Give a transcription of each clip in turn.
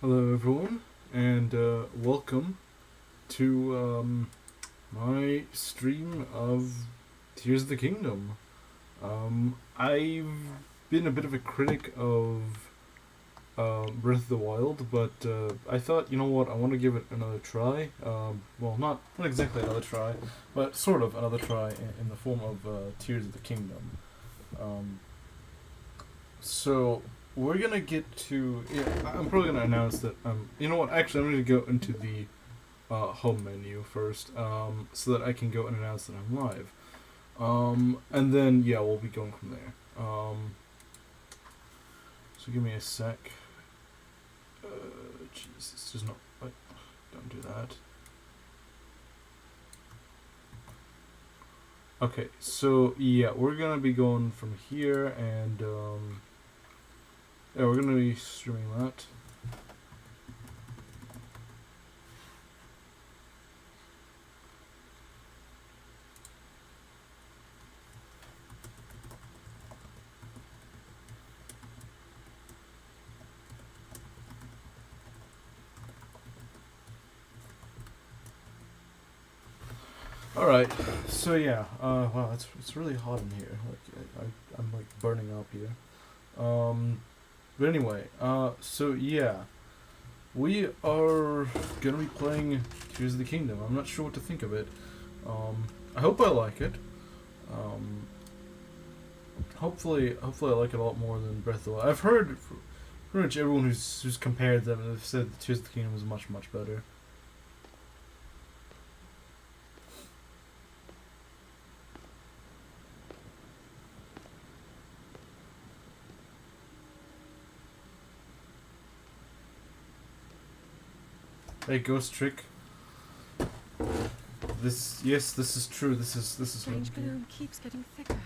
Hello, everyone, and welcome to my stream of Tears of the Kingdom. I've been a bit of a critic of Breath of the Wild, but I thought, you know what, I want to give it another try. Well, not exactly another try, but sort of another try in the form of Tears of the Kingdom. Um, so we're gonna get to. Yeah, I'm probably gonna announce that. You know what? Actually, I'm gonna go into the home menu first, so that I can go and announce that I'm live. And then yeah, we'll be going from there. So give me a sec. Jeez, this does not. Don't do that. Okay, so yeah, we're gonna be going from here, and yeah, we're gonna be streaming that. All right, so yeah, wow, it's really hot in here. Like I'm like burning up here. But anyway, so yeah, we are gonna be playing Tears of the Kingdom. I'm not sure what to think of it. I hope I like it. Um, hopefully I like it a lot more than Breath of the Wild. I've heard pretty much everyone who's compared them have said that Tears of the Kingdom was much better. Hey, Ghost Trick. This is true. This is Strange gloom keeps getting thicker.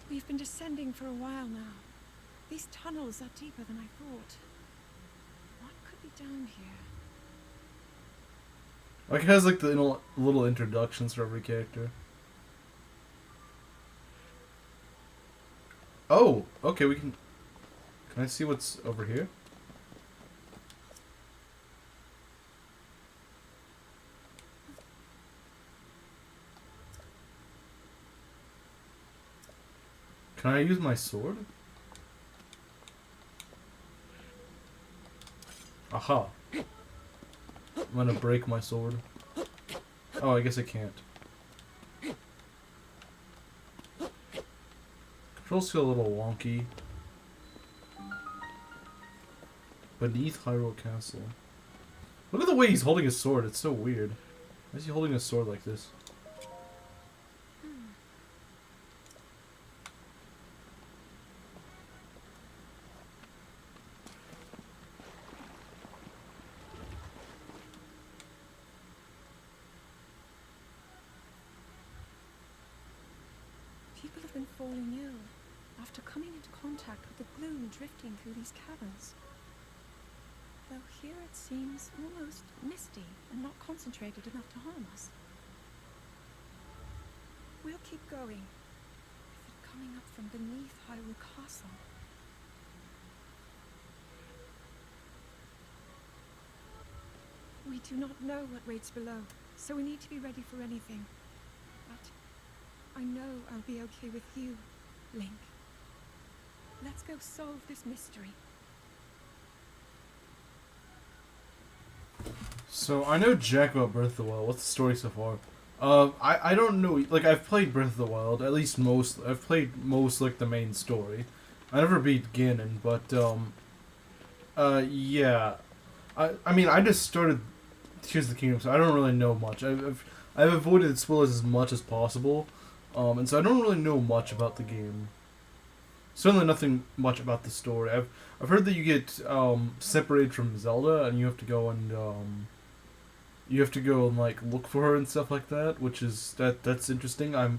We've been descending for a while now. These tunnels are deeper than I thought. What could be down here? Like it has like the little introductions for every character. Oh, okay. We can. Can I see what's over here? Can I use my sword? Aha. I'm gonna break my sword. Oh, I guess I can't. Controls feel a little wonky. Beneath Hyrule Castle. Look at the way he's holding his sword. It's so weird. Why is he holding his sword like this? People have been falling ill after coming into contact with the gloom drifting through these caverns. Though here it seems almost misty and not concentrated enough to harm us. We'll keep going. If it's coming up from beneath Hyrule Castle. We do not know what waits below, so we need to be ready for anything. But I know I'll be okay with you, Link. Let's go solve this mystery. So I know jack about Breath of the Wild. What's the story so far? I don't know. Like I've played Breath of the Wild, at least most. I've played most like the main story. I never beat Ganon, but yeah. I mean I just started Tears of the Kingdom, so I don't really know much. I've avoided spoilers as much as possible, and so I don't really know much about the game. Certainly nothing much about the story. I've heard that you get separated from Zelda, and you have to go and like look for her and stuff like that, which is that's interesting. I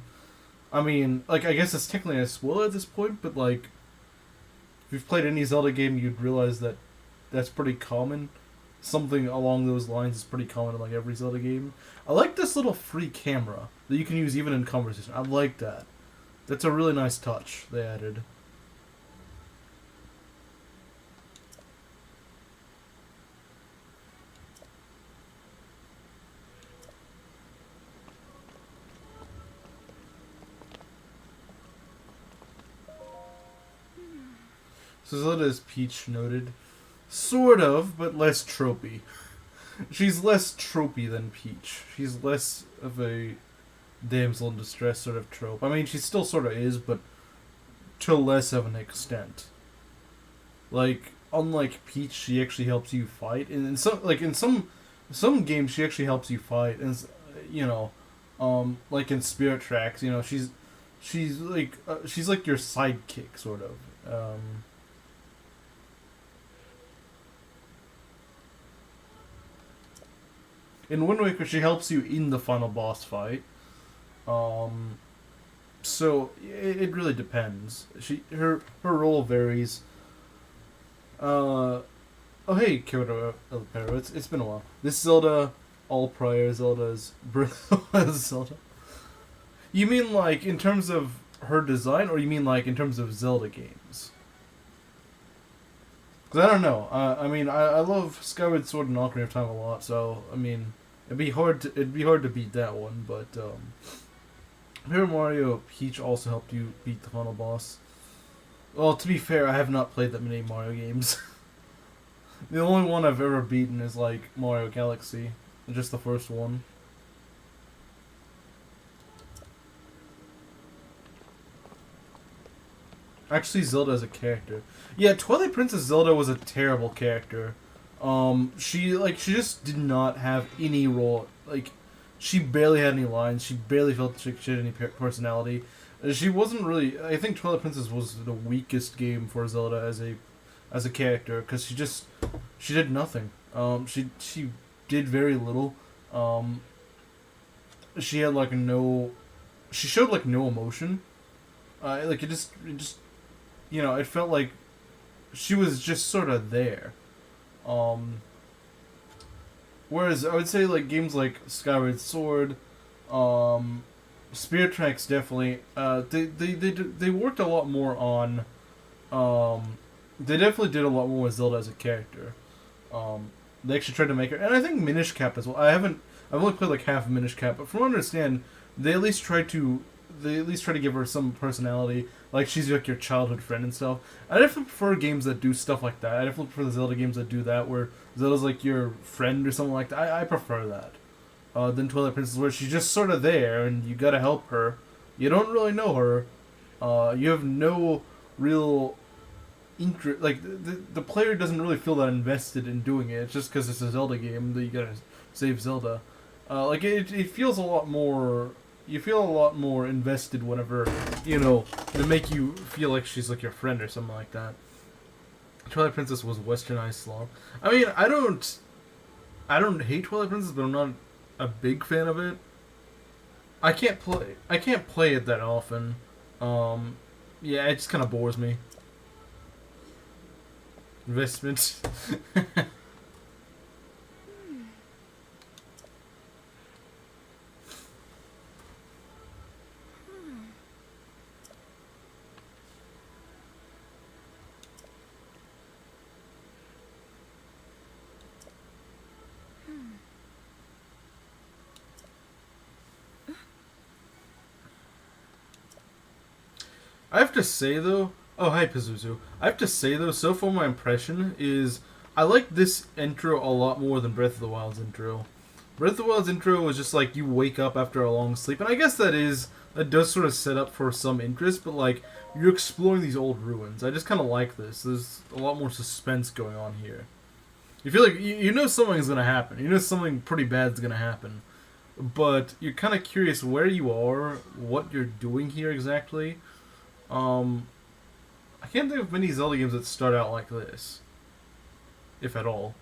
mean, like I guess it's technically a spoiler at this point, but like if you've played any Zelda game, you'd realize that that's pretty common. something along those lines is pretty common in like every Zelda game. I like this little free camera that you can use even in conversation. I like that. That's a really nice touch they added. So Zelda is Peach noted. Sort of, but less tropey. She's less tropey than Peach. She's less of a damsel in distress sort of trope. I mean, she still sort of is, but to less of an extent. Like, unlike Peach, she actually helps you fight. And in some games, she actually helps you fight. And you know, like in Spirit Tracks, you know, she's like your sidekick sort of. In Wind Waker, she helps you in the final boss fight. So it really depends. Her role varies. Oh hey, Kyoto Elpero, it's been a while. This Zelda, all prior Zeldas, Breath of the Wild Zelda. You mean like in terms of her design, or you mean like in terms of Zelda games? Because I don't know. I mean, I love Skyward Sword and Ocarina of Time a lot, so I mean, it'd be hard to beat that one. But Paper Mario Peach also helped you beat the final boss. Well, to be fair, I have not played that many Mario games. The only one I've ever beaten is like Mario Galaxy, just the first one. Actually, Zelda as a character. Yeah, Twilight Princess Zelda was a terrible character. She just did not have any role. Like, she barely had any lines. She barely felt she had any personality. She wasn't really. I think Twilight Princess was the weakest game for Zelda as a character because she did nothing. She did very little. She had like no. She showed like no emotion. Like it just you know, it felt like she was just sort of there. Whereas I would say like games like Skyward Sword, Spirit Tracks definitely. They worked a lot more on. They definitely did a lot more with Zelda as a character. They actually tried to make her, and I think Minish Cap as well. I've only played like half of Minish Cap, but from what I understand, they at least try to give her some personality. Like she's like your childhood friend and stuff. I definitely prefer games that do stuff like that. I definitely prefer the Zelda games that do that, where Zelda's like your friend or something like that. I prefer that. Than Twilight Princess, where she's just sort of there and you gotta help her. You don't really know her. You have no real interest. Like the player doesn't really feel that invested in doing it. It's just because it's a Zelda game that you gotta save Zelda. Like it feels a lot more. You feel a lot more invested whenever, you know, they make you feel like she's like your friend or something like that. Twilight Princess was westernized slog. I mean, I don't hate Twilight Princess, but I'm not a big fan of it. I can't play it that often. Yeah, it just kind of bores me. Investment. I have to say though, oh hi Pazuzu. I have to say though, so far my impression is I like this intro a lot more than Breath of the Wild's intro. Breath of the Wild's intro was just like you wake up after a long sleep, and I guess that does sort of set up for some interest, but like you're exploring these old ruins. I just kind of like this. There's a lot more suspense going on here. You feel like you know something's gonna happen. You know something pretty bad's gonna happen, but you're kind of curious where you are, what you're doing here exactly. I can't think of many Zelda games that start out like this, if at all.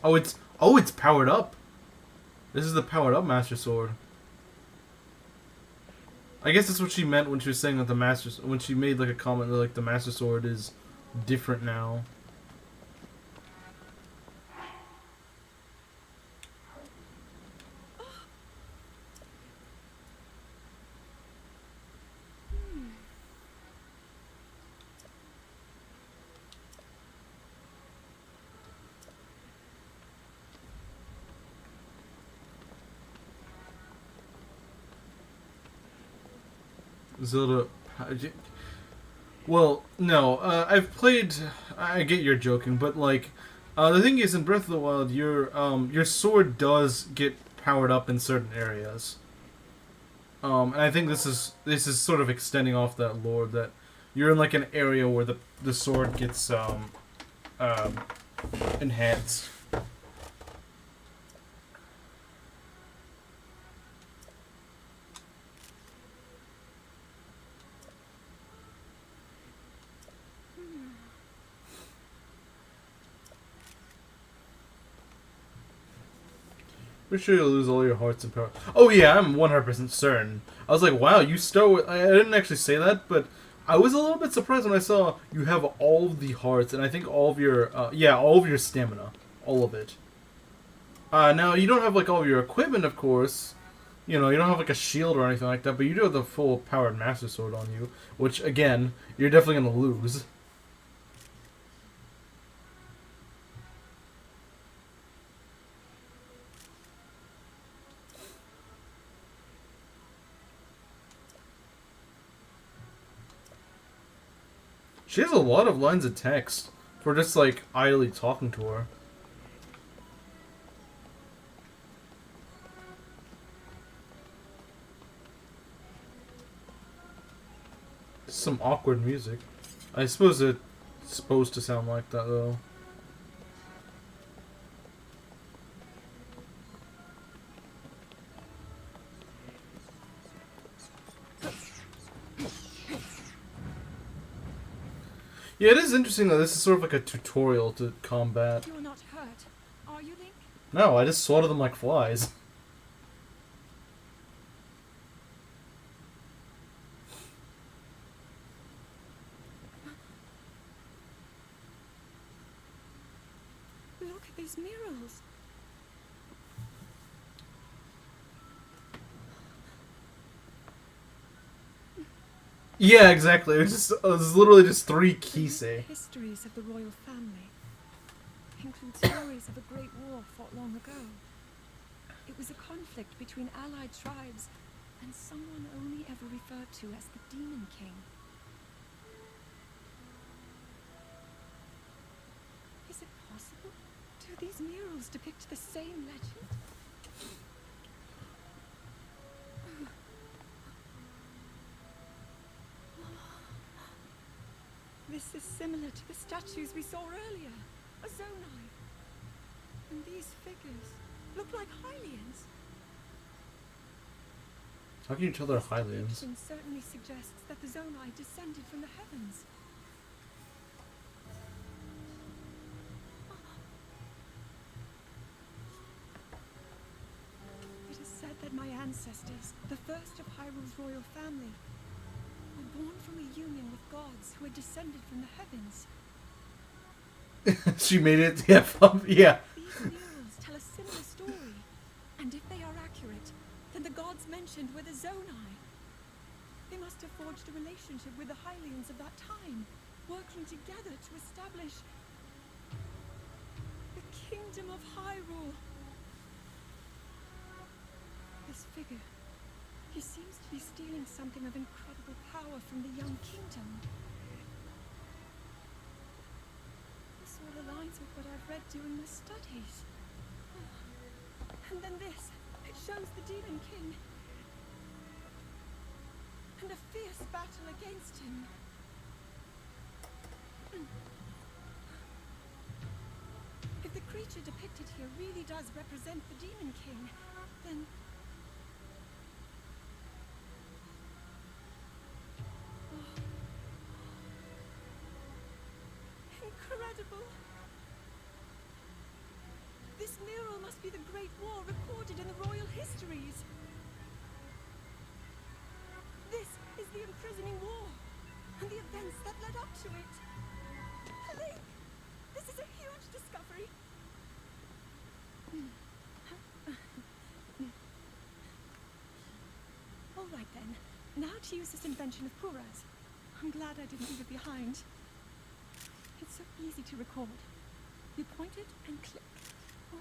It's powered up. This is the powered up Master Sword. I guess that's what she meant when she was saying that when she made like a comment that like the Master Sword is different now. Zelda. Well, no. I've played. I get you're joking, but like, the thing is, in Breath of the Wild, your sword does get powered up in certain areas. And I think this is sort of extending off that lore that you're in like an area where the sword gets um, enhanced. Pretty sure you'll lose all your hearts and power. Oh yeah, I'm 100% certain. I was like, wow, you start with. I didn't actually say that, but I was a little bit surprised when I saw you have all of the hearts, and I think all of your, all of your stamina, all of it. Now you don't have like all of your equipment, of course. You know, you don't have like a shield or anything like that, but you do have the full powered Master Sword on you, which again, you're definitely gonna lose. She has a lot of lines of text for just like idly talking to her. Some awkward music. I suppose it's supposed to sound like that though. Yeah, it is interesting that this is sort of like a tutorial to combat. You're not hurt, are you, Link? No, I just swatted them like flies. Look at these murals. Yeah, exactly. It was literally just 3 kisei. Histories of the royal family include stories of a great war fought long ago. It was a conflict between allied tribes and someone only ever referred to as the Demon King. Is it possible? Do these murals depict the same legend? This is similar to the statues we saw earlier. A Zonai. And these figures look like Hylians. How can you tell they're Hylians? It certainly suggests that the Zonai descended from the heavens. It is said that my ancestors, the first of Hyrule's royal family, were born from a union with gods who had descended from the heavens. She made it. Yeah, yeah. These murals tell a similar story, and if they are accurate, then the gods mentioned were the Zonai. They must have forged a relationship with the Hylians of that time, working together to establish the kingdom of Hyrule. This figure, he seems to be stealing something of incredible power from the young kingdom. This all aligns with what I've read during my studies. And then this, it shows the Demon King. And a fierce battle against him. If the creature depicted here really does represent the Demon King, then... Incredible! This mural must be the Great War recorded in the royal histories. This imprisoning war and the events that led up to it. Link, this is a huge discovery. All right then. Now to use this invention of Pura's. I'm glad I didn't leave it behind. It's so easy to record. You point it and click. Oh.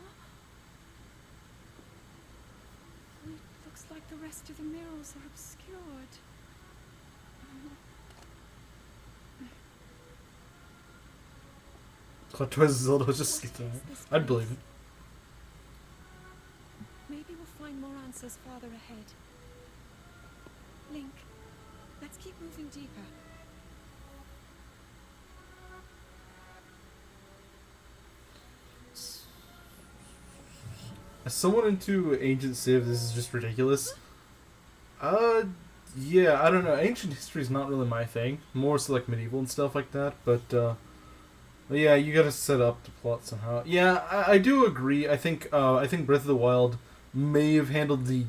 It looks like the rest of the murals are obscured. Plot twist, Zelda was just skipping. I'd believe it. Maybe we'll find more answers farther ahead. Link, let's keep moving deeper. As someone into ancient Civ, this is just ridiculous. Yeah, I don't know. Ancient history is not really my thing. More so like medieval and stuff like that. But yeah, you gotta set up the plot somehow. Yeah, I do agree. I think Breath of the Wild may have handled the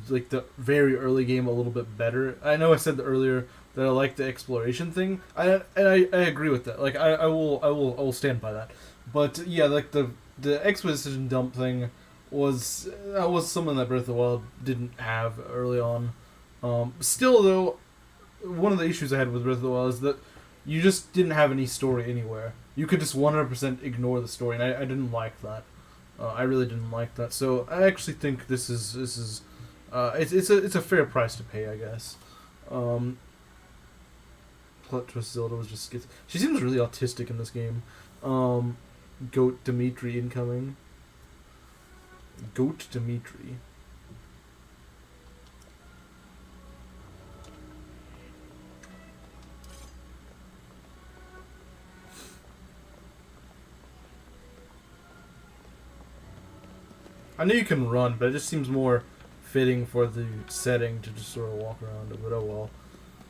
very early game a little bit better. I know I said earlier that I like the exploration thing. I agree with that. Like I will stand by that. But yeah, like the exposition dump thing was something that Breath of the Wild didn't have early on. Still though, one of the issues I had with Breath of the Wild is that you just didn't have any story anywhere. You could just 100% ignore the story, and I didn't like that. I really didn't like that. So I actually think this is it's a fair price to pay, I guess. Plot twist Zelda was just she seems really autistic in this game. Goat Dimitri incoming. Goat Dimitri. I know you can run, but it just seems more fitting for the setting to just sort of walk around it, but oh well.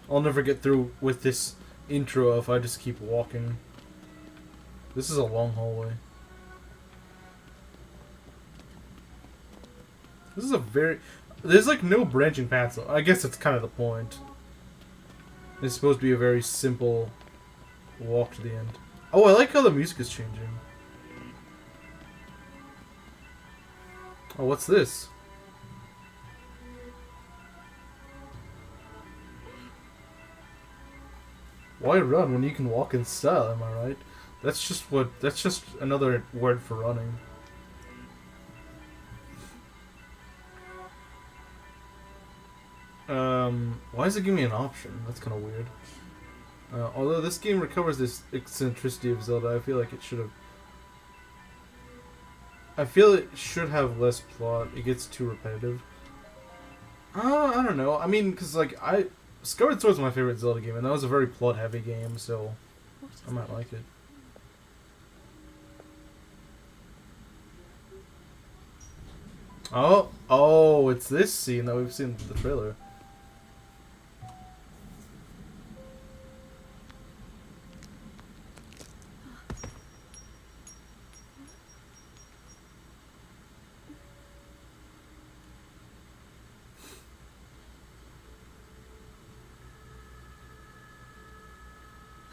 I'll never get through with this intro if I just keep walking. This is a long hallway. This is a very... There's like no branching paths. I guess that's kind of the point. It's supposed to be a very simple walk to the end. Oh, I like how the music is changing. Oh, what's this? Why run when you can walk in style, am I right? That's just another word for running. Why does it give me an option? That's kind of weird. Although this game recovers this eccentricity of Zelda, I feel like it should have... I feel it should have less plot. It gets too repetitive. I don't know. I mean, because, like, Skyward Sword was my favorite Zelda game, and that was a very plot-heavy game, so I might like it. Oh, it's this scene that we've seen in the trailer.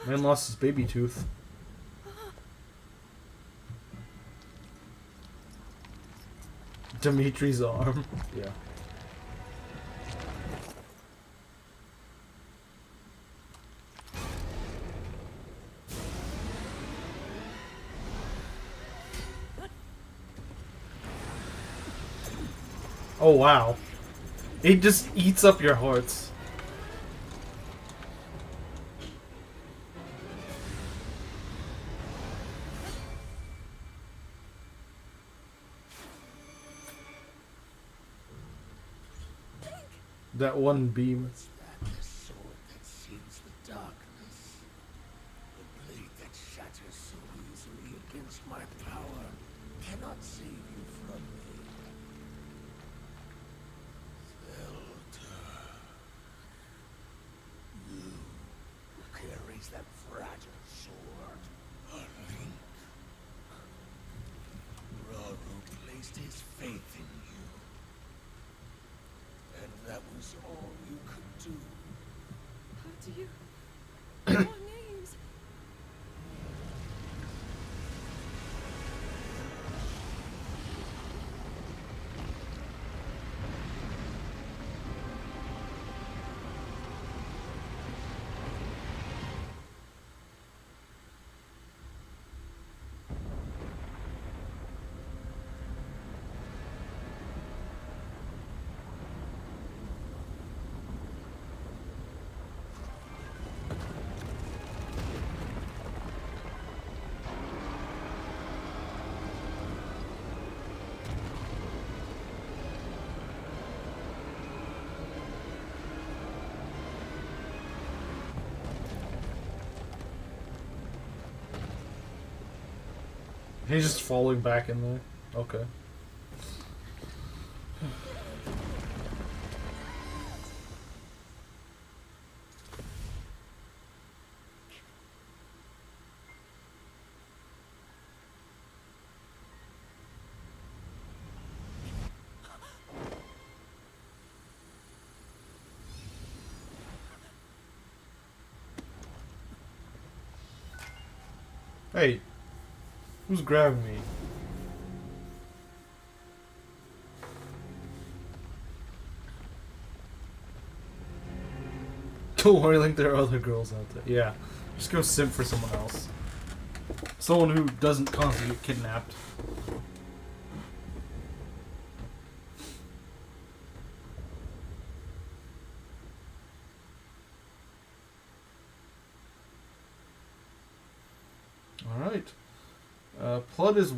Man lost his baby tooth. Dimitri's arm. Yeah. Oh wow. It just eats up your hearts. That one beam. Was that the sword that seals the darkness? The blade that shatters so easily against my power cannot save you from me. Zelda. You who carries that fragile sword. A link. Raru placed his faith in you. And that was all you could do. How do He's just falling back in there. Okay. Hey, who's grabbing me? Don't worry, Link, there are other girls out there. Yeah, just go simp for someone else. Someone who doesn't constantly get kidnapped. Alright. Plot is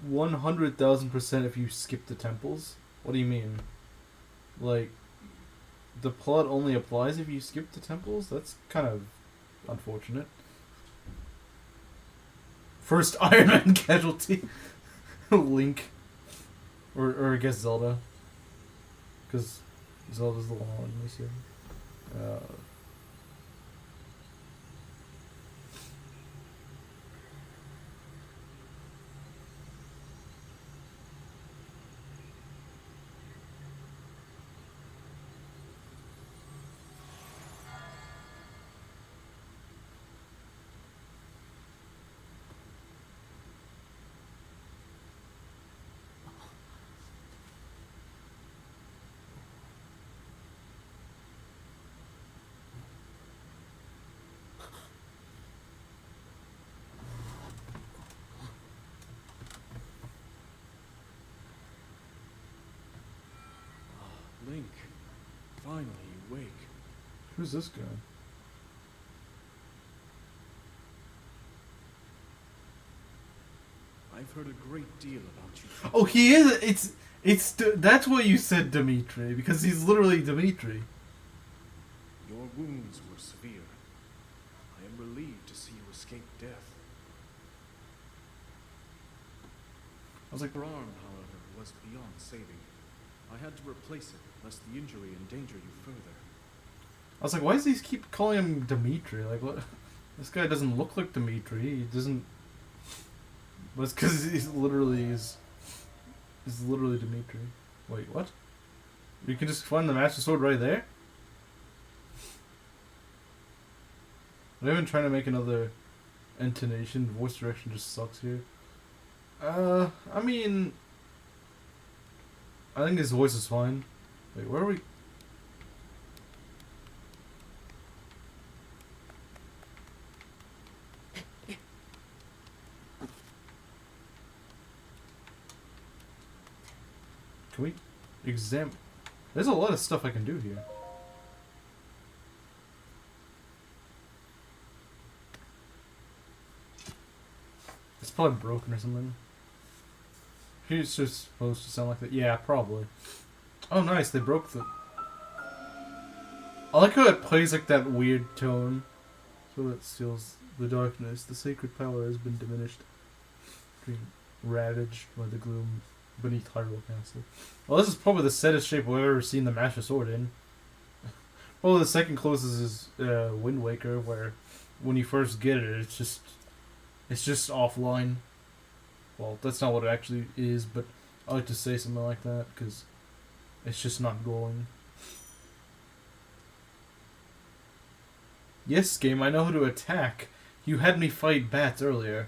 100,000% if you skip the temples. What do you mean? Like, the plot only applies if you skip the temples? That's kind of unfortunate. First Iron Man casualty. Link. Or I guess Zelda. Because Zelda's the one on me here. Link, finally you wake. Who's this guy? I've heard a great deal about you. Oh, he is. That's why you said Dimitri, because he's literally Dimitri. Your wounds were severe. I am relieved to see you escape death. I was like, Your arm, however, was beyond saving. I had to replace it, lest the injury endanger you further. I was like, why does he keep calling him Dimitri? Like, what? This guy doesn't look like Dimitri. He doesn't. But it's because he's literally Dimitri. Wait, what? You can just find the Master Sword right there? I'm even trying to make another intonation. Voice direction just sucks here. I mean, I think his voice is fine. Wait, where are we? Can we examine? There's a lot of stuff I can do here. It's probably broken or something. He's just supposed to sound like that. Yeah, probably. Oh, nice. They broke the... I like how it plays like that weird tone. So that steals the darkness. The sacred power has been diminished. Being ravaged by the gloom beneath Hyrule Castle. Well, this is probably the saddest shape I've ever seen the Master Sword in. Well, the second closest is Wind Waker, where when you first get it, it's just offline. Well, that's not what it actually is, but I like to say something like that because it's just not glowing. Yes, game, I know how to attack. You had me fight bats earlier.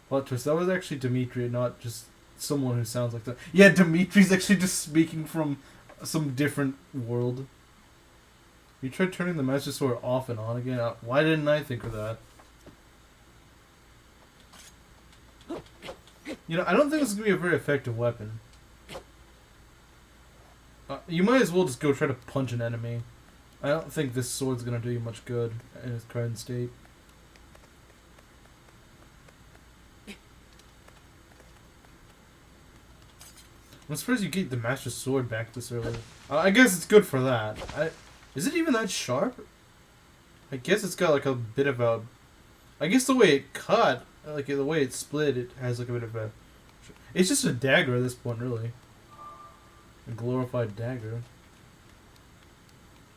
Plot twist, that was actually Dimitri, not just someone who sounds like that. Yeah, Dimitri's actually just speaking from some different world. You tried turning the Master Sword off and on again. Why didn't I think of that? You know, I don't think this is going to be a very effective weapon. You might as well just go try to punch an enemy. I don't think this sword's going to do you much good in its current state. I'm surprised you get the Master Sword back this early. I guess it's good for that. Is it even that sharp? I guess it's got like a bit of a I guess the way it cut, like the way it split, it has like a bit of a... It's just a dagger at this point, really. A glorified dagger.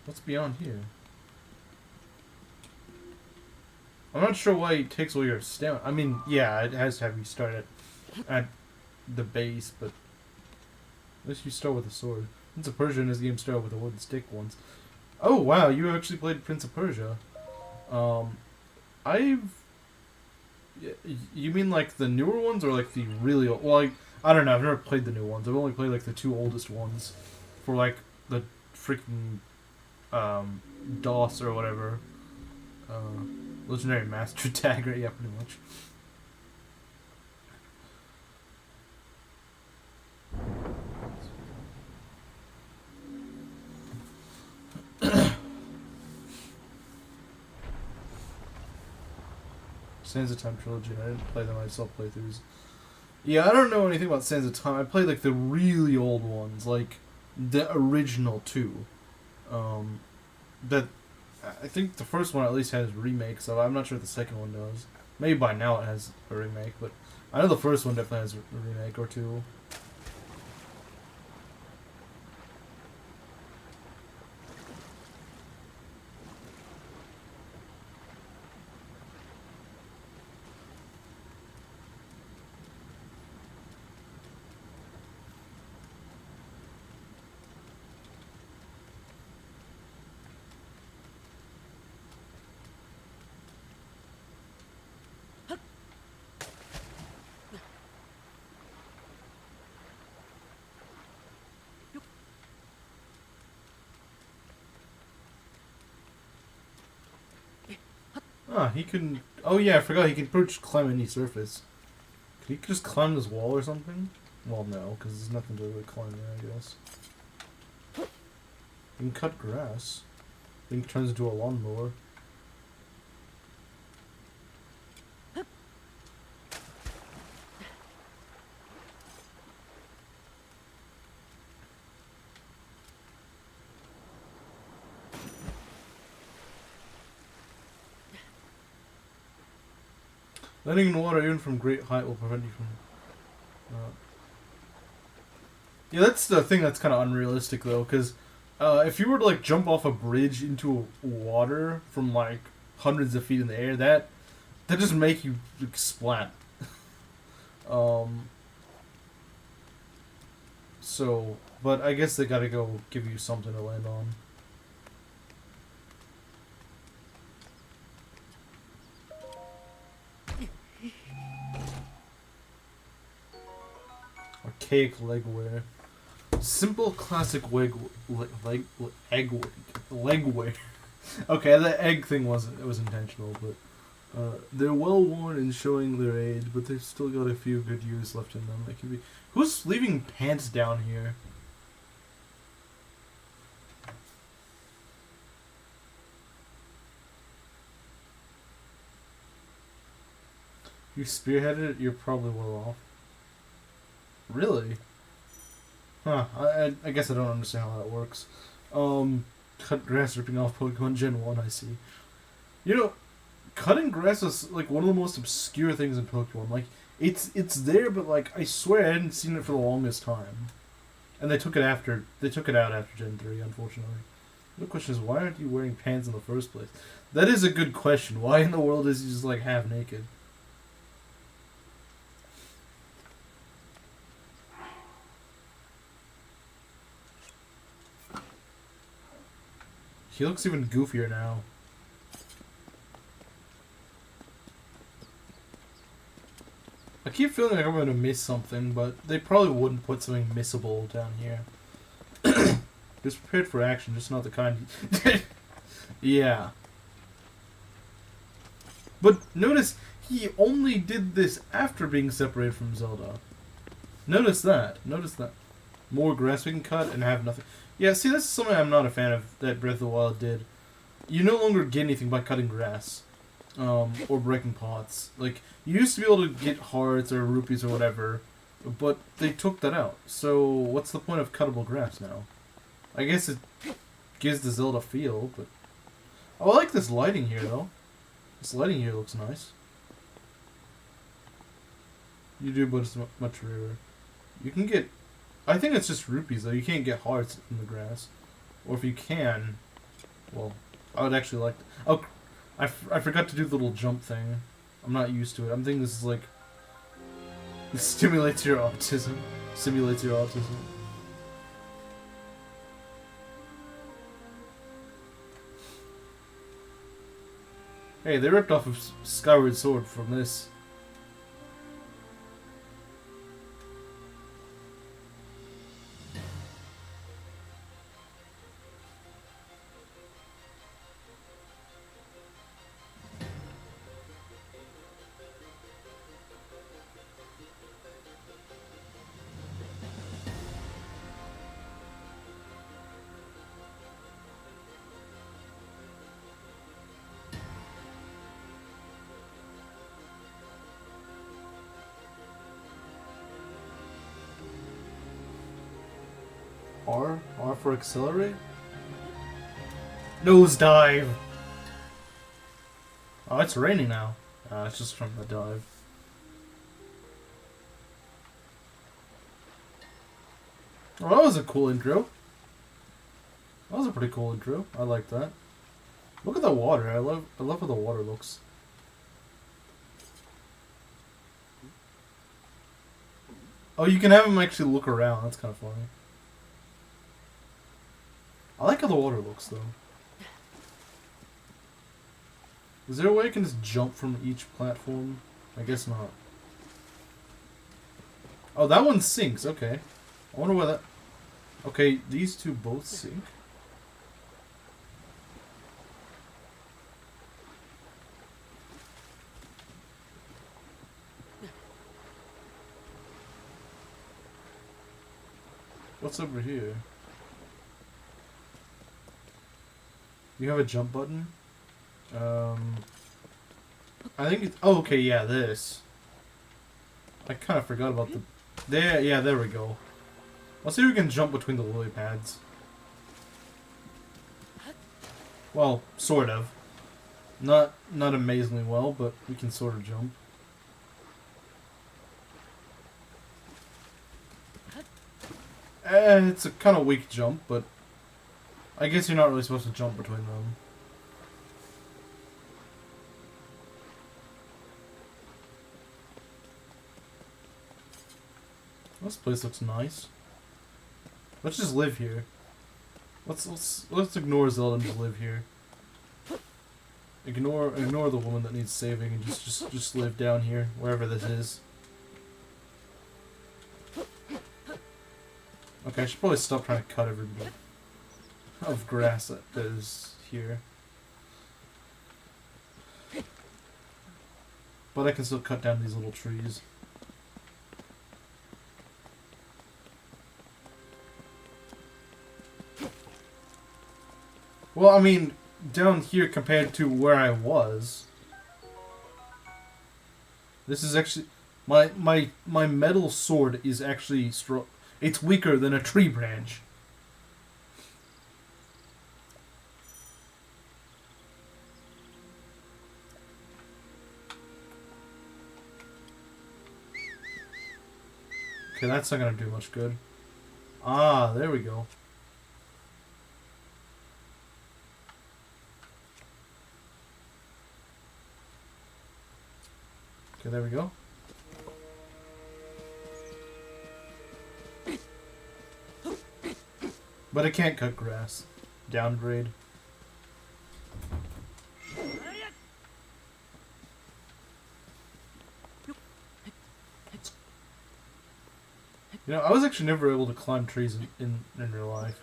What's beyond here? I'm not sure why it takes away your stamina. I mean, yeah, it has to have you start at the base, but at least you start with a sword. Prince of Persia in this game started with a wooden stick once. Oh wow, you actually played Prince of Persia. I've... You mean like the newer ones or like the really old... Well, I don't know, I've never played the new ones. I've only played like the two oldest ones for like the freaking DOS or whatever. Legendary Master Dagger, yeah, pretty much. Sands of Time trilogy. I didn't play them. I saw playthroughs. Yeah, I don't know anything about Sands of Time. I played like the really old ones, like the original two. That I think the first one at least has remakes. So I'm not sure if the second one does. Maybe by now it has a remake, but I know the first one definitely has a remake or two. Ah, he can... Oh yeah, I forgot he can pretty much climb any surface. Can he just climb this wall or something? Well, no, because there's nothing to really climb there, I guess. He can cut grass. Then he turns into a lawnmower. Landing in water even from great height will prevent you from... Yeah, that's the thing that's kind of unrealistic, though, because if you were to, like, jump off a bridge into water from, like, hundreds of feet in the air, that just make you, like, splat. So, but I guess they gotta go give you something to land on. Archaic legwear. Simple classic legwear. Okay, the egg thing was intentional, but they're well worn and showing their age, but they've still got a few good years left in them. They can be... Who's leaving pants down here? If you spearheaded it, you're probably well off. Really? Huh, I guess I don't understand how that works. Cut grass ripping off Pokemon Gen 1, I see. You know, cutting grass is like one of the most obscure things in Pokemon. Like, it's there, but like, I swear I hadn't seen it for the longest time. And they took it out after Gen 3, unfortunately. The question is, why aren't you wearing pants in the first place? That is a good question. Why in the world is he just like half naked? He looks even goofier now. I keep feeling like I'm going to miss something, but they probably wouldn't put something missable down here. Just prepared for action, just not the kind... Yeah. But notice, he only did this after being separated from Zelda. Notice that. Notice that. More grass we can cut and have nothing. Yeah, see, that's something I'm not a fan of that Breath of the Wild did. You no longer get anything by cutting grass. Or breaking pots. Like, you used to be able to get hearts or rupees or whatever, but they took that out. So, what's the point of cuttable grass now? I guess it gives the Zelda feel, but... Oh, I like this lighting here, though. This lighting here looks nice. You do, but it's much rarer. You can get... I think it's just rupees, though. You can't get hearts in the grass. Or if you can... Well, I would actually like... Oh, I forgot to do the little jump thing. I'm not used to it. I'm thinking this is like... It stimulates your autism. Simulates your autism. Hey, they ripped off of Skyward Sword from this. R for accelerate? Nosedive! Oh, it's raining now. It's just from the dive. Oh, that was a cool intro. That was a pretty cool intro. I like that. Look at the water. I love how the water looks. Oh, you can have him actually look around. That's kind of funny. I like how the water looks, though. Is there a way I can just jump from each platform? I guess not. Oh, that one sinks. Okay. I wonder why that... Okay, these two both sink. What's over here? You have a jump button? I think it's... Oh, okay, yeah, this. I kind of forgot about the... There, yeah, there we go. Let's see if we can jump between the lily pads. Well, sort of. Not amazingly well, but we can sort of jump. It's a kind of weak jump, but... I guess you're not really supposed to jump between them. This place looks nice. Let's just live here. Let's ignore Zelda and just live here. Ignore the woman that needs saving and just live down here, wherever this is. Okay, I should probably stop trying to cut every bit of grass that is here. But I can still cut down these little trees. Well, I mean, down here compared to where I was, this is actually... My metal sword is actually strong. It's weaker than a tree branch. Okay, that's not gonna do much good. Ah, there we go. Okay, there we go. But I can't cut grass. Downgrade. You know, I was actually never able to climb trees in real life.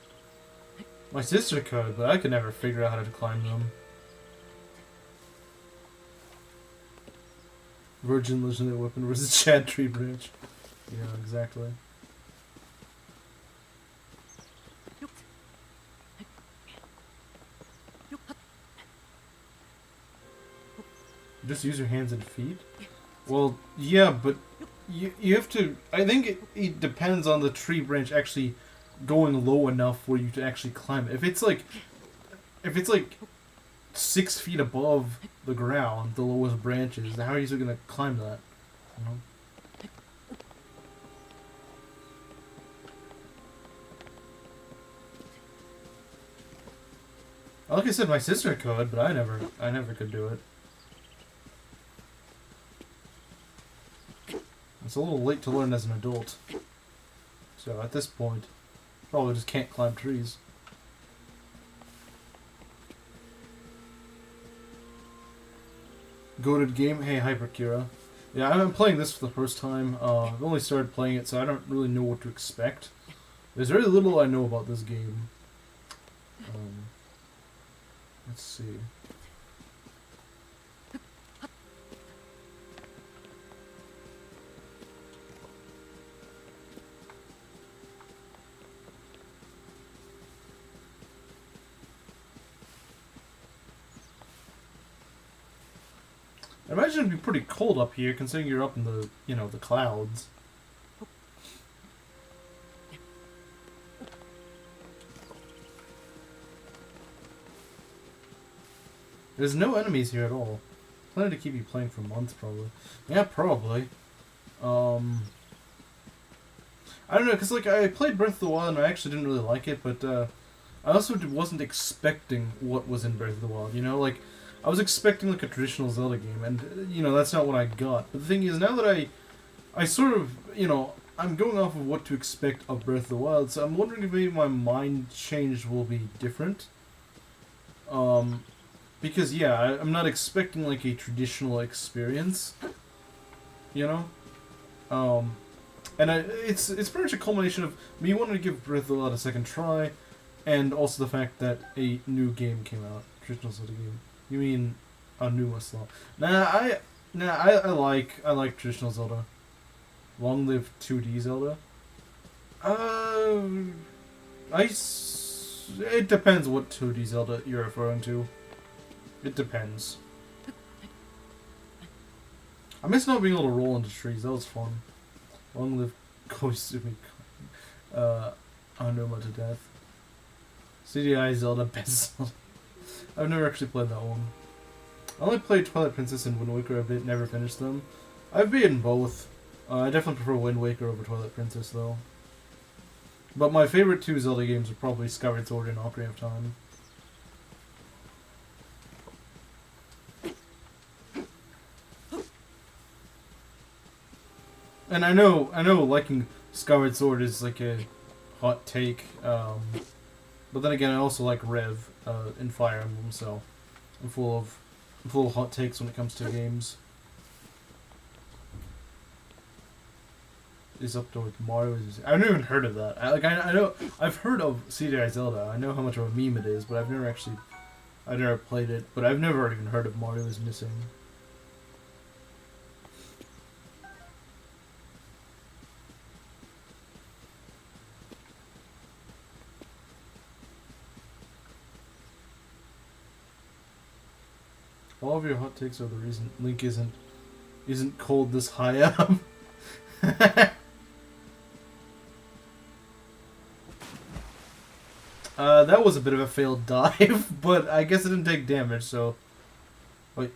My sister could, but I could never figure out how to climb them. Virgin legendary weapon versus Chad tree branch. Yeah, exactly. Just use your hands and feet? Well, yeah, but you have to... I think it depends on the tree branch actually going low enough for you to actually climb it. If it's like 6 feet above the ground, the lowest branches. How are you gonna climb that? You know? Like I said, my sister could, but I never could do it. It's a little late to learn as an adult. So at this point, probably just can't climb trees. Goated game? Hey, Hyperkira. Yeah, I'm playing this for the first time. I've only started playing it, so I don't really know what to expect. There's very little I know about this game. Let's see. I imagine it'd be pretty cold up here, considering you're up in the, you know, the clouds. There's no enemies here at all. Plan to keep you playing for months, probably. Yeah, probably. I don't know, because, like, I played Breath of the Wild and I actually didn't really like it, but, I also wasn't expecting what was in Breath of the Wild, you know? Like, I was expecting, like, a traditional Zelda game, and, you know, that's not what I got. But the thing is, now that I sort of, you know, I'm going off of what to expect of Breath of the Wild, so I'm wondering if maybe my mind change will be different. Because, yeah, I'm not expecting, like, a traditional experience, you know? And it's pretty much a culmination of me wanting to give Breath of the Wild a second try, and also the fact that a new game came out, traditional Zelda game. You mean a new Muslim? I like traditional Zelda. Long live 2D Zelda. It depends what 2D Zelda you're referring to. It depends. I miss not being able to roll into trees. That was fun. Long live Koizumi. Anuma to death. CDI Zelda best Zelda. I've never actually played that one. I only played Twilight Princess and Wind Waker a bit, never finished them. I've beaten both. I definitely prefer Wind Waker over Twilight Princess, though. But my favorite two Zelda games are probably Skyward Sword and Ocarina of Time. And I know liking Skyward Sword is like a hot take, but then again I also like Rev in Fire Emblem, so I'm full of hot takes when it comes to games. Is up to with Mario. I've never even heard of that. I know I've heard of CDI Zelda. I know how much of a meme it is, but I've never played it. But I've never even heard of Mario is Missing. All of your hot takes are the reason Link isn't cold this high up. That was a bit of a failed dive, but I guess it didn't take damage, so... Wait.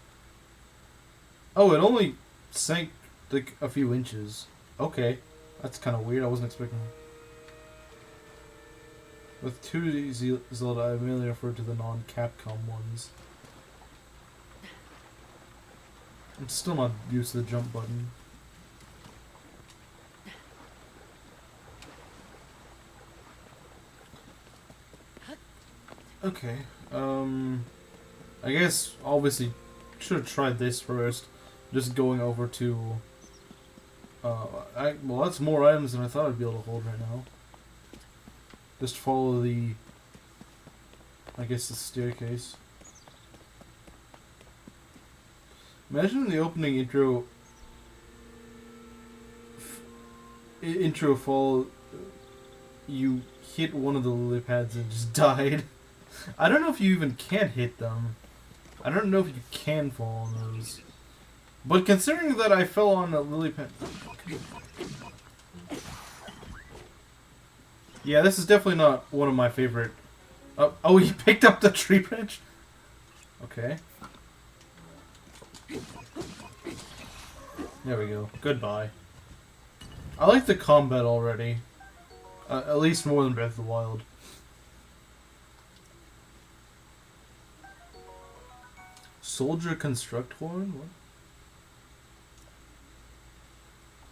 Oh, it only sank, like, a few inches. Okay. That's kind of weird, I wasn't expecting... With 2D Zelda, I mainly refer to the non-Capcom ones. I'm still not used to the jump button. Okay, I guess, obviously, should have tried this first. Just going over to, well, that's more items than I thought I'd be able to hold right now. Just follow the, I guess, the staircase. Imagine in the opening intro fall, you hit one of the lily pads and just died. I don't know if you even can hit them. I don't know if you can fall on those. But considering that I fell on a lily pad... Yeah, this is definitely not one of my favorite... Oh, he picked up the tree branch? Okay. There we go. Goodbye. I like the combat already. At least more than Breath of the Wild. Soldier Construct Horn? What?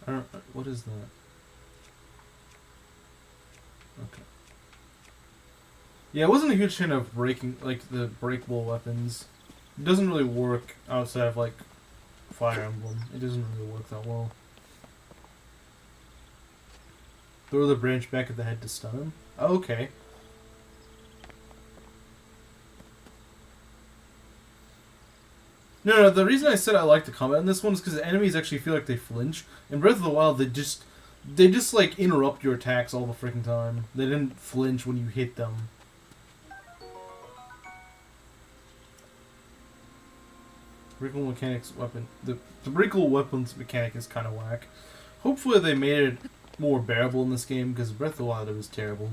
I don't... What is that? Okay. Yeah, I wasn't a huge fan of breaking, like, the breakable weapons. It doesn't really work outside of, like, Fire Emblem. It doesn't really work that well. Throw the branch back at the head to stun him? Oh, okay. No, the reason I said I like the combat in this one is because the enemies actually feel like they flinch. In Breath of the Wild, they just like interrupt your attacks all the freaking time. They didn't flinch when you hit them. Wrinkle mechanics weapon. The wrinkle weapons mechanic is kind of whack. Hopefully they made it more bearable in this game because Breath of the Wild, it was terrible.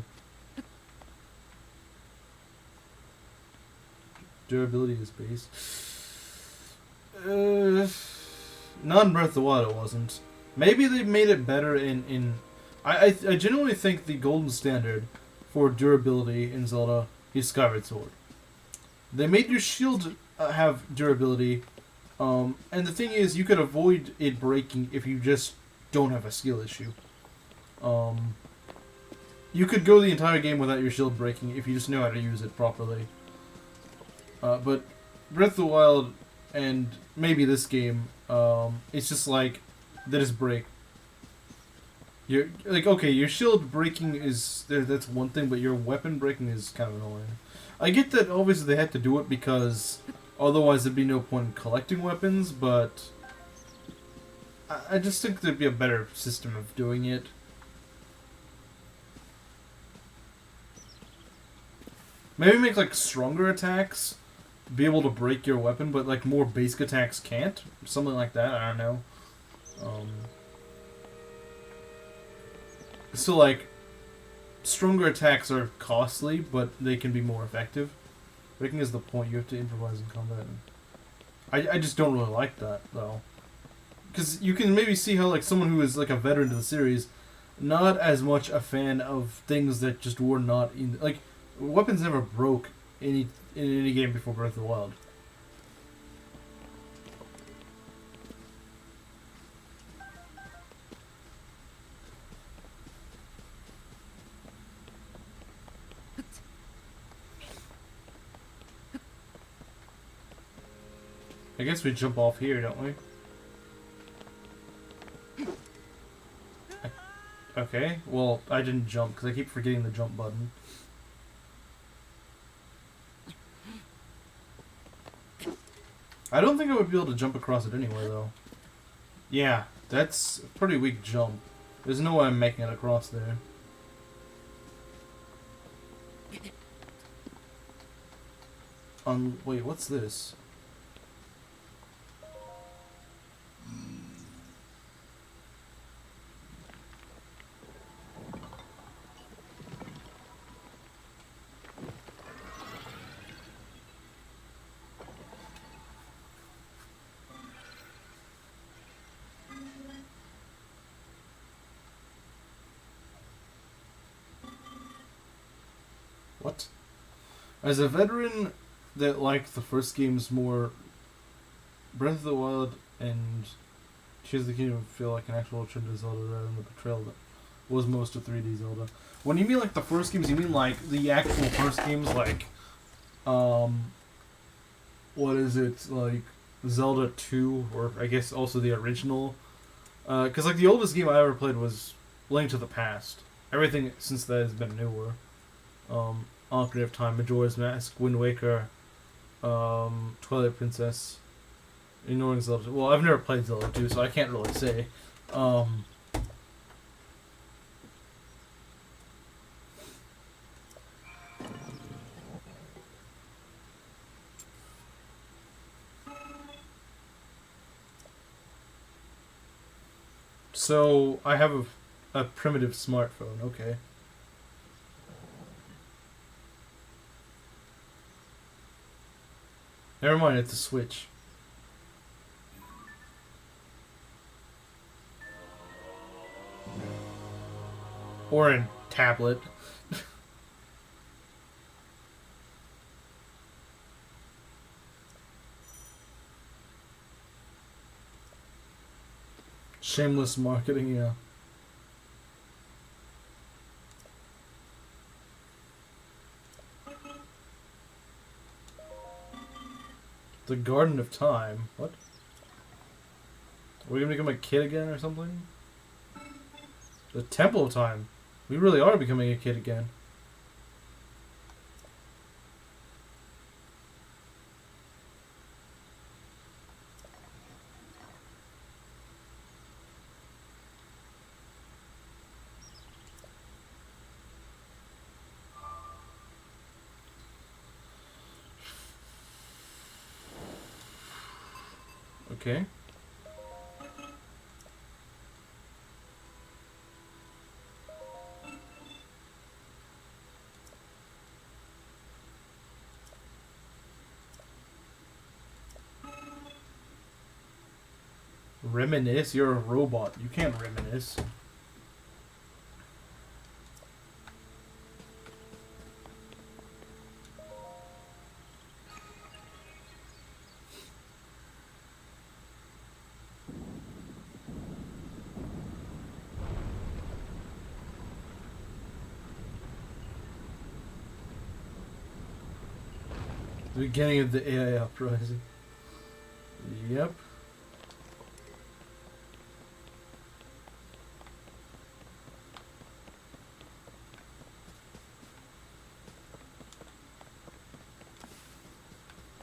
Durability is base. Not in Breath of the Wild it wasn't. Maybe they made it better in I genuinely think the golden standard for durability in Zelda is Skyward Sword. They made your shield have durability, and the thing is, you could avoid it breaking if you just don't have a skill issue. You could go the entire game without your shield breaking if you just know how to use it properly. But Breath of the Wild and maybe this game, it's just like they just break. You're like, okay, your shield breaking is that's one thing, but your weapon breaking is kind of annoying. I get that obviously they had to do it because otherwise there'd be no point in collecting weapons, but I just think there'd be a better system of doing it. Maybe make like stronger attacks be able to break your weapon, but like more basic attacks can't. Something like that, I don't know. So like stronger attacks are costly, but they can be more effective. Breaking is the point. You have to improvise in combat. I just don't really like that though, because you can maybe see how like someone who is like a veteran to the series, not as much a fan of things that just were not in like weapons never broke in any game before Breath of the Wild. I guess we jump off here, don't we? Okay, well, I didn't jump because I keep forgetting the jump button. I don't think I would be able to jump across it anyway, though. Yeah, that's a pretty weak jump. There's no way I'm making it across there. Wait, what's this? What? As a veteran that liked the first games more, Breath of the Wild and Tears of the Kingdom feel like an actual return to Zelda rather than the portrayal that was most of 3D Zelda. When you mean like the first games, you mean like the actual first games, like, what is it, like Zelda 2, or I guess also the original? Because like the oldest game I ever played was Link to the Past. Everything since that has been newer. Ocarina of Time, Majora's Mask, Wind Waker, Twilight Princess, ignoring Zelda. Well, I've never played Zelda 2, so I can't really say. So, I have a primitive smartphone, okay. Never mind, it's a Switch. Or a tablet. Shameless marketing, yeah. The Garden of Time. What? Are we gonna become a kid again or something? The Temple of Time. We really are becoming a kid again. Okay. Reminisce? You're a robot. You can't reminisce. The beginning of the AI uprising. Yep.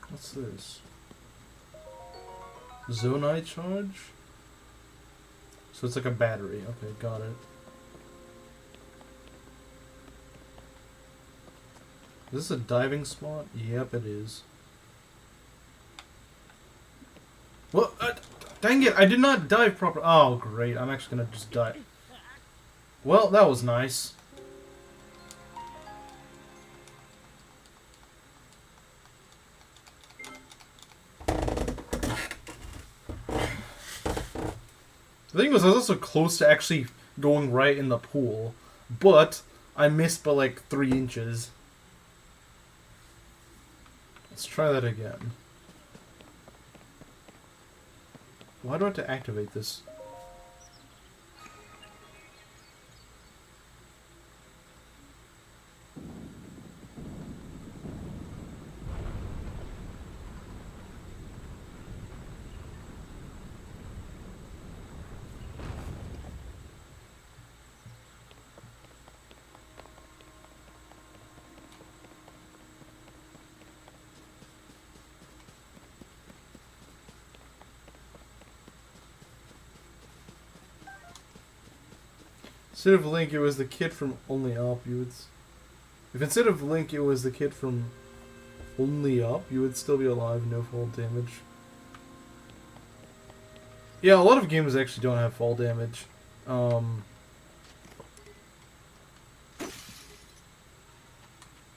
What's this? Zonite charge? So it's like a battery. Okay, got it. Is this a diving spot? Yep, it is. Well, dang it, I did not dive properly. Oh, great, I'm actually gonna just die. Well, that was nice. The thing was, I was also close to actually going right in the pool, but I missed by like 3 inches. Let's try that again. Why do I have to activate this? Instead of Link, it was the kid from Only Up, you would... If instead of Link, it was the kid from Only Up, you would still be alive, no fall damage. Yeah, a lot of games actually don't have fall damage.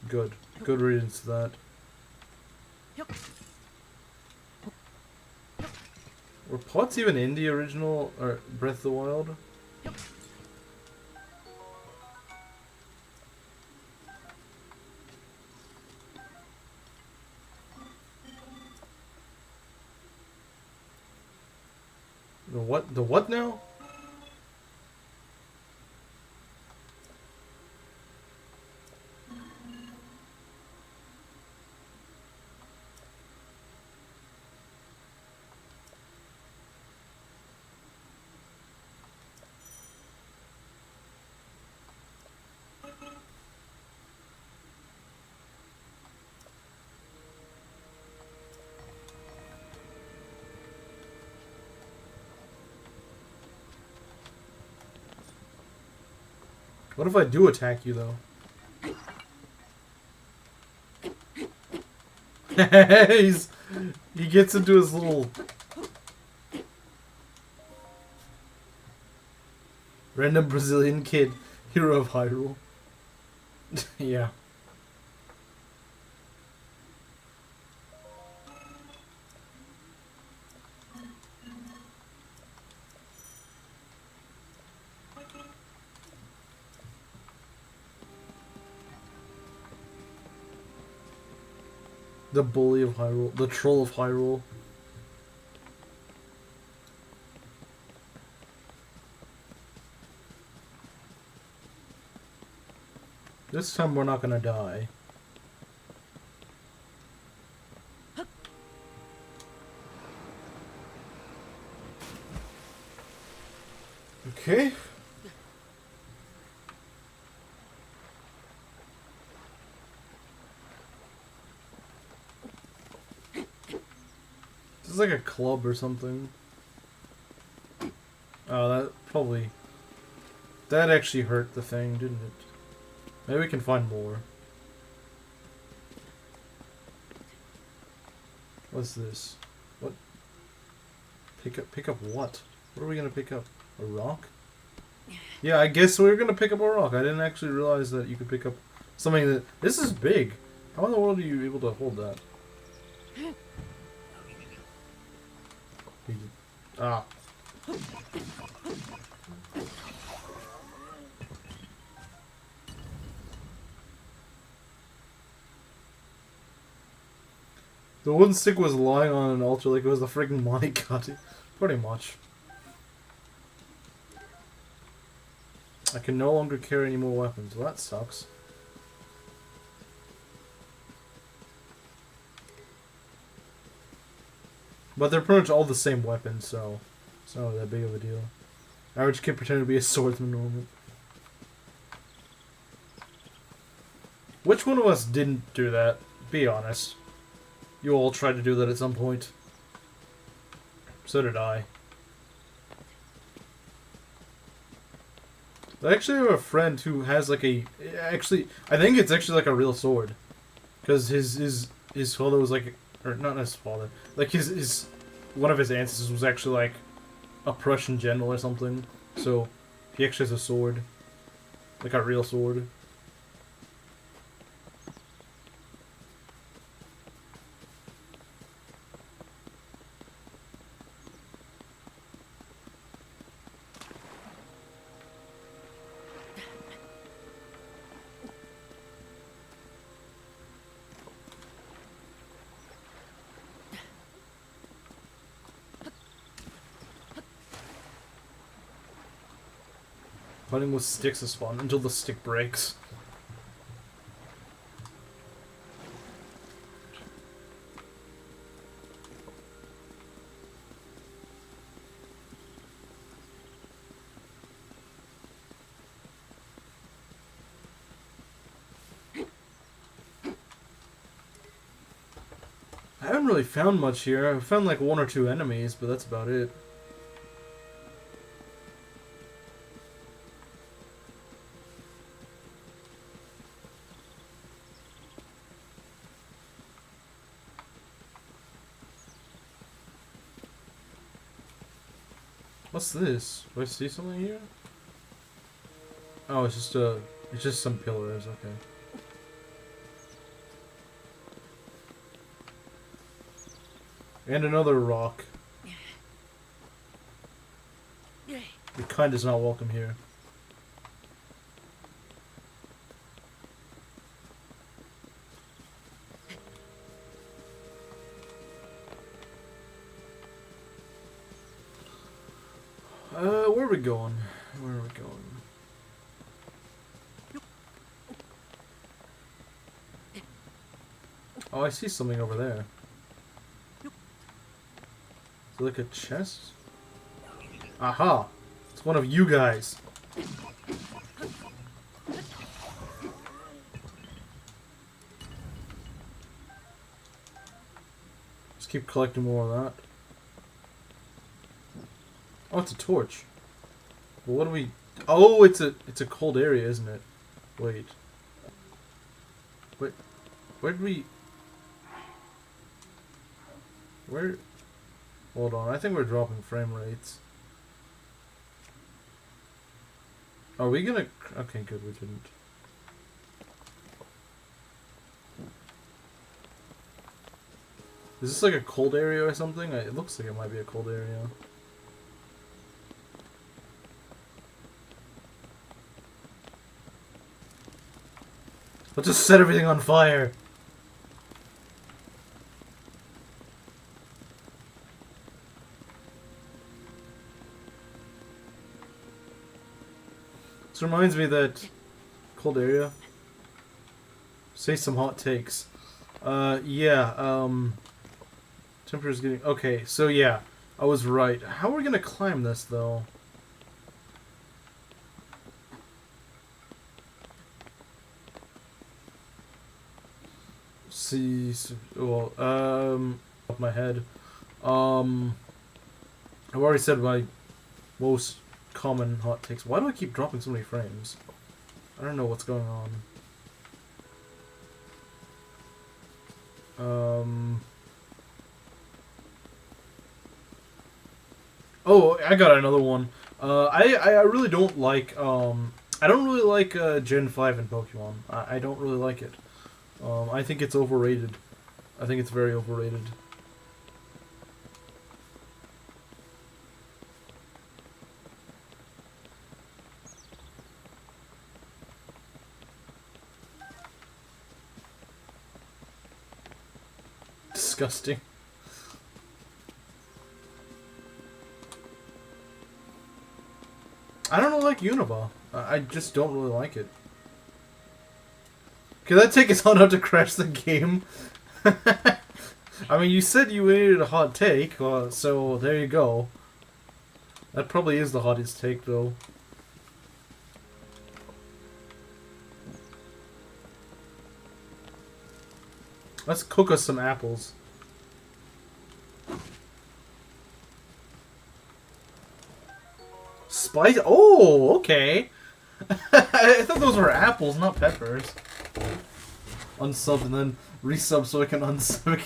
Good. Good riddance to that. Were pots even in the original or Breath of the Wild? The what? The what now? What if I do attack you, though? He gets into his little... Random Brazilian kid, hero of Hyrule. Yeah. The bully of Hyrule. The troll of Hyrule. This time we're not gonna die. Okay. This is like a club or something. Oh, that probably... That actually hurt the thing, didn't it? Maybe we can find more. What's this? What? Pick up what? What are we gonna pick up? A rock? Yeah, I guess we were gonna pick up a rock. I didn't actually realize that you could pick up something that... This is big! How in the world are you able to hold that? Ah. The wooden stick was lying on an altar like it was the friggin' Monte Carlo. Pretty much. I can no longer carry any more weapons. Well, that sucks. But they're pretty much all the same weapons, so it's not that big of a deal. Average kid pretending to be a swordsman normally. Which one of us didn't do that? Be honest. You all tried to do that at some point. So did I. I actually have a friend who has like a... Actually, I think it's actually like a real sword. Because his father was like... Or not his father. Like his... One of his ancestors was actually like a Prussian general or something. So he actually has a sword. Like a real sword. Fighting with sticks is fun until the stick breaks. I haven't really found much here. I've found like one or two enemies, but that's about it. What's this? Do I see something here? Oh, it's just some pillars, okay. And another rock. Your kind is not welcome here. Where are we going? Where are we going? Oh, I see something over there. Is it like a chest? Aha! It's one of you guys. Just keep collecting more of that. Oh, it's a torch. Well, what do we... Oh, it's a cold area, isn't it? Wait. Wait. Where'd we... Where... Hold on, I think we're dropping frame rates. Are we gonna... Okay, good, we didn't. Is this like a cold area or something? It looks like it might be a cold area. Let's just set everything on fire. reminds me that cold area. Say some hot takes. Yeah. Temperature's getting okay. So yeah, I was right. How are we gonna climb this though? See, well, off my head. I've already said my most common hot takes. Why do I keep dropping so many frames? I don't know what's going on. Oh, I got another one. I really don't like, I don't really like, Gen 5 in Pokemon. I don't really like it. I think it's overrated. I think it's very overrated. Disgusting. I don't like Unova. I just don't really like it. Can that take us on how to crash the game? I mean, you said you needed a hot take, so there you go. That probably is the hottest take, though. Let's cook us some apples. Spice? Oh, okay. I thought those were apples, not peppers. Unsub and then resub so I can unsub.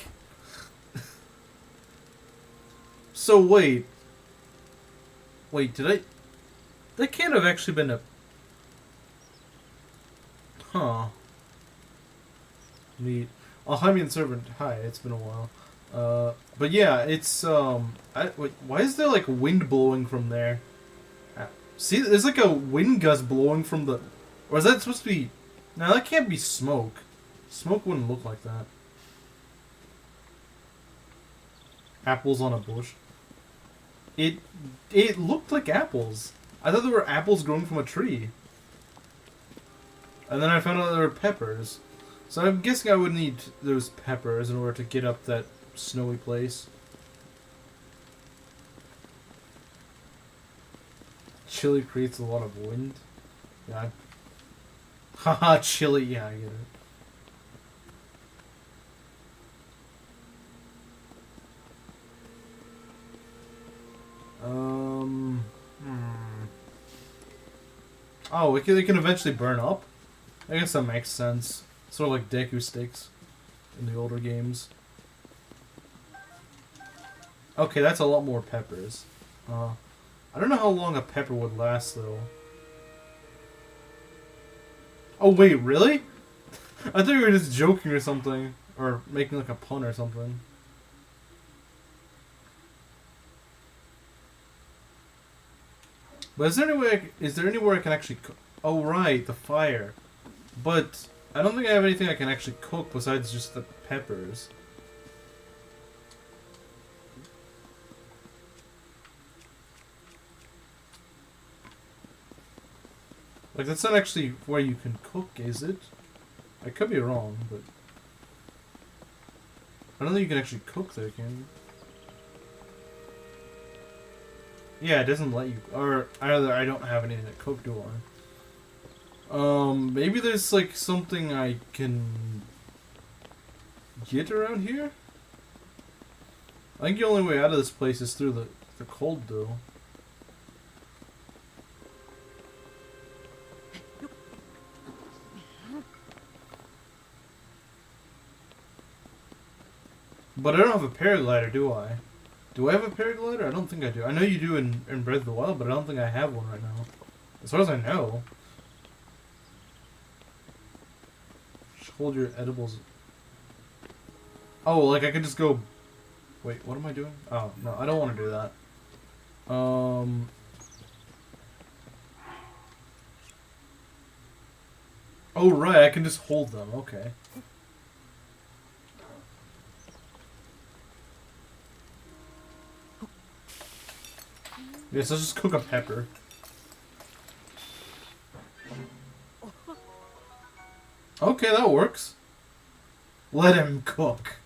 So wait. Wait, did I... That can't have actually been a... Huh. Neat. Alhamian Servant. Hi, it's been a while. But yeah, it's, wait, why is there, like, wind blowing from there? See, there's, like, a wind gust blowing from the... Or is that supposed to be... No, that can't be smoke. Smoke wouldn't look like that. Apples on a bush. It looked like apples. I thought there were apples growing from a tree. And then I found out there were peppers. So I'm guessing I would need those peppers in order to get up that snowy place. Chili creates a lot of wind. Yeah. Haha, chili. Yeah, I get it. Oh, it can eventually burn up? I guess that makes sense. Sort of like Deku sticks in the older games. Okay, that's a lot more peppers. I don't know how long a pepper would last, though. Oh, wait, really? I thought you were just joking or something. Or making like a pun or something. But is there anywhere I can actually cook? Oh, right, the fire. But I don't think I have anything I can actually cook besides just the peppers. Like, that's not actually where you can cook, is it? I could be wrong, but... I don't think you can actually cook there, can you? Yeah, it doesn't let you... Or, either I don't have anything to cook, do I? Maybe there's, like, something I can... get around here? I think the only way out of this place is through the cold, though. But I don't have a paraglider, do I? Do I have a paraglider? I don't think I do. I know you do in Breath of the Wild, but I don't think I have one right now. As far as I know. Just hold your edibles. Oh, like I could just go... Wait, what am I doing? Oh, no, I don't want to do that. Oh, right, I can just hold them. Okay. Yes, let's just cook a pepper. Okay, that works. Let him cook.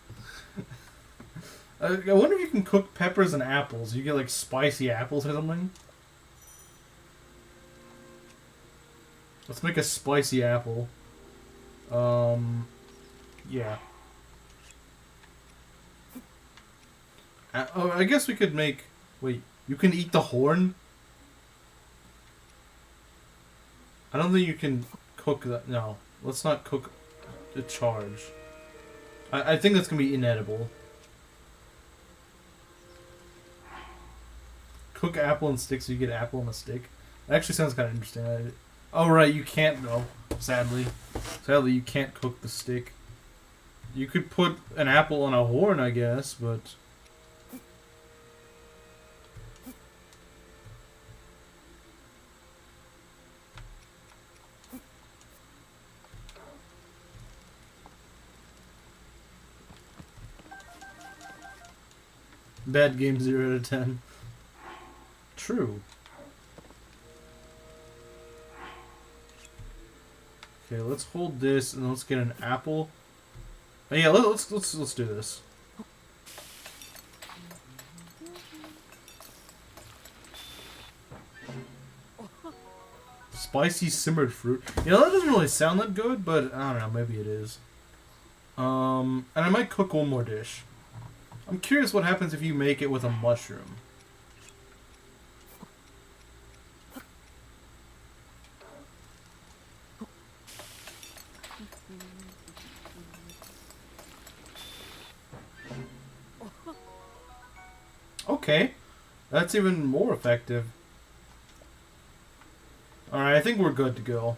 I wonder if you can cook peppers and apples. You get like spicy apples or something. Let's make a spicy apple. Yeah. Oh, I guess we could make... Wait, you can eat the horn? I don't think you can cook that. No, let's not cook the charge. I think that's going to be inedible. Cook apple and stick so you get apple on a stick. That actually sounds kind of interesting. Oh, right, you can't, though. Sadly. Sadly, you can't cook the stick. You could put an apple on a horn, I guess, but... Bad game 0 out of 10. True. Okay, let's hold this and let's get an apple. Oh, yeah, let's do this. Spicy simmered fruit. You know, that doesn't really sound that good, but I don't know, maybe it is. And I might cook one more dish. I'm curious what happens if you make it with a mushroom. Okay, that's even more effective. Alright, I think we're good to go.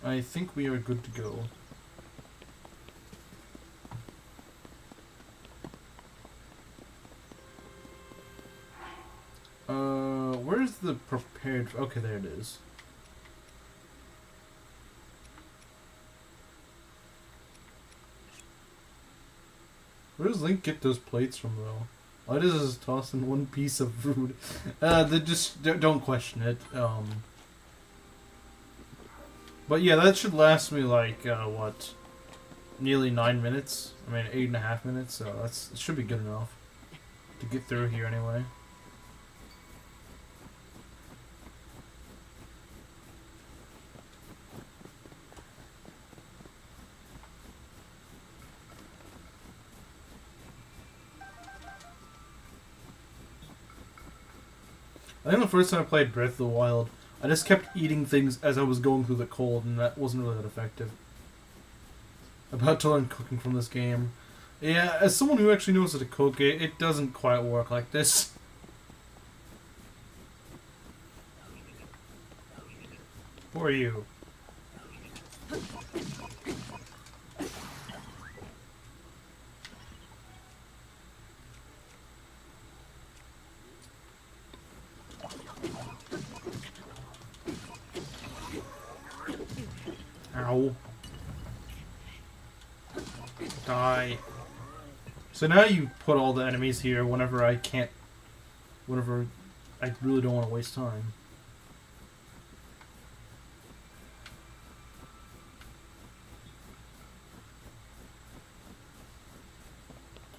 I think we are good to go. Where's the prepared... Okay, there it is. Where does Link get those plates from, though? All it is tossing one piece of food. Just don't question it. But yeah, that should last me like what, nearly 9 minutes. I mean 8.5 minutes. So it should be good enough to get through here anyway. I think the first time I played Breath of the Wild, I just kept eating things as I was going through the cold, and that wasn't really that effective. About to learn cooking from this game. Yeah, as someone who actually knows how to cook, it doesn't quite work like this. Who are you? Ow. Die. So now you put all the enemies here whenever I can't... Whenever I really don't want to waste time.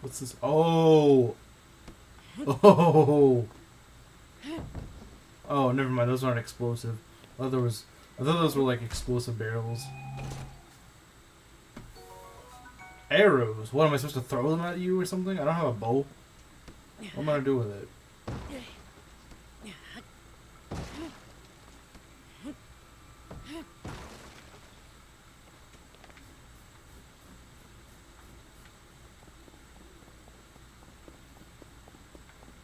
What's this? Oh! Oh! Oh, never mind. Those aren't explosive. I thought those were like explosive barrels. Arrows. What, am I supposed to throw them at you or something? I don't have a bow. What am I gonna do with it?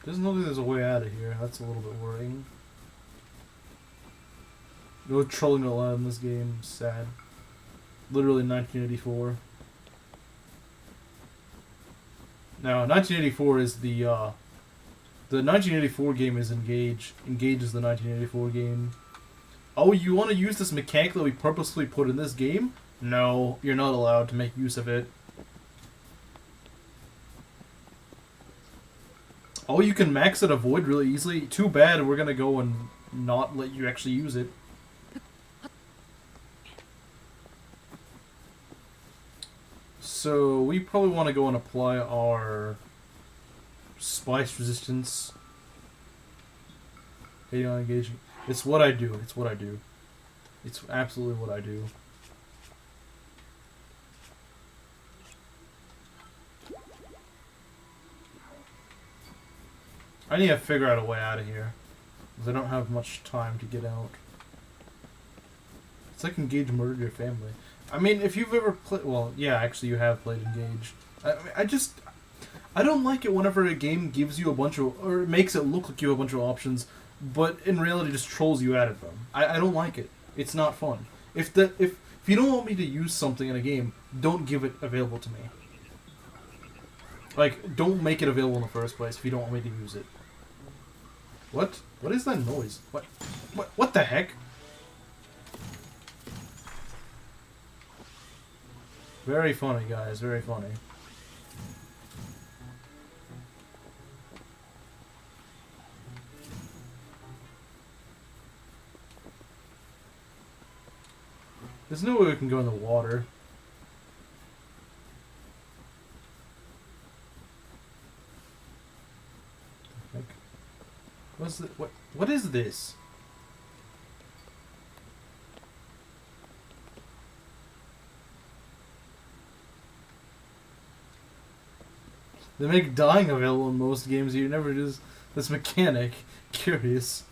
Doesn't look like there's a way out of here. That's a little bit worrying. No trolling allowed in this game. Sad. Literally 1984. Now, 1984 is the 1984 game is Engage. Engage is the 1984 game. Oh, you want to use this mechanic that we purposely put in this game? No, you're not allowed to make use of it. Oh, you can max out a void really easily. Too bad we're gonna go and not let you actually use it. So we probably want to go and apply our spice resistance. Hey, on engaging. It's what I do. It's what I do. It's absolutely what I do. I need to figure out a way out of here. Because I don't have much time to get out. It's like Engage Murder Your Family. I mean, if you've ever played... Well, yeah, actually you have played Engage. I don't like it whenever a game gives you a bunch of... Or makes it look like you have a bunch of options, but in reality just trolls you out of them. I don't like it. It's not fun. If you don't want me to use something in a game, don't give it available to me. Like, don't make it available in the first place if you don't want me to use it. What? What is that noise? What the heck? Very funny, guys. Very funny. There's no way we can go in the water. What's the, what is this? They make dying available in most games. You never just this mechanic. Curious.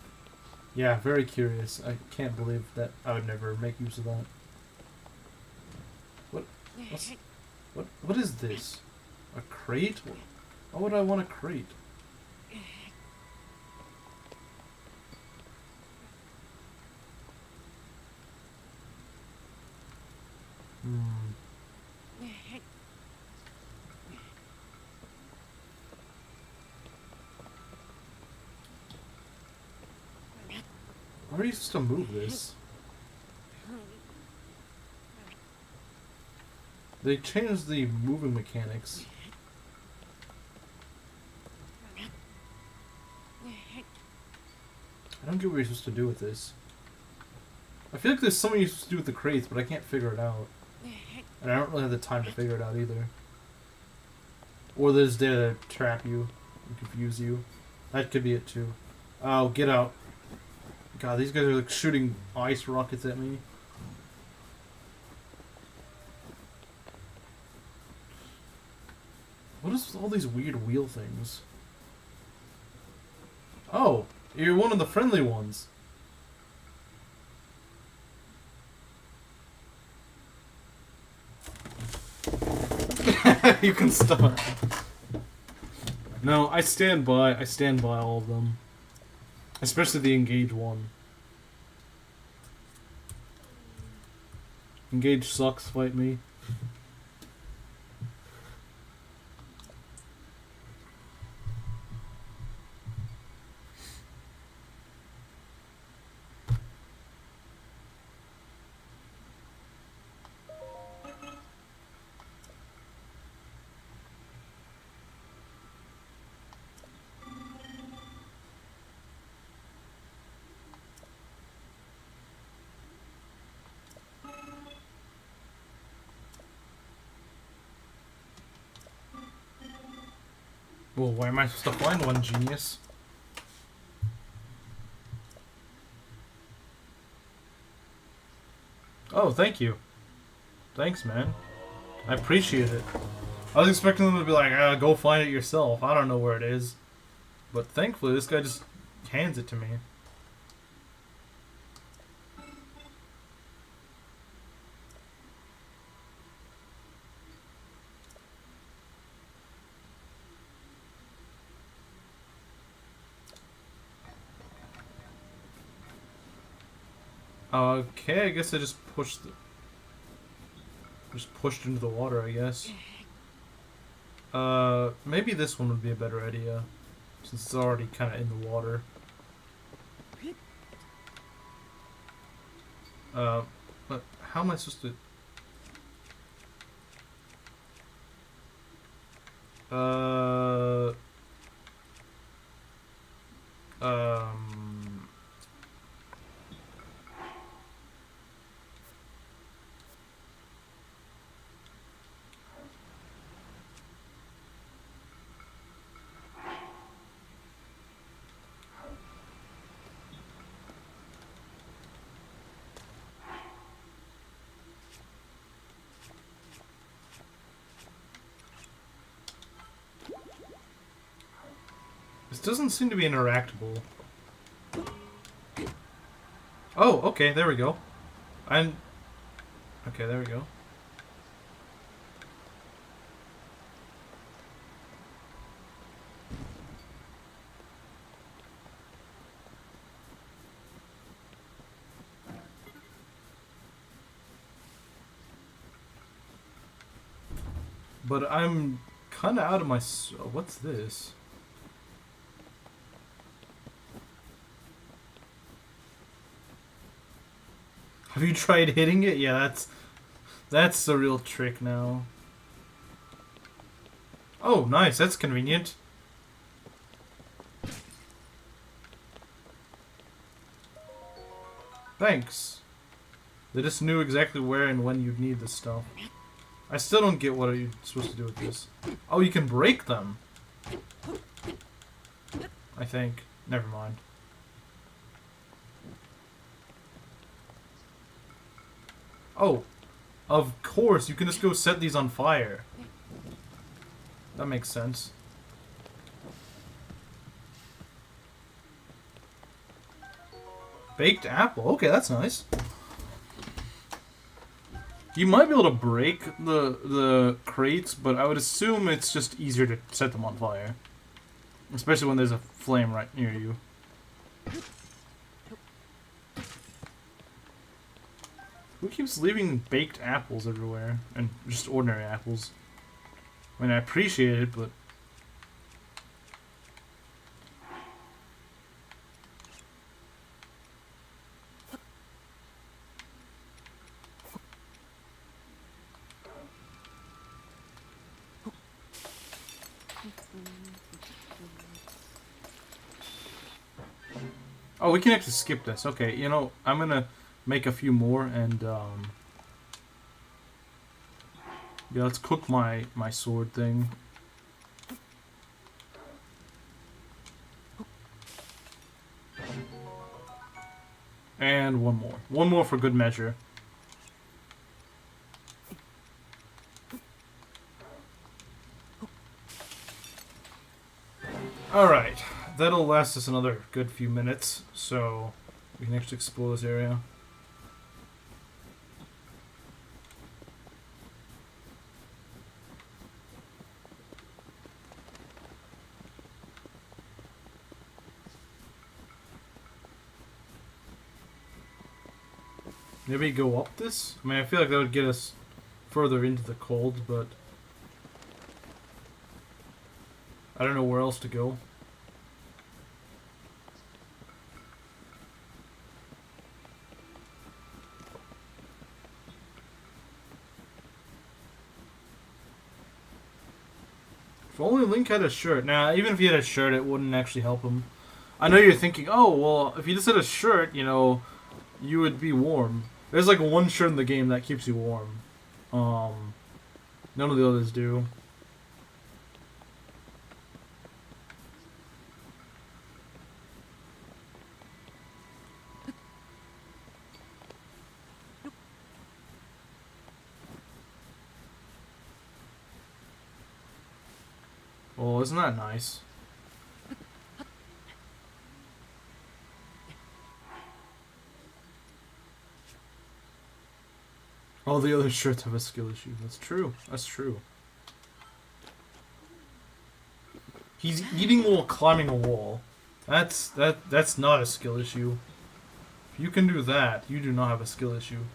Yeah, very curious. I can't believe that I would never make use of that. What is this? A crate? Why would I want a crate? Where are you supposed to move this? They changed the moving mechanics. I don't get what you're supposed to do with this. I feel like there's something you're supposed to do with the crates, but I can't figure it out. And I don't really have the time to figure it out either. Or there's there to trap you and confuse you. That could be it too. Oh, get out. God, these guys are like shooting ice rockets at me. What is all these weird wheel things? Oh, you're one of the friendly ones. You can stop. No, I stand by all of them. Especially the Engage one. Engage sucks, fight me. Well, why am I supposed to find one, genius? Oh, thank you. Thanks, man. I appreciate it. I was expecting them to be like, go find it yourself. I don't know where it is. But thankfully, this guy just hands it to me. Okay, I guess I just pushed into the water, I guess. Maybe this one would be a better idea, since it's already kind of in the water. But how am I supposed to... This doesn't seem to be interactable. Oh, okay, there we go. Okay, there we go. But I'm kind of out of my... What's this? Have you tried hitting it? Yeah, that's the real trick now. Oh, nice. That's convenient. Thanks. They just knew exactly where and when you'd need this stuff. I still don't get what are you supposed to do with this. Oh, you can break them. I think. Never mind. Oh, of course. You can just go set these on fire. That makes sense. Baked apple. Okay, that's nice. You might be able to break the crates, but I would assume it's just easier to set them on fire. Especially when there's a flame right near you. Who keeps leaving baked apples everywhere? And just ordinary apples? I mean, I appreciate it, but... Oh, we can actually skip this. Okay, you know, I'm gonna make a few more and, yeah, let's cook my sword thing. And one more. One more for good measure. Alright. That'll last us another good few minutes, so we can actually explore this area. Maybe go up this? I mean, I feel like that would get us further into the cold, but I don't know where else to go. If only Link had a shirt. Now, even if he had a shirt, it wouldn't actually help him. I know you're thinking, oh, well, if you just had a shirt, you know, you would be warm. There's like one shirt in the game that keeps you warm. None of the others do. Oh, isn't that nice? All the other shirts have a skill issue. That's true. That's true. He's eating while climbing a wall. That's not a skill issue. If you can do that, you do not have a skill issue.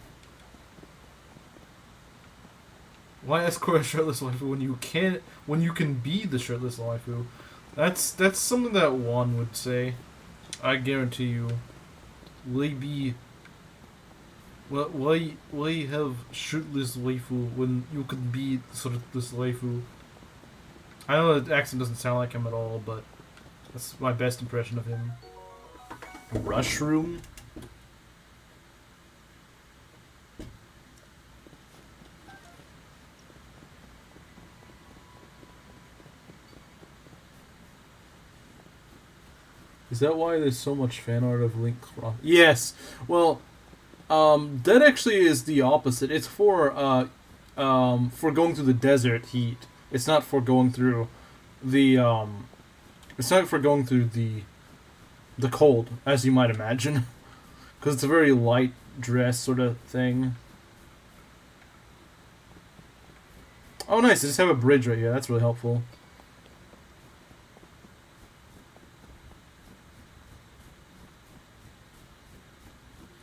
Why escort a shirtless waifu when you can be the shirtless waifu? That's something that one would say. I guarantee you. Why have shirtless waifu when you could be shirtless waifu? I know the accent doesn't sound like him at all, but that's my best impression of him. Rushroom? Is that why there's so much fan art of Link? Yes. Well, that actually is the opposite. It's for going through the desert heat. It's not for going through the It's not for going through the cold, as you might imagine, because it's a very light dress sort of thing. Oh, nice! They just have a bridge right here. That's really helpful.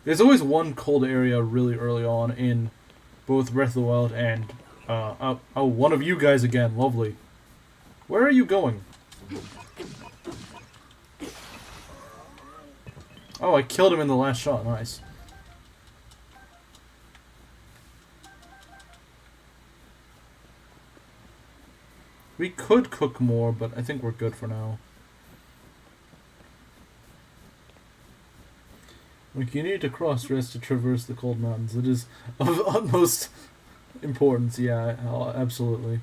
There's always one cold area really early on in both Breath of the Wild and oh, one of you guys again. Lovely. Where are you going? Oh, I killed him in the last shot. Nice. We could cook more, but I think we're good for now. Like, you need to cross-dress to traverse the cold mountains. It is of utmost importance. Yeah, absolutely.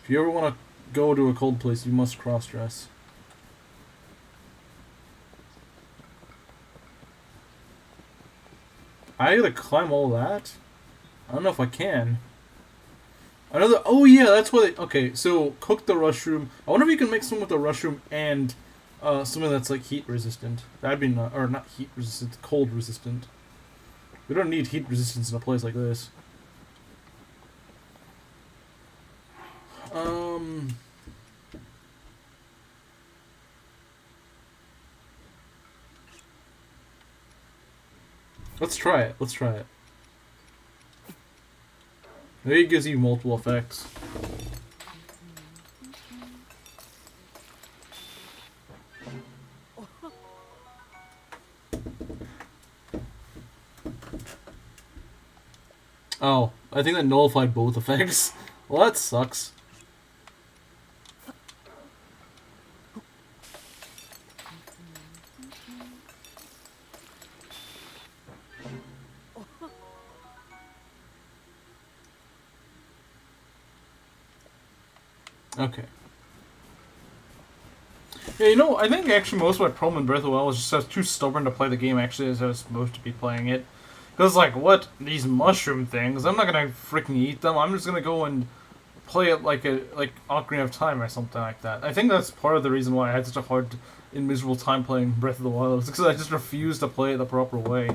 If you ever want to go to a cold place, you must cross-dress. I gotta climb all that? I don't know if I can. Another. Oh yeah, that's what. Okay, so cook the mushroom. I wonder if you can make some with the mushroom and something that's like heat resistant. That'd be not, or not heat resistant, cold resistant. We don't need heat resistance in a place like this. Let's try it. Let's try it. Maybe it gives you multiple effects. Oh, I think that nullified both effects. Well, that sucks. Okay. Yeah, you know, I think actually most of my problem in Breath of the Wild was just I was too stubborn to play the game actually as I was supposed to be playing it. Because, like, what? These mushroom things? I'm not gonna freaking eat them. I'm just gonna go and play it like Ocarina of Time or something like that. I think that's part of the reason why I had such a hard and miserable time playing Breath of the Wild. It's because I just refused to play it the proper way.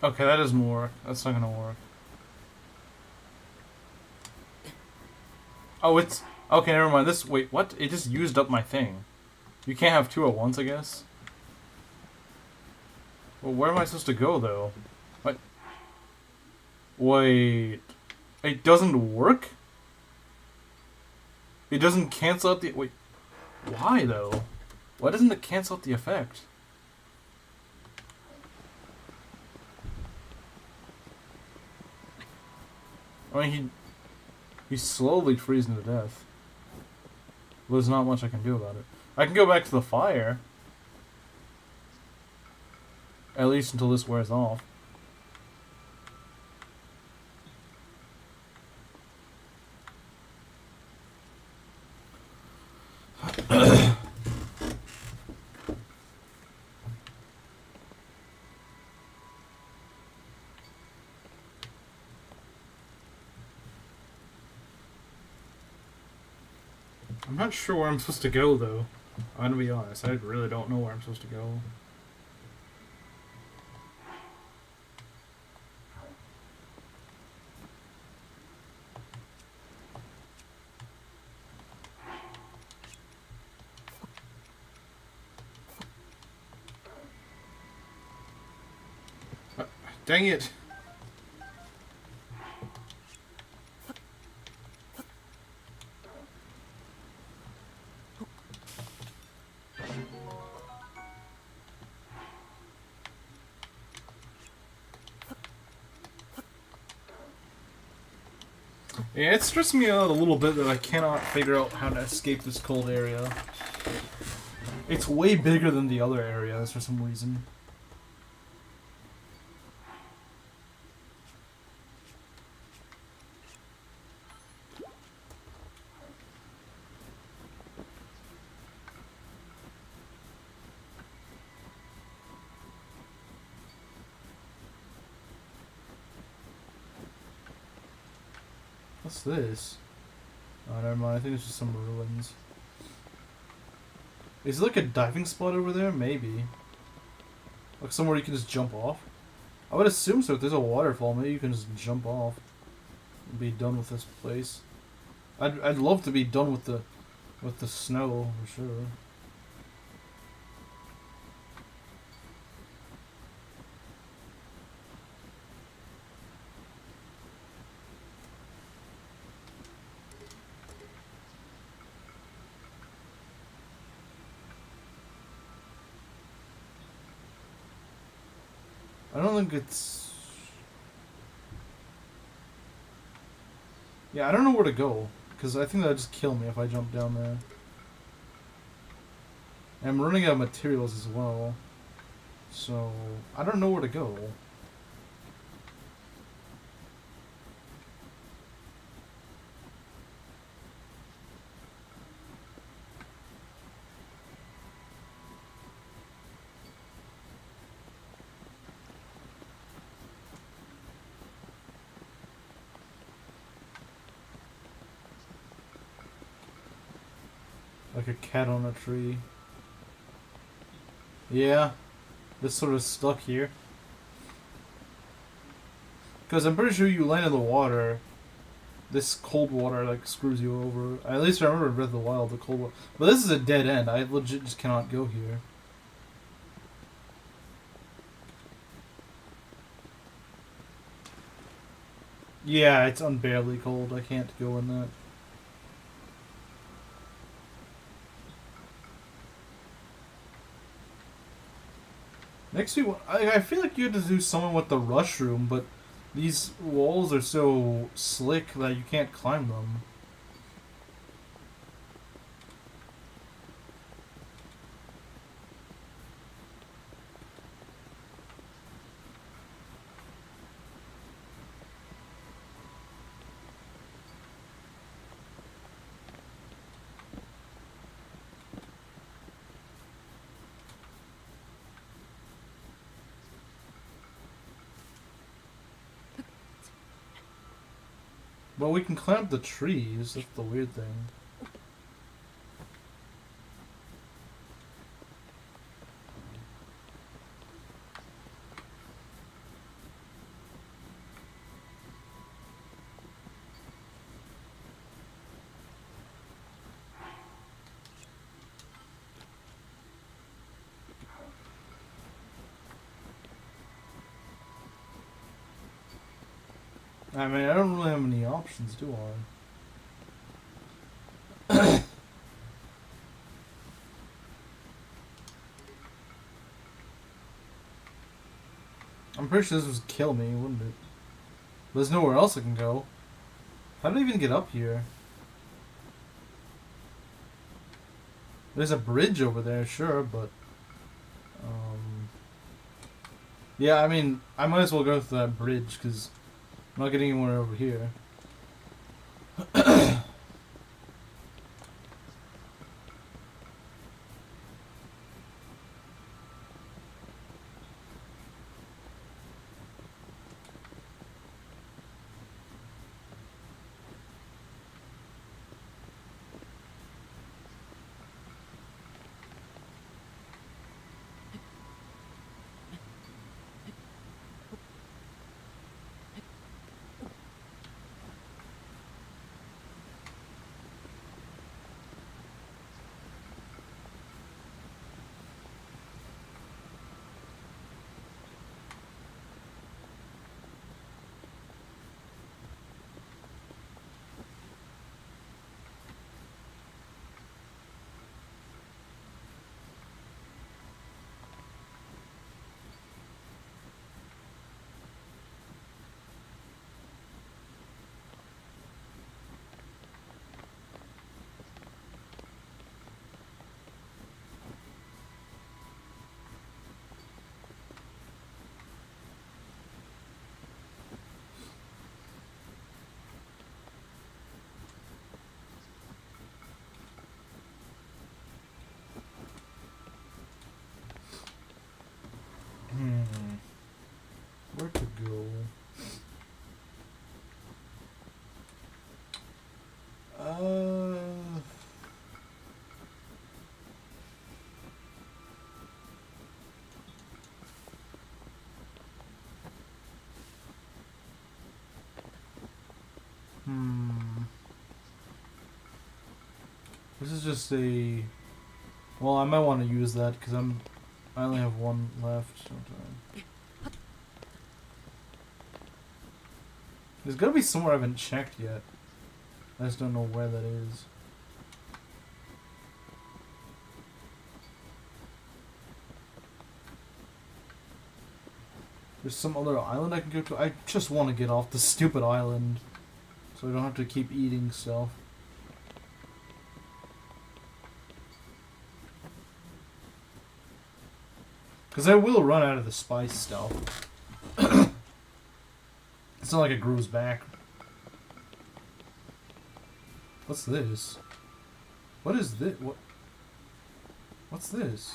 Okay, that doesn't work. That's not gonna work. Oh, it's... Okay, never mind. This... Wait, what? It just used up my thing. You can't have two at once, I guess? Well, where am I supposed to go, though? What? Wait... It doesn't work? It doesn't cancel out the... Wait... Why, though? Why doesn't it cancel out the effect? I mean, he's slowly freezing to death. Well, there's not much I can do about it. I can go back to the fire. At least until this wears off. I'm not sure where I'm supposed to go, though. I'm gonna be honest, I really don't know where I'm supposed to go. Dang it! Yeah, it's stressing me out a little bit that I cannot figure out how to escape this cold area. It's way bigger than the other areas for some reason. What's this? Oh, never mind. I think it's just some ruins. Is there like a diving spot over there? Maybe. Like somewhere you can just jump off? I would assume so. If there's a waterfall, maybe you can just jump off and be done with this place. I'd love to be done with the snow for sure. I don't think it's... Yeah, I don't know where to go. Because I think that'd just kill me if I jump down there. And I'm running out of materials as well. So, I don't know where to go. Like a cat on a tree. Yeah. Just sort of stuck here. Because I'm pretty sure you land in the water. This cold water like screws you over. At least I remember in Breath of the Wild, the cold water. But this is a dead end. I legit just cannot go here. Yeah, it's unbearably cold. I can't go in that. Next week, I feel like you had to do something with the rush room, but these walls are so slick that you can't climb them. Well, we can climb the trees. That's the weird thing. I mean, I don't really have any options, do I? I'm pretty sure this would kill me, wouldn't it? There's nowhere else I can go. How did I even get up here? There's a bridge over there, sure, but... yeah, I mean, I might as well go through that bridge, because I'm not getting anywhere over here. This is just a... Well, I might want to use that because I only have one left. There's gotta be somewhere I haven't checked yet. I just don't know where that is. There's some other island I can go to. I just want to get off the stupid island so I don't have to keep eating stuff. Because I will run out of the spice stuff. It's not like it grows back. What's this? What is this? What's this?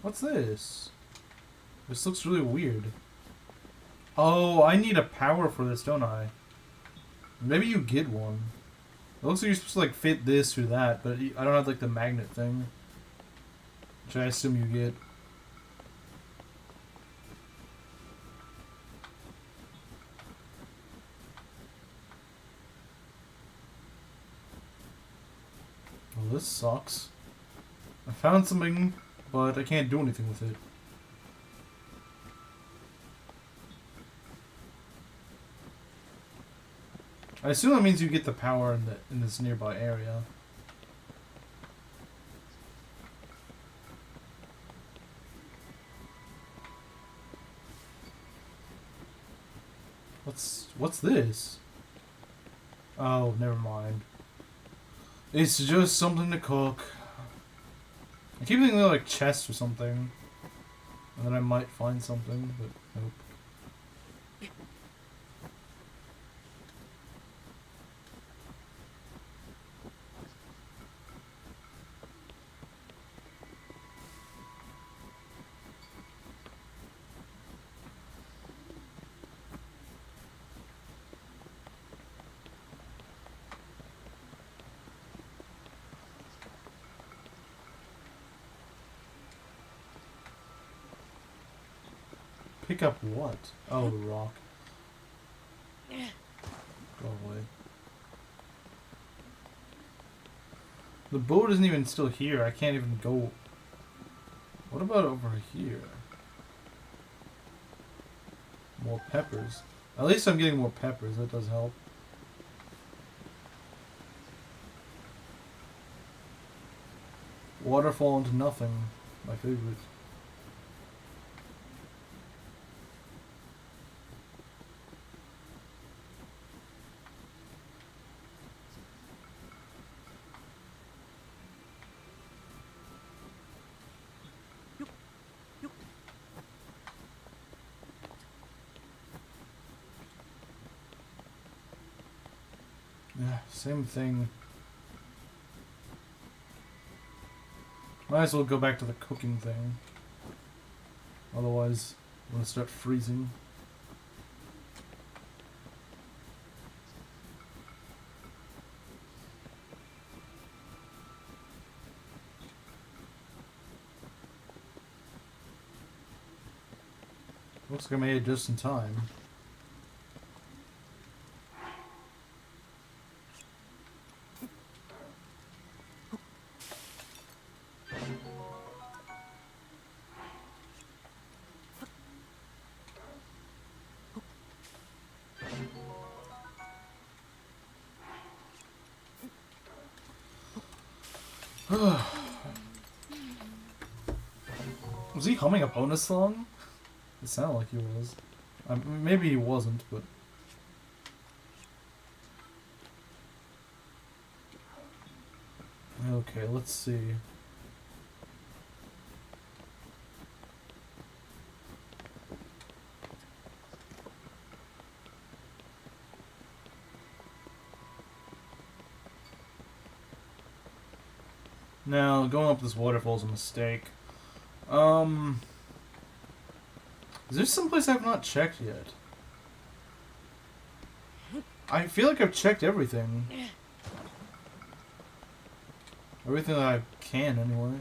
What's this? This looks really weird. Oh, I need a power for this, don't I? Maybe you get one. It looks like you're supposed to like fit this or that, but I don't have like the magnet thing. Which I assume you get. Well, this sucks. I found something, but I can't do anything with it. I assume that means you get the power in this nearby area. What's this? Oh, never mind. It's just something to cook. I keep thinking they're like chests or something. And then I might find something, but nope. Pick up what? Oh, the rock. Go away. The boat isn't even still here. I can't even go. What about over here? More peppers. At least I'm getting more peppers. That does help. Waterfall into nothing. My favorite. Yeah, same thing. Might as well go back to the cooking thing. Otherwise, I'm gonna start freezing. Looks like I made it just in time. Was he humming a bonus song? It sounded like he was. Maybe he wasn't, but... Okay, let's see. Now, going up this waterfall is a mistake. Is there someplace I've not checked yet? I feel like I've checked everything. Everything that I can, anyway.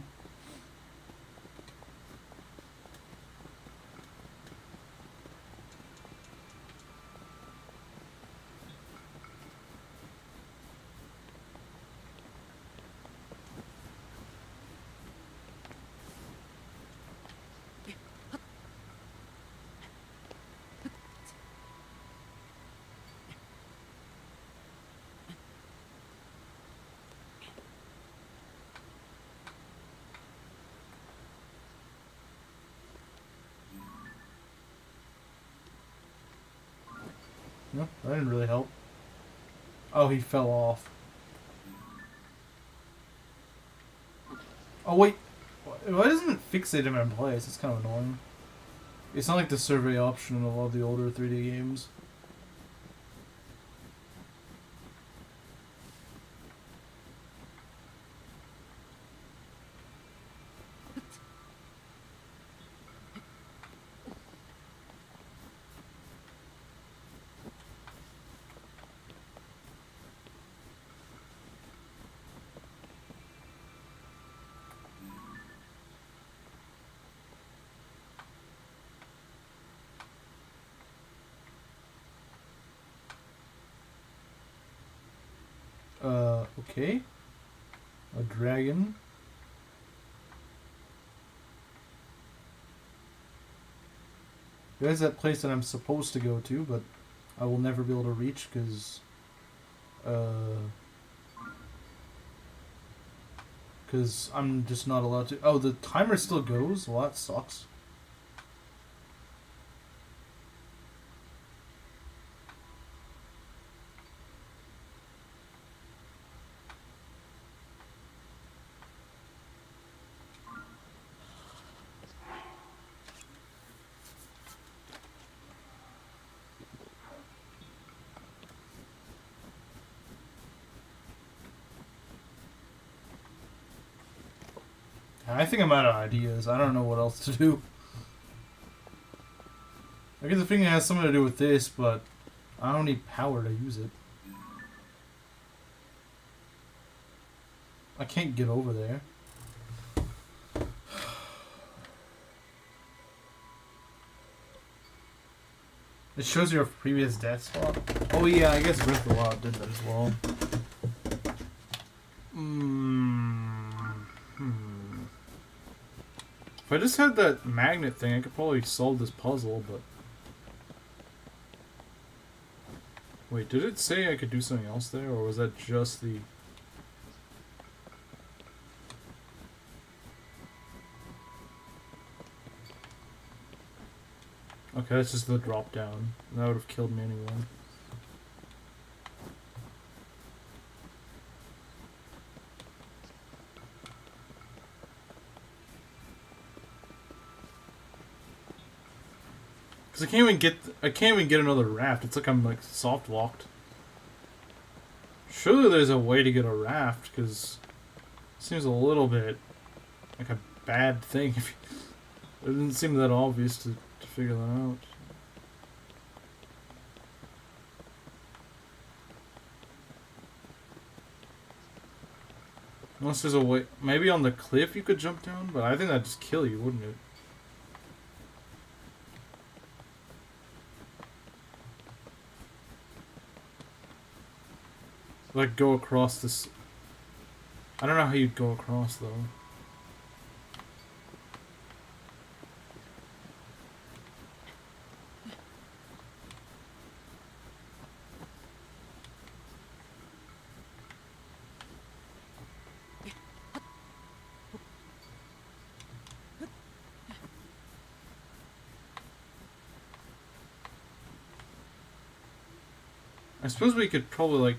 No, that didn't really help. Oh, he fell off. Oh, wait. Why doesn't it fixate him in place? It's kind of annoying. It's not like the survey option in a lot of the older 3D games. Okay. A dragon. There's that place that I'm supposed to go to, but I will never be able to reach because I'm just not allowed to. Oh, the timer still goes? Well, that sucks. I think I'm out of ideas. I don't know what else to do. I guess the thing has something to do with this, but I don't need power to use it. I can't get over there. It shows your previous death spot. Oh yeah, I guess Breath of the Wild did that as well. If I just had that magnet thing, I could probably solve this puzzle, but... Wait, did it say I could do something else there, or was that just the... Okay, that's just the drop down. That would have killed me anyway. Cause I can't even get another raft. It's like I'm like soft locked. Surely there's a way to get a raft, cause it seems a little bit like a bad thing. It didn't seem that obvious to figure that out. Unless there's a way, maybe on the cliff you could jump down, but I think that'd just kill you, wouldn't it? Like go across this. I don't know how you'd go across though. I suppose we could probably like.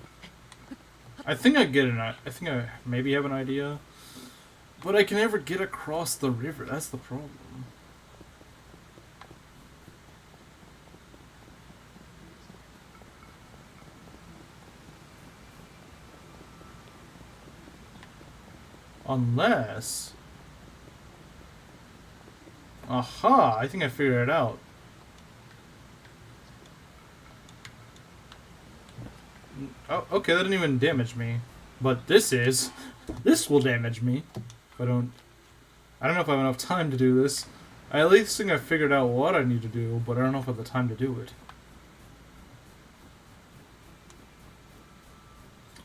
I think I maybe have an idea, but I can never get across the river. That's the problem. Unless... Aha! I think I figured it out. Oh, okay, that didn't even damage me. But this is... This will damage me. If I don't... I don't know if I have enough time to do this. I at least think I figured out what I need to do, but I don't know if I have the time to do it.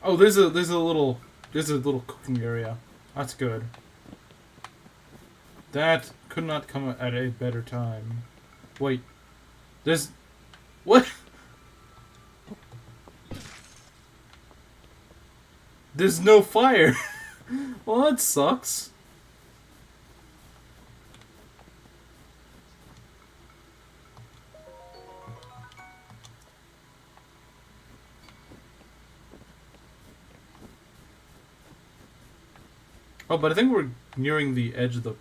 Oh, there's a little cooking area. That's good. That could not come at a better time. Wait. There's... What? There's no fire. Well, that sucks. Oh, but I think we're nearing the edge of the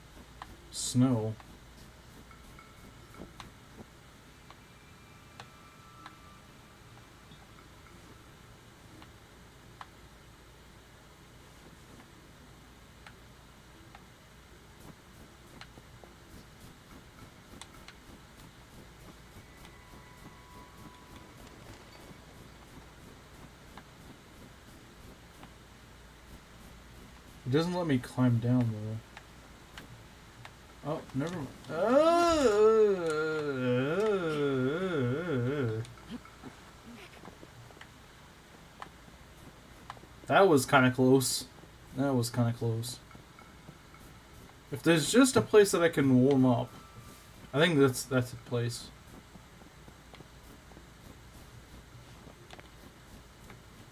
snow. It doesn't let me climb down though. Oh, never mind. That was kind of close. That was kind of close. If there's just a place that I can warm up, I think that's a place.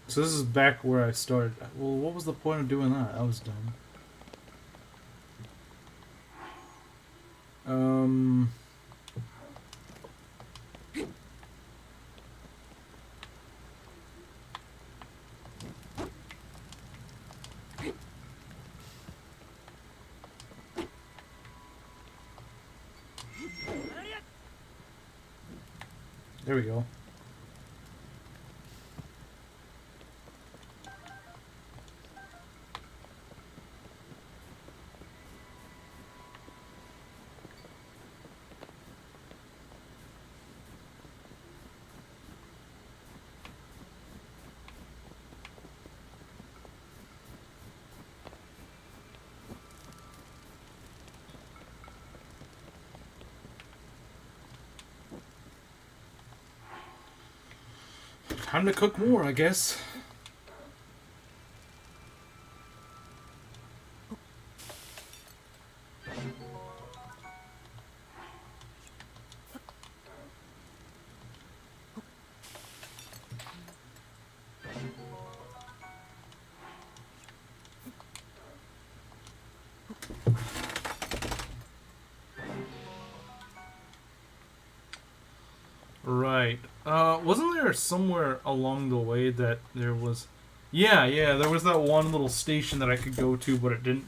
So this is back where I started. Well, what was the point of doing that? That was dumb. There we go. Time to cook more, I guess. Right. Wasn't there somewhere along the way that there was... Yeah, there was that one little station that I could go to, but it didn't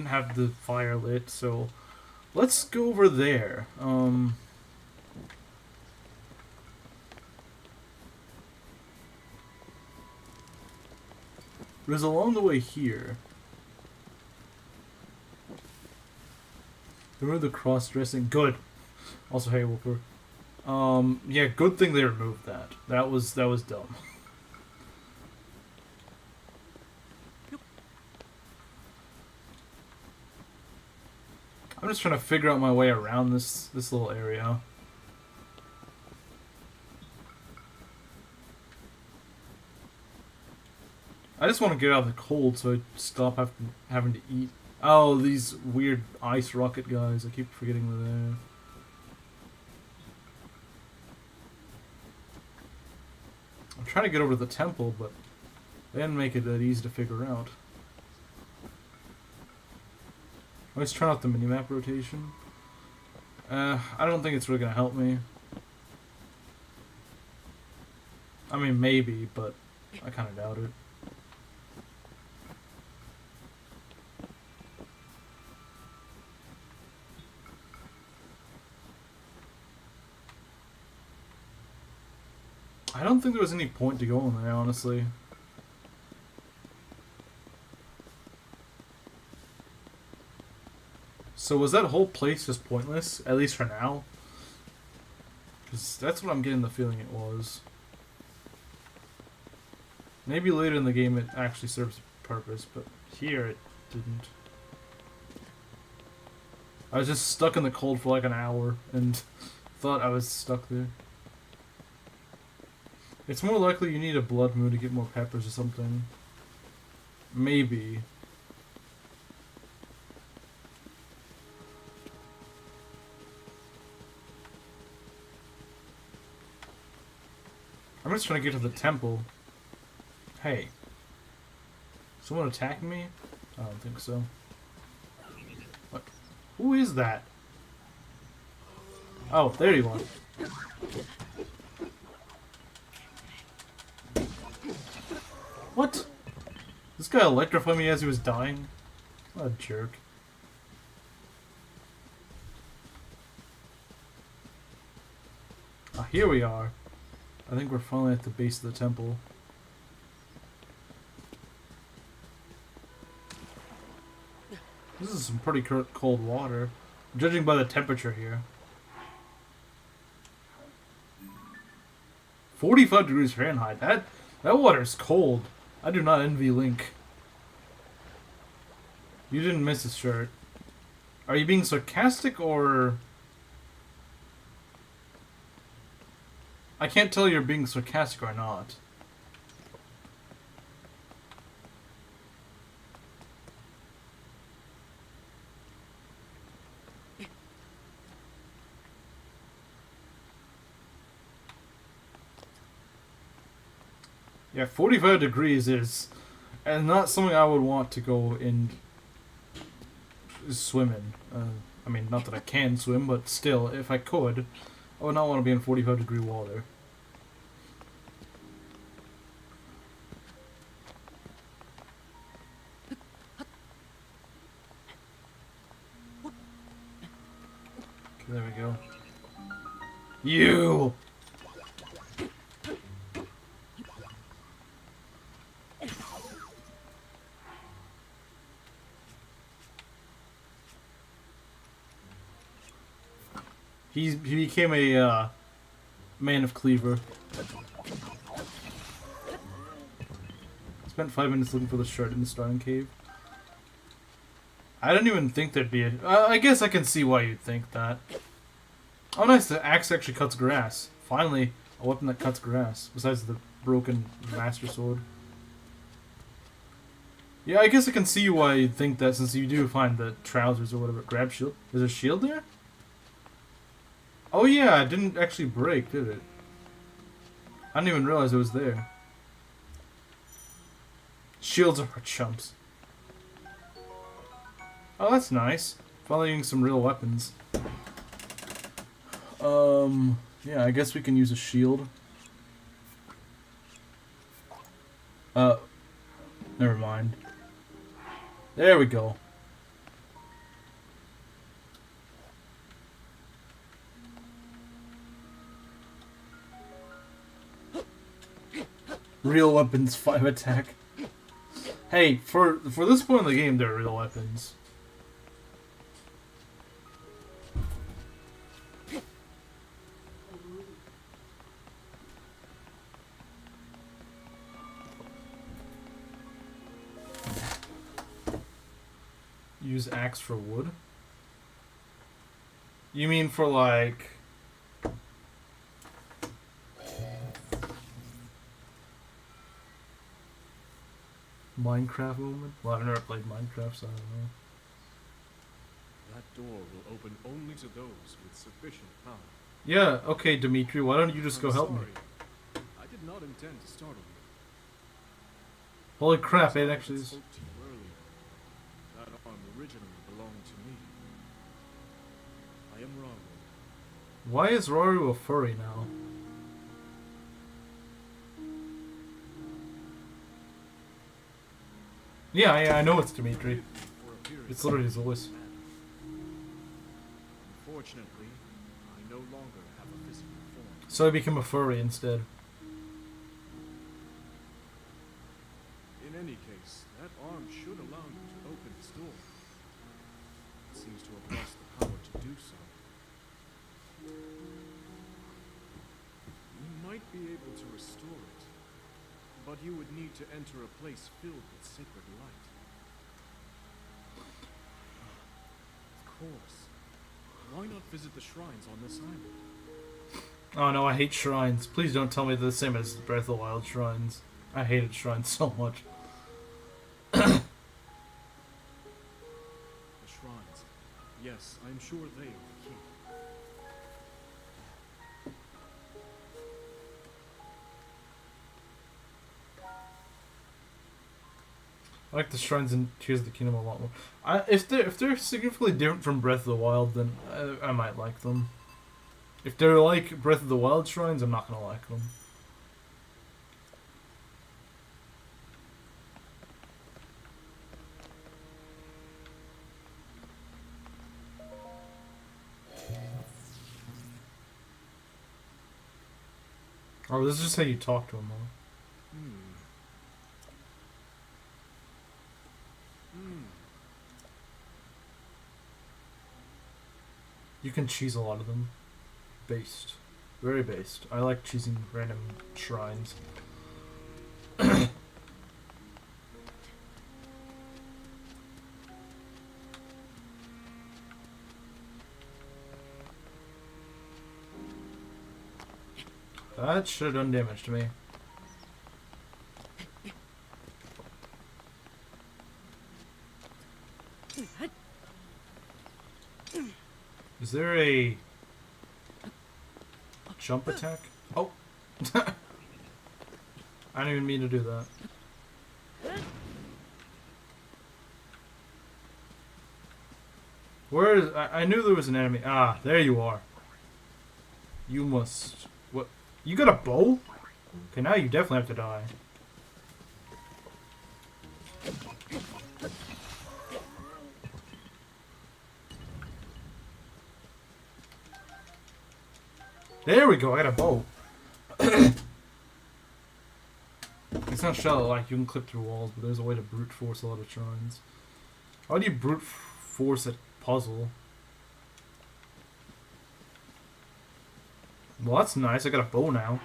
have the fire lit, so... Let's go over there. It was along the way here. Remember the cross-dressing? Good. Also, hey, Whooper. Yeah, good thing they removed that. That was dumb. I'm just trying to figure out my way around this little area. I just want to get out of the cold so I stop having to eat. Oh, these weird ice rocket guys. I keep forgetting they're there. I'm trying to get over to the temple, but they didn't make it that easy to figure out. Let's try out the minimap rotation. I don't think it's really going to help me. I mean, maybe, but I kind of doubt it. I don't think there was any point to going there, honestly. So was that whole place just pointless? At least for now? Because that's what I'm getting the feeling it was. Maybe later in the game it actually serves a purpose, but here it didn't. I was just stuck in the cold for like an hour and thought I was stuck there. It's more likely you need a blood moon to get more peppers or something. Maybe. I'm just trying to get to the temple. Hey. Someone attacking me? I don't think so. What? Who is that? Oh, there you are. What? This guy electrified me as he was dying? What a jerk. Ah, here we are. I think we're finally at the base of the temple. This is some pretty cold water, judging by the temperature here. 45 degrees Fahrenheit. That water's cold. I do not envy Link. You didn't miss his shirt. Are you being sarcastic or... I can't tell you're being sarcastic or not. Yeah, 45 degrees is not something I would want to go in swim in. I mean, not that I can swim, but still, if I could, I would not want to be in 45 degree water. Okay, there we go. You! He became a man of cleaver. Spent 5 minutes looking for the shard in the starting cave. I didn't even think there'd be a... I guess I can see why you'd think that. Oh nice, the axe actually cuts grass. Finally, a weapon that cuts grass, besides the broken master sword. Yeah, I guess I can see why you'd think that, since you do find the trousers or whatever. Grab shield. Is there a shield there? Oh yeah, it didn't actually break, did it? I didn't even realize it was there. Shields are for chumps. Oh, that's nice. Finally getting some real weapons. Yeah, I guess we can use a shield. Never mind. There we go. Real weapons, 5 attack. Hey, for this point in the game, they're real weapons. Use axe for wood? You mean for like... Minecraft moment? Well, I've never played Minecraft, so I don't know. That door will open only to those with sufficient power. Yeah, okay, Dimitri, why don't you just go help me? I did not intend to startle you. Holy crap, it actually is... Spoke to you earlier. That arm originally belonged to me. I am Raru. Why is Raru a furry now? Yeah, I know it's Dimitri. It's literally his voice. Unfortunately, I no longer have a physical form. So I became a furry instead. In any case, that arm should allow you to open this door. It seems to have lost the power to do so. You might be able to restore it, but you would need to enter a place filled with sacred light. Of course. Why not visit the shrines on this island? Oh no, I hate shrines. Please don't tell me they're the same as Breath of the Wild shrines. I hated shrines so much. The shrines. Yes, I'm sure they are key. I like the shrines in Tears of the Kingdom a lot more. If they're significantly different from Breath of the Wild, then I might like them. If they're like Breath of the Wild shrines, I'm not gonna like them. Oh, this is just how you talk to him, though. Hmm. Hmm. You can cheese a lot of them. Based. Very based. I like cheesing random shrines. That should have done damage to me. Is there a jump attack? Oh! I didn't even mean to do that. Where is... I knew there was an enemy. Ah, there you are. You must... What? You got a bow? Okay, now you definitely have to die. There we go, I got a bow. It's not shallow, like you can clip through walls, but there's a way to brute force a lot of shrines. How do you brute force a puzzle? Well, that's nice, I got a bow now.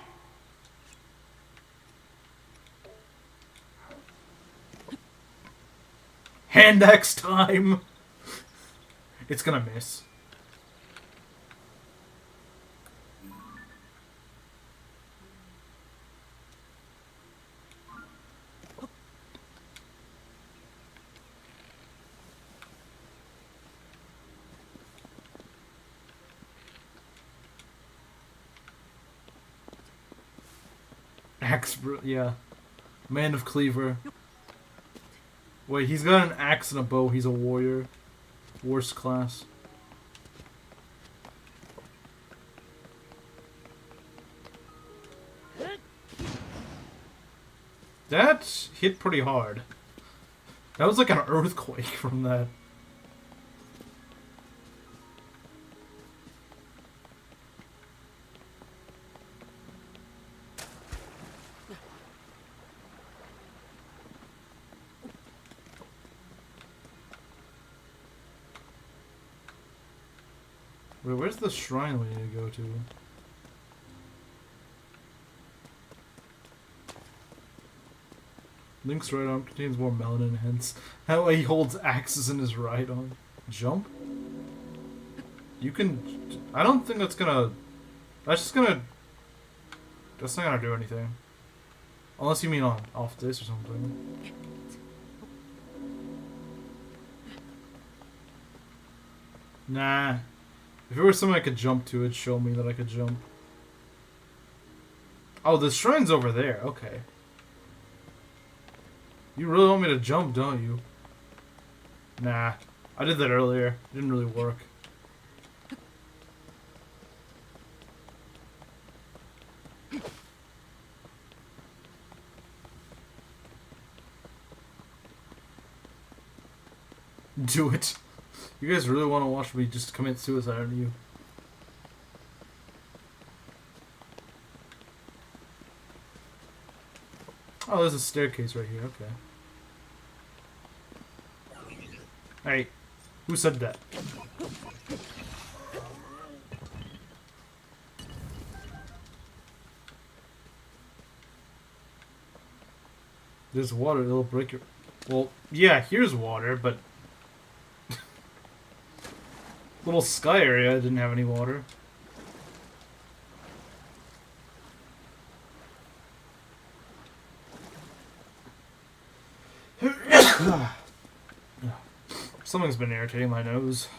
Hand axe time! It's gonna miss. Axe, yeah. Man of Cleaver. Wait, he's got an axe and a bow. He's a warrior. Worst class. That hit pretty hard. That was like an earthquake from that. Wait, where's the shrine we need to go to? Link's right arm contains more melanin, hence how he holds axes in his right arm. Jump? You can... I don't think that's gonna... That's just gonna... That's not gonna do anything. Unless you mean on off this or something. Nah. If it were something I could jump to, it'd show me that I could jump. Oh, the shrine's over there. Okay. You really want me to jump, don't you? Nah. I did that earlier. It didn't really work. Do it. You guys really want to watch me just commit suicide on you? Oh, there's a staircase right here. Okay. Hey, who said that? There's water. It'll break your... Well, yeah, here's water, but... Little sky area didn't have any water. Something's been irritating my nose.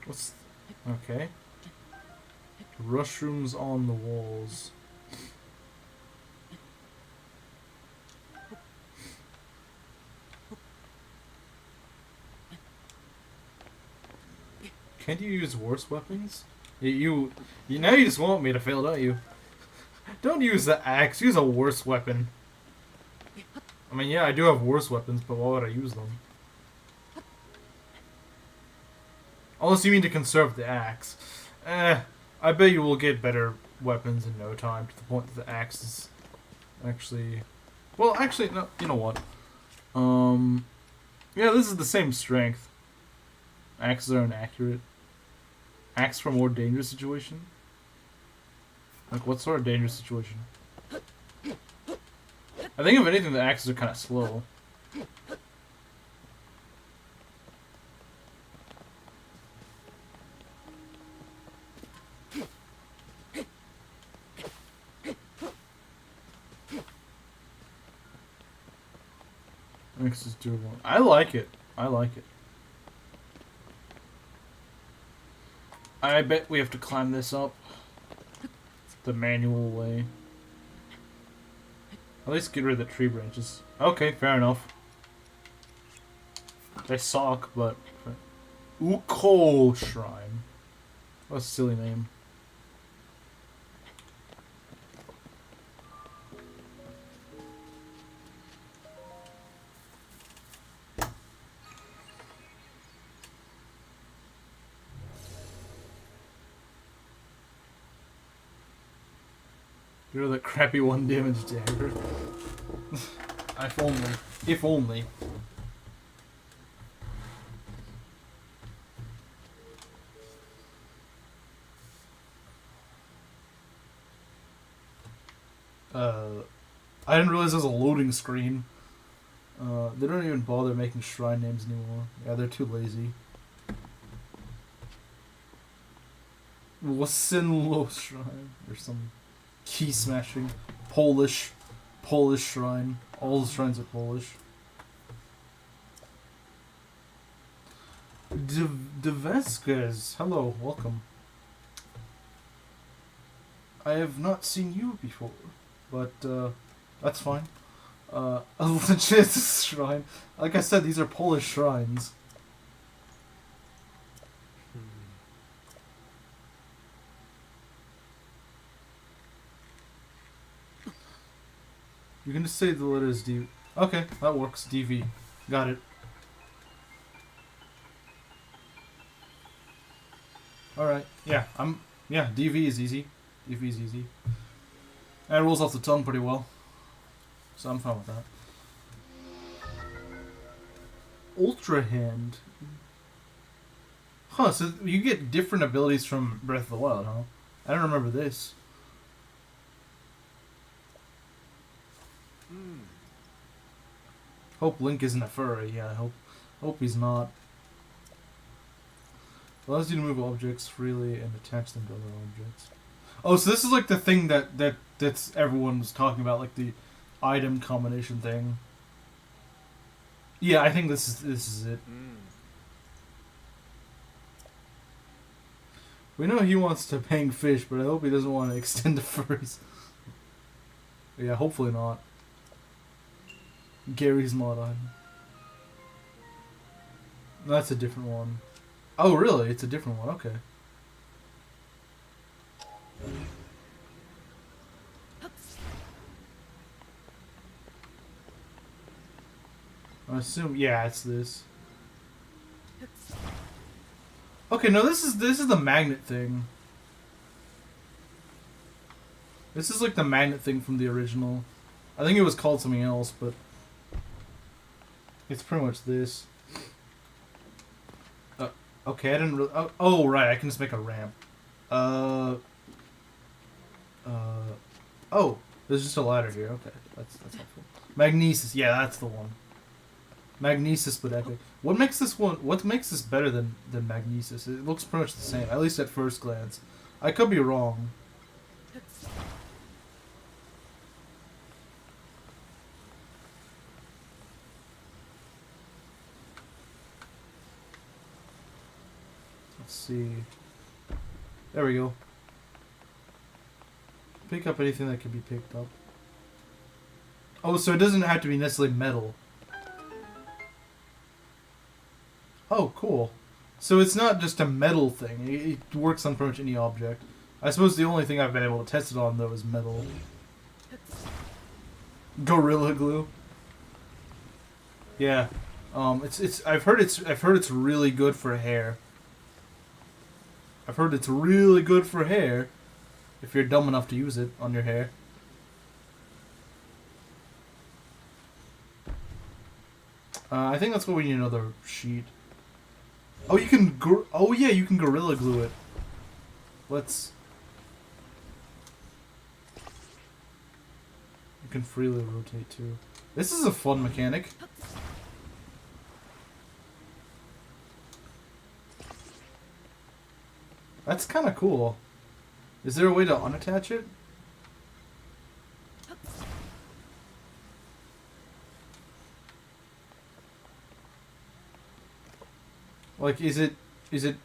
What's... Okay. Rushrooms on the walls. Can't you use worse weapons? You now you just want me to fail, don't you? Don't use the axe. Use a worse weapon. I mean, yeah, I do have worse weapons, but why would I use them? Unless you mean to conserve the axe. I bet you will get better weapons in no time, to the point that the axe is actually... Well, actually, no, you know what? Yeah, this is the same strength. Axes are inaccurate. Axe for more dangerous situation? Like, what sort of dangerous situation? I think if anything, the axes are kind of slow. Axe is doable. I like it. I like it. I bet we have to climb this up the manual way. At least get rid of the tree branches. Okay, fair enough. They suck, but... Uko Shrine. What a silly name. You're that crappy 1 damage dagger. If only. If only. I didn't realize there was a loading screen. They don't even bother making shrine names anymore. Yeah, they're too lazy. Wasinlo Shrine. Or some key smashing. Polish shrine. All the shrines are Polish. Deveskes. Hello, welcome. I have not seen you before, but that's fine. A legit shrine. Like I said, these are Polish shrines. You're gonna say the letters D. Okay, that works. DV. Got it. Alright, yeah, yeah, DV is easy. DV is easy. And it rolls off the tongue pretty well. So I'm fine with that. Ultra Hand. Huh, so you get different abilities from Breath of the Wild, huh? I don't remember this. Hope Link isn't a furry. Yeah, I hope he's not. Allows you to move objects freely and attach them to other objects. Oh, so this is like the thing that's everyone was talking about, like the item combination thing. Yeah, I think this is it. We know he wants to bang fish, but I hope he doesn't want to extend to furries. Yeah, hopefully not. Gary's mod item. That's a different one. Oh, really? It's a different one. Okay. I assume, yeah, it's this. Okay, no, this is the magnet thing. This is like the magnet thing from the original. I think it was called something else, but it's pretty much this. Okay, I didn't really... Oh, right, I can just make a ramp. Oh, there's just a ladder here. Okay, that's helpful. Magnesis, yeah, that's the one. Magnesis, but epic. What makes this better than Magnesis? It looks pretty much the same, at least at first glance. I could be wrong. Let's see. There we go. Pick up anything that can be picked up. Oh, so it doesn't have to be necessarily metal. Oh, cool. So it's not just a metal thing. It works on pretty much any object. I suppose the only thing I've been able to test it on, though, is metal. Gorilla Glue. Yeah. I've heard it's really good for hair. I've heard it's really good for hair, if you're dumb enough to use it on your hair. I think that's what we need, another sheet. Oh, you can... oh, yeah, you can Gorilla Glue it. Let's... You can freely rotate, too. This is a fun mechanic. That's kind of cool. Is there a way to unattach it? Like, is it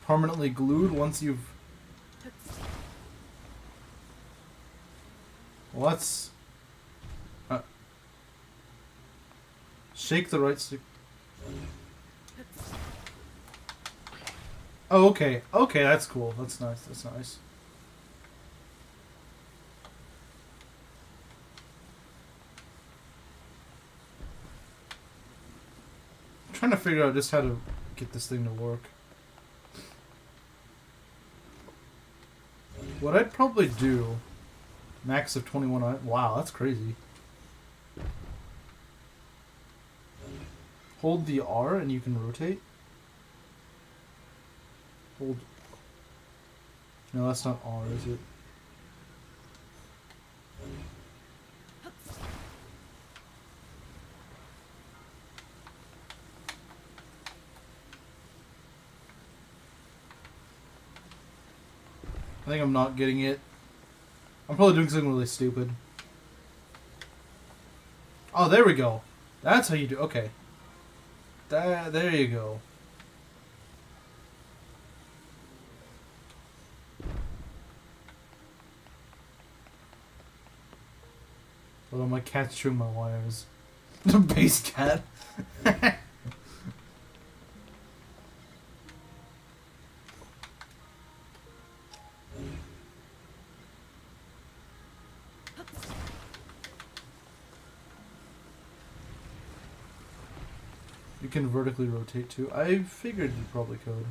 permanently glued once you've... Well, let's... shake the right stick. Oh, okay. Okay, that's cool. That's nice. That's nice. I'm trying to figure out just how to get this thing to work. What I'd probably do... Max of 21... Wow, that's crazy. Hold the R and you can rotate. Hold... No, that's not R, is it? I think I'm not getting it. I'm probably doing something really stupid. Oh, there we go. That's how you do... Okay. There you go. Although my cat's chewing my wires. The base cat. You can vertically rotate too. I figured you probably could.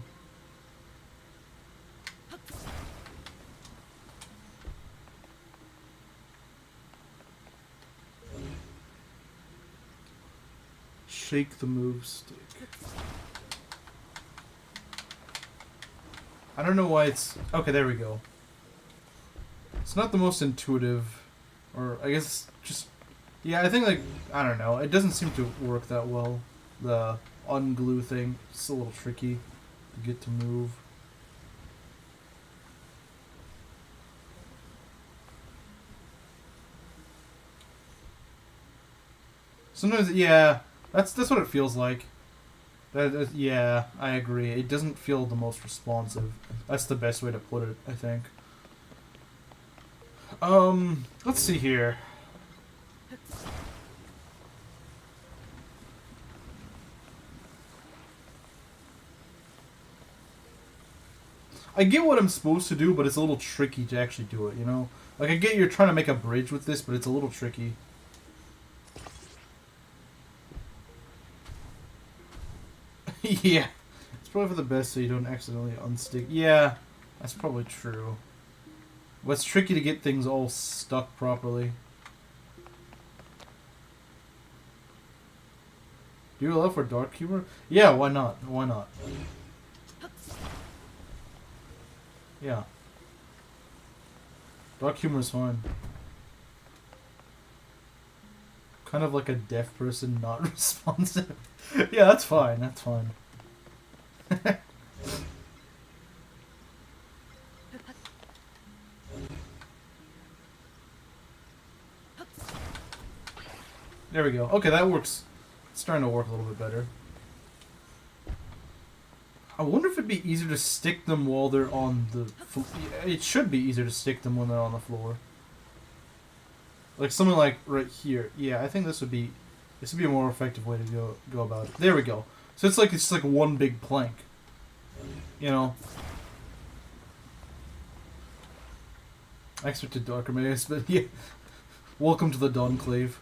Shake the move stick. I don't know why it's... Okay, there we go. It's not the most intuitive, or I guess just... Yeah, I think, like, I don't know. It doesn't seem to work that well. The unglue thing. It's a little tricky to get to move. Sometimes, yeah, that's what it feels like. Yeah, I agree. It doesn't feel the most responsive. That's the best way to put it, I think. Let's see here. I get what I'm supposed to do, but it's a little tricky to actually do it, you know? Like, I get you're trying to make a bridge with this, but it's a little tricky. Yeah. It's probably for the best so you don't accidentally unstick. Yeah, that's probably true. But it's tricky to get things all stuck properly. Do you allow for dark humor? Yeah, why not? Why not? Yeah. Dark humor is fine. Kind of like a deaf person, not responsive. Yeah, that's fine. That's fine. There we go. Okay, that works. It's starting to work a little bit better. I wonder if it'd be easier to stick them while they're on the floor. It should be easier to stick them when they're on the floor. Like something like right here. Yeah, I think this would be a more effective way to go about it. There we go. So it's like one big plank. You know. I expected darker mayonnaise, but yeah. Welcome to the Donclave.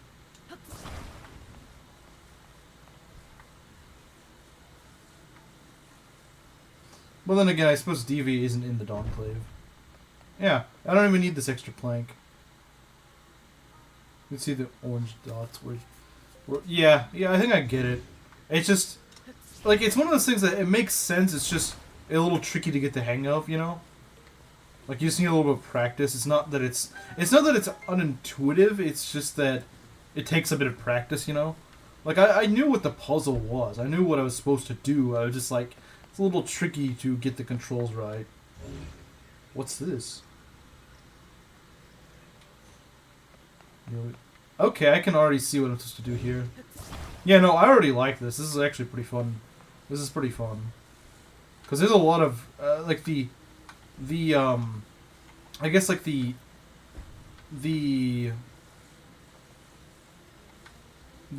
Well, then again, I suppose DV isn't in the Dawnclave. Yeah, I don't even need this extra plank. You can see the orange dots. Yeah, I think I get it. It's just, like, it's one of those things that it makes sense, it's just a little tricky to get the hang of, you know? Like, you just need a little bit of practice. It's not that it's unintuitive, it's just that it takes a bit of practice, you know? Like, I knew what the puzzle was. I knew what I was supposed to do. I was just like, it's a little tricky to get the controls right. What's this? Okay, I can already see what I'm supposed to do here. Yeah, no, I already like this. This is actually pretty fun. This is pretty fun. Because there's a lot of, like, I guess, like, the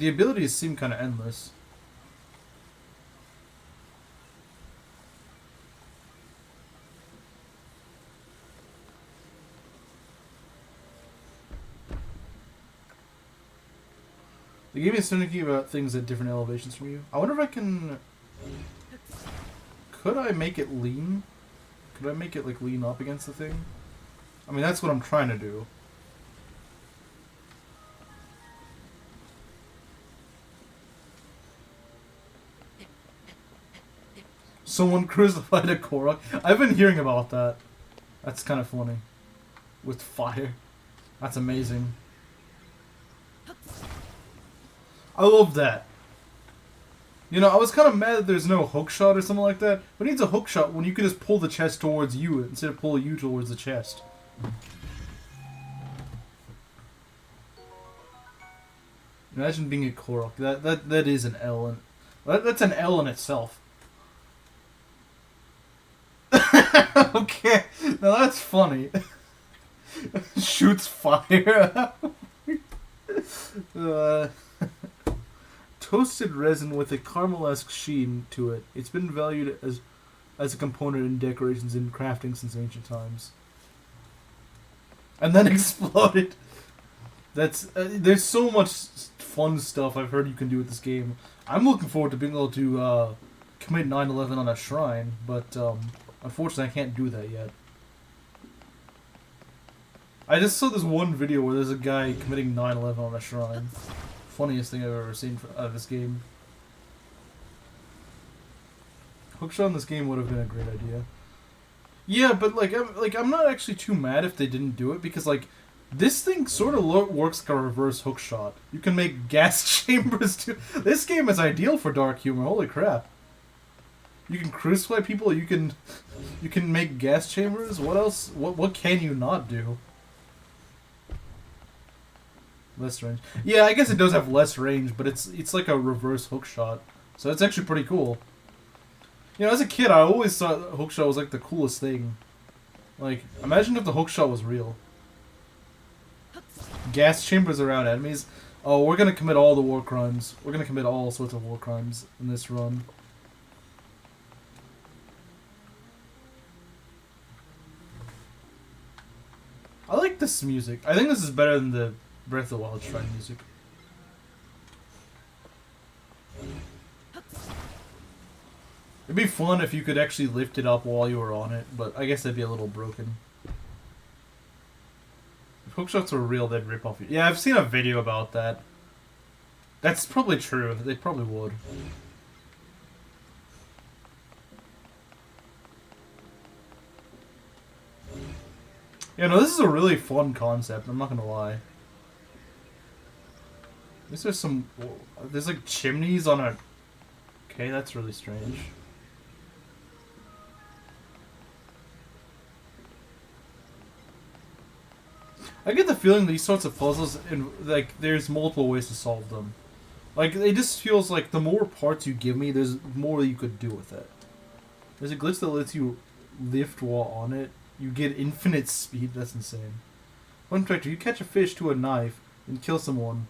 abilities seem kind of endless. They gave me a thinking about things at different elevations from you. I wonder if I can... Could I make it lean? Could I make it, like, lean up against the thing? I mean, that's what I'm trying to do. Someone crucified a Korok. I've been hearing about that. That's kind of funny. With fire. That's amazing. I love that. You know, I was kind of mad that there's no hookshot or something like that. Who needs a hookshot when you can just pull the chest towards you instead of pulling you towards the chest? Imagine being a Korok. That is an L. That's an L in itself. Okay, now that's funny. Shoots fire. Toasted resin with a caramel-esque sheen to it. It's been valued as a component in decorations and crafting since ancient times. And then exploded. That's there's so much fun stuff I've heard you can do with this game. I'm looking forward to being able to commit 9/11 on a shrine, but unfortunately I can't do that yet. I just saw this one video where there's a guy committing 9/11 on a shrine. Funniest thing I've ever seen out of this game. Hookshot in this game would have been a great idea. Yeah, but I'm not actually too mad if they didn't do it because like this thing sort of works like a reverse hookshot. You can make gas chambers too. This game is ideal for dark humor. Holy crap! You can crucify people. You can make gas chambers. What else? What can you not do? Less range. Yeah, I guess it does have less range, but it's like a reverse hookshot. So it's actually pretty cool. You know, as a kid, I always thought hookshot was like the coolest thing. Like, imagine if the hookshot was real. Gas chambers around enemies. Oh, we're gonna commit all the war crimes. We're gonna commit all sorts of war crimes in this run. I like this music. I think this is better than the Breath of the Wild Shrine music. It'd be fun if you could actually lift it up while you were on it, but I guess that'd be a little broken. If hookshots were real, they'd rip off you. Yeah, I've seen a video about that. That's probably true. They probably would. Yeah, no, this is a really fun concept, I'm not gonna lie. There's like chimneys on a... Okay, that's really strange. I get the feeling these sorts of puzzles, like, there's multiple ways to solve them. Like, it just feels like the more parts you give me, there's more you could do with it. There's a glitch that lets you lift while on it. You get infinite speed, that's insane. Fun fact, you catch a fish to a knife and kill someone.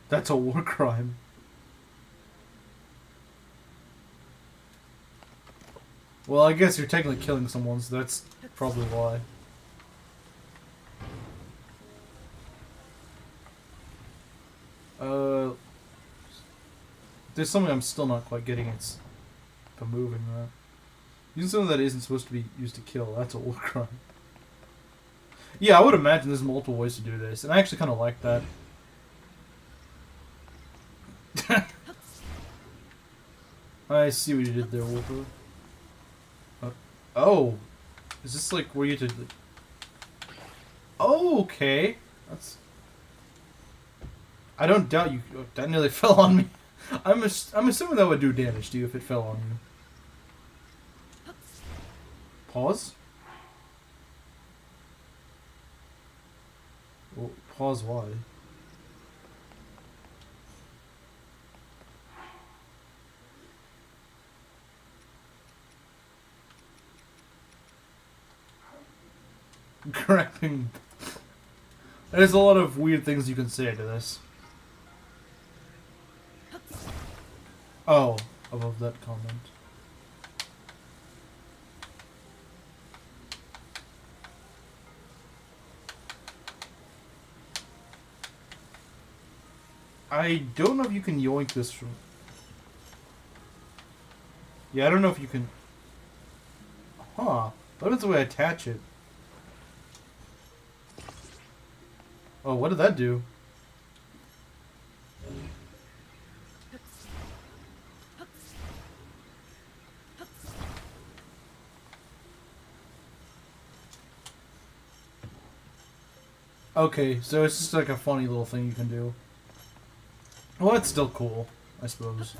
That's a war crime. Well, I guess you're technically killing someone, so that's probably why. There's something I'm still not quite getting. It's the moving that. Using something that isn't supposed to be used to kill, that's a war crime. Yeah, I would imagine there's multiple ways to do this, and I actually kind of like that. I see what you did there, Wolfer. Oh! Is this like where you did... Oh, okay! That's... I don't doubt you... Oh, that nearly fell on me. I'm assuming that would do damage to you if it fell on you. Pause? Well, pause why? Correcting. There's a lot of weird things you can say to this. Oh, above that comment. I don't know if you can yoink this from... Yeah, I don't know if you can... Huh. What is the way I attach it? Oh, what did that do? Okay, so it's just like a funny little thing you can do. Well, it's still cool, I suppose.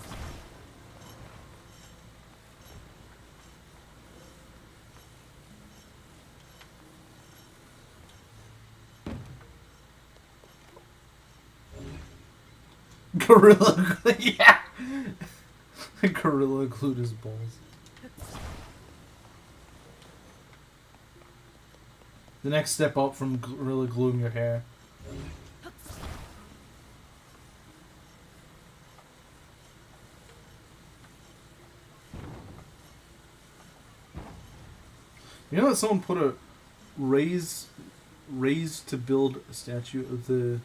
Gorilla glue, yeah! Gorilla glued his balls. The next step up from Gorilla gluing your hair. You know that someone put a raise to build a statue of the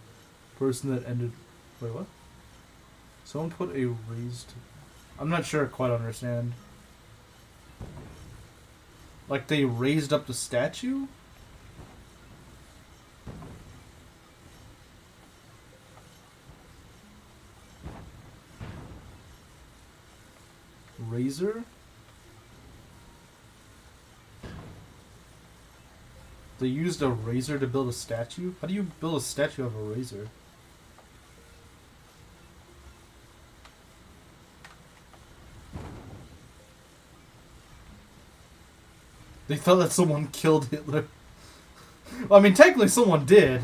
person that ended... Wait, what? Someone put a raised... I'm not sure I quite understand. Like they raised up the statue? Razor? They used a razor to build a statue? How do you build a statue of a razor? They thought that someone killed Hitler. Well, I mean, technically someone did.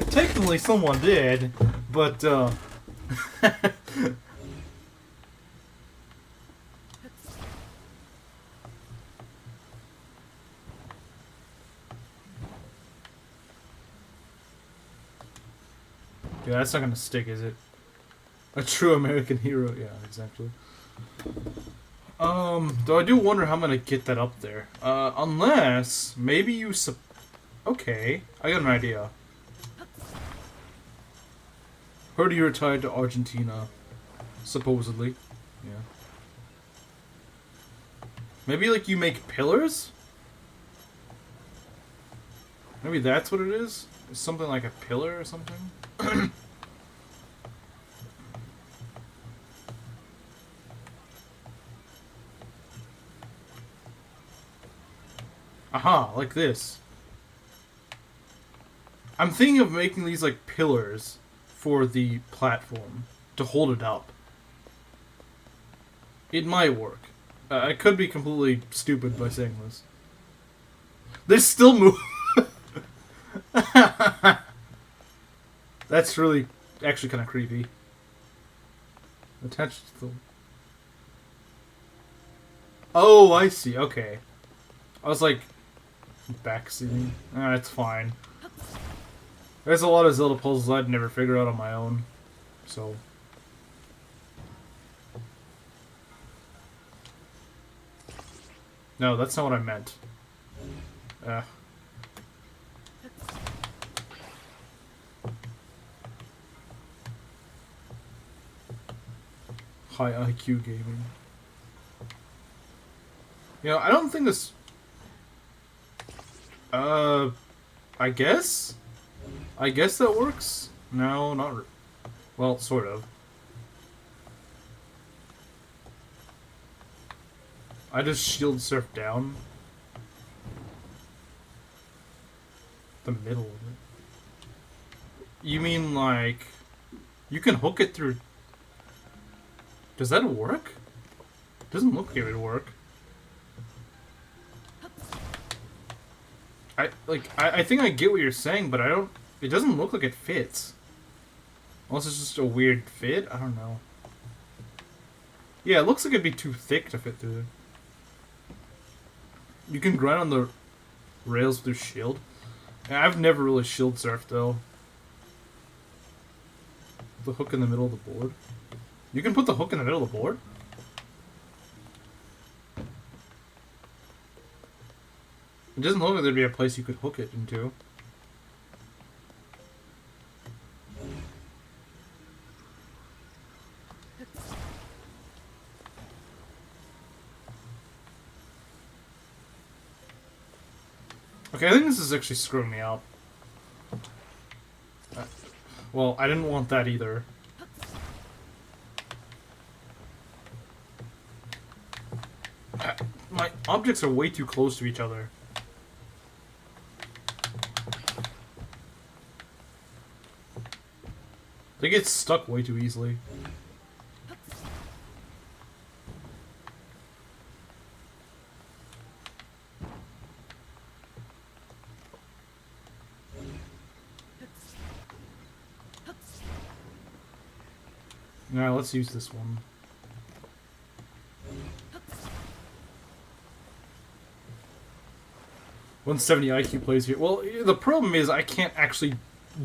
Technically someone did, but, yeah, that's not gonna stick, is it? A true American hero. Yeah, exactly. Though I do wonder how I'm gonna get that up there. Unless, maybe you okay, I got an idea. Heard he retired to Argentina. Supposedly. Yeah. Maybe, like, you make pillars? Maybe that's what it is? It's something like a pillar or something? Aha, like this. I'm thinking of making these like pillars for the platform to hold it up. It might work. I could be completely stupid by saying this. They still move. That's really actually kind of creepy. Attached to the... Oh, I see. Okay. I was like... Backseating. It's fine. There's a lot of Zelda puzzles I'd never figure out on my own. So... No, that's not what I meant. High IQ gaming. You know, I don't think this... I guess? I guess that works? No, not... Well, sort of. I just shield surf down. The middle of it. You mean, like... You can hook it through... Does that work? Doesn't look like it would work. I think I get what you're saying, but I don't... It doesn't look like it fits. Unless it's just a weird fit? I don't know. Yeah, it looks like it'd be too thick to fit through. You can grind on the rails with your shield. I've never really shield surfed, though. The hook in the middle of the board. You can put the hook in the middle of the board? It doesn't look like there'd be a place you could hook it into. Okay, I think this is actually screwing me up. Well, I didn't want that either. My objects are way too close to each other. They get stuck way too easily. Now let's use this one. $170 IQ plays here. Well, the problem is I can't actually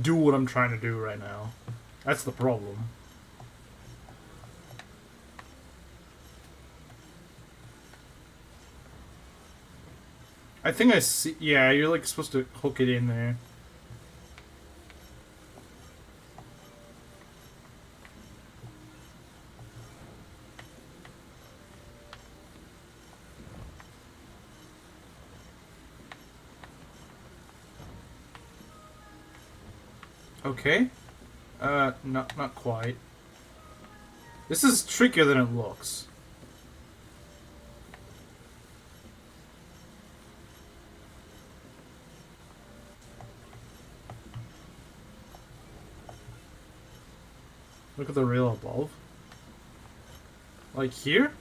do what I'm trying to do right now. That's the problem. I think I see... Yeah, you're like supposed to hook it in there. Okay. Not quite. This is trickier than it looks. Look at the rail above. Like here?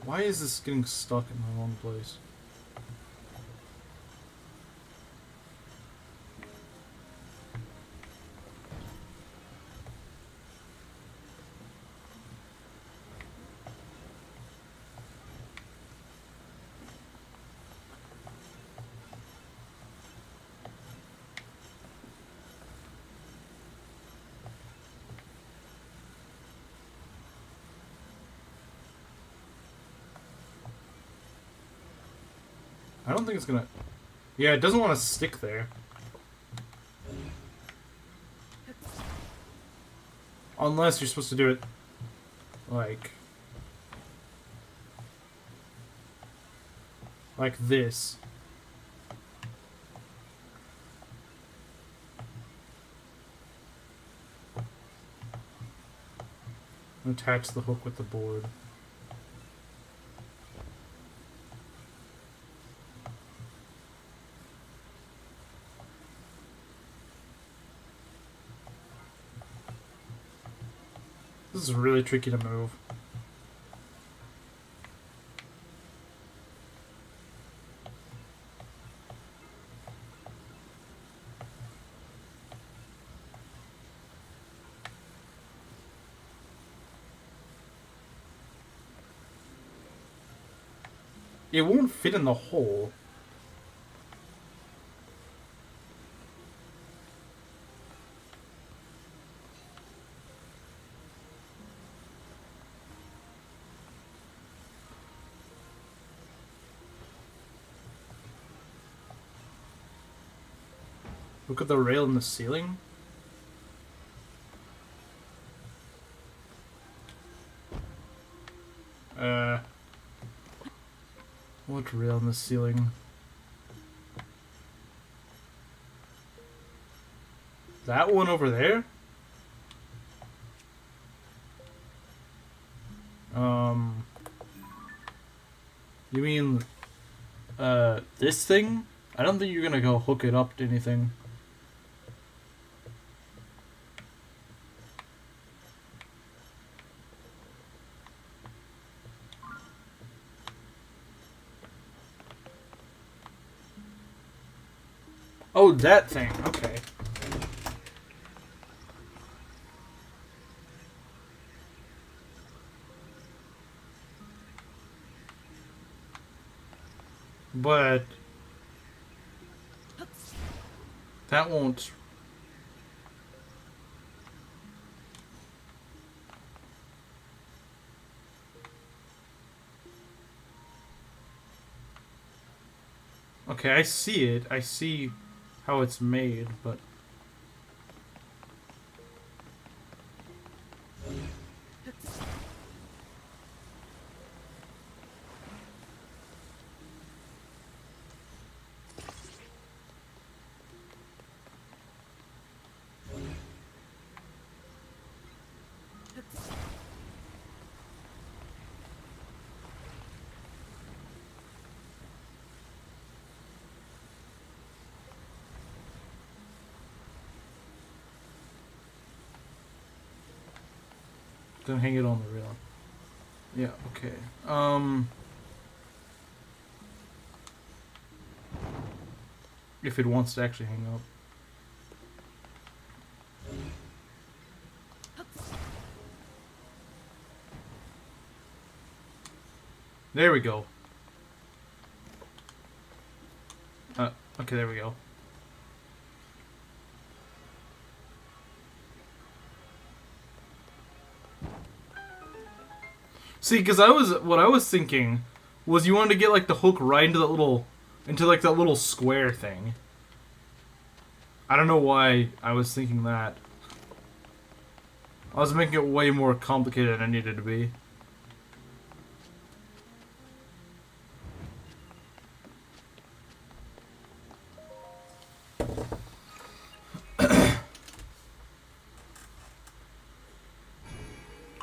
Why is this getting stuck in the wrong place? I don't think it's gonna... Yeah, it doesn't want to stick there. Unless you're supposed to do it... Like this. Attach the hook with the board. This is really tricky to move. It won't fit in the hole. Look at the rail in the ceiling. What rail in the ceiling? That one over there? You mean, this thing? I don't think you're gonna go hook it up to anything. Oh, that thing. Okay. But that won't. Okay, I see it. I see how it's made, but then hang it on the rail. Yeah, okay. If it wants to actually hang up. There we go. Okay, there we go. See, because what I was thinking was you wanted to get like the hook right into that little square thing. I don't know why I was thinking that. I was making it way more complicated than it needed to be.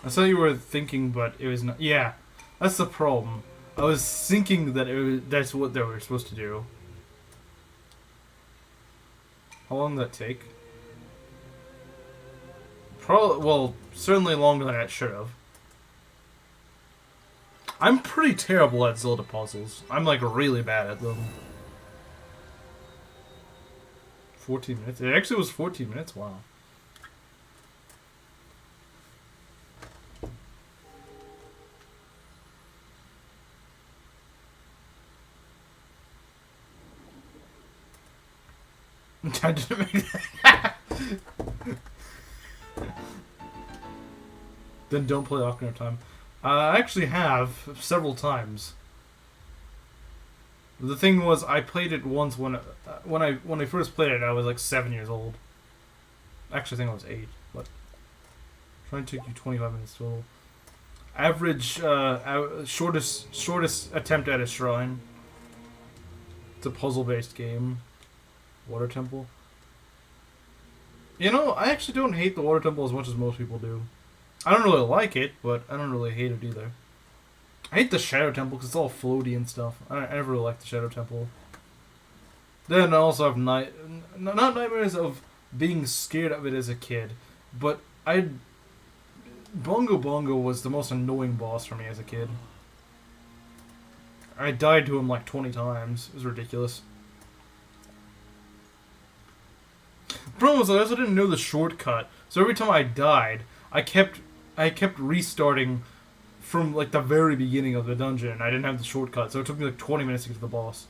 I saw you were thinking, but it was not. Yeah, that's the problem. I was thinking that that's what they were supposed to do. How long did that take? Probably, well, certainly longer than it should have. I'm pretty terrible at Zelda puzzles. I'm like really bad at them. 14 minutes? It actually was 14 minutes? Wow. I didn't make that. Then don't play Ocarina of Time. I actually have several times. The thing was, I played it once when I first played it. I was like 7 years old. Actually, I think I was 8. But trying to take you 25 minutes total. Average, shortest attempt at a shrine. It's a puzzle-based game. Water temple. You know, I actually don't hate the water temple as much as most people do. I don't really like it, but I don't really hate it either. I hate the shadow temple because it's all floaty and stuff. I never really liked the shadow temple. Then I also have not nightmares of being scared of it as a kid, but Bongo Bongo was the most annoying boss for me as a kid. I died to him like 20 times. It was ridiculous. Problem was I also didn't know the shortcut, so every time I died, I kept restarting from like the very beginning of the dungeon. I didn't have the shortcut, so it took me like 20 minutes to get to the boss.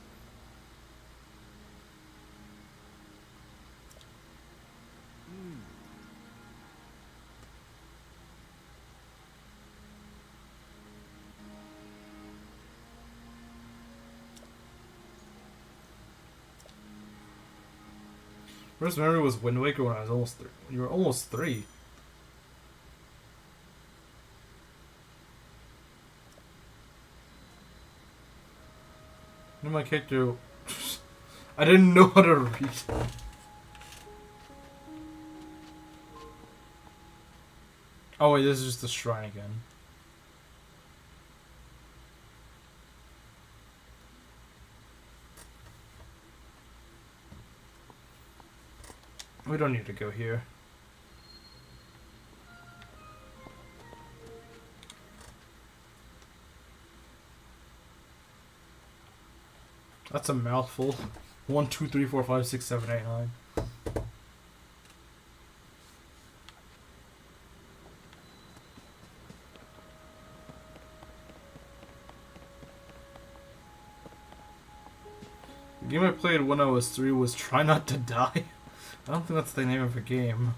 First memory was Wind Waker when I was almost 3. You were almost 3. Then my character... I didn't know how to read. Oh wait, this is just the shrine again. We don't need to go here. That's a mouthful. 1, 2, 3, 4, 5, 6, 7, 8, 9. The game I played when I was 3 was Try Not to Die. I don't think that's the name of a game.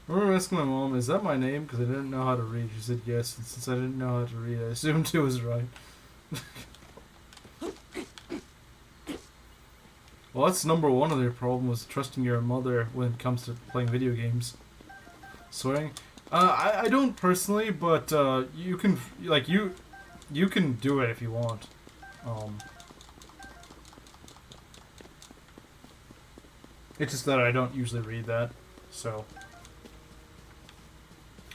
I remember asking my mom, is that my name? Because I didn't know how to read. She said yes, and since I didn't know how to read, I assumed it was right. Well, that's number one of their problem, was trusting your mother when it comes to playing video games. Swearing? I don't personally, but you can, like, you can do it if you want. It's just that I don't usually read that, so...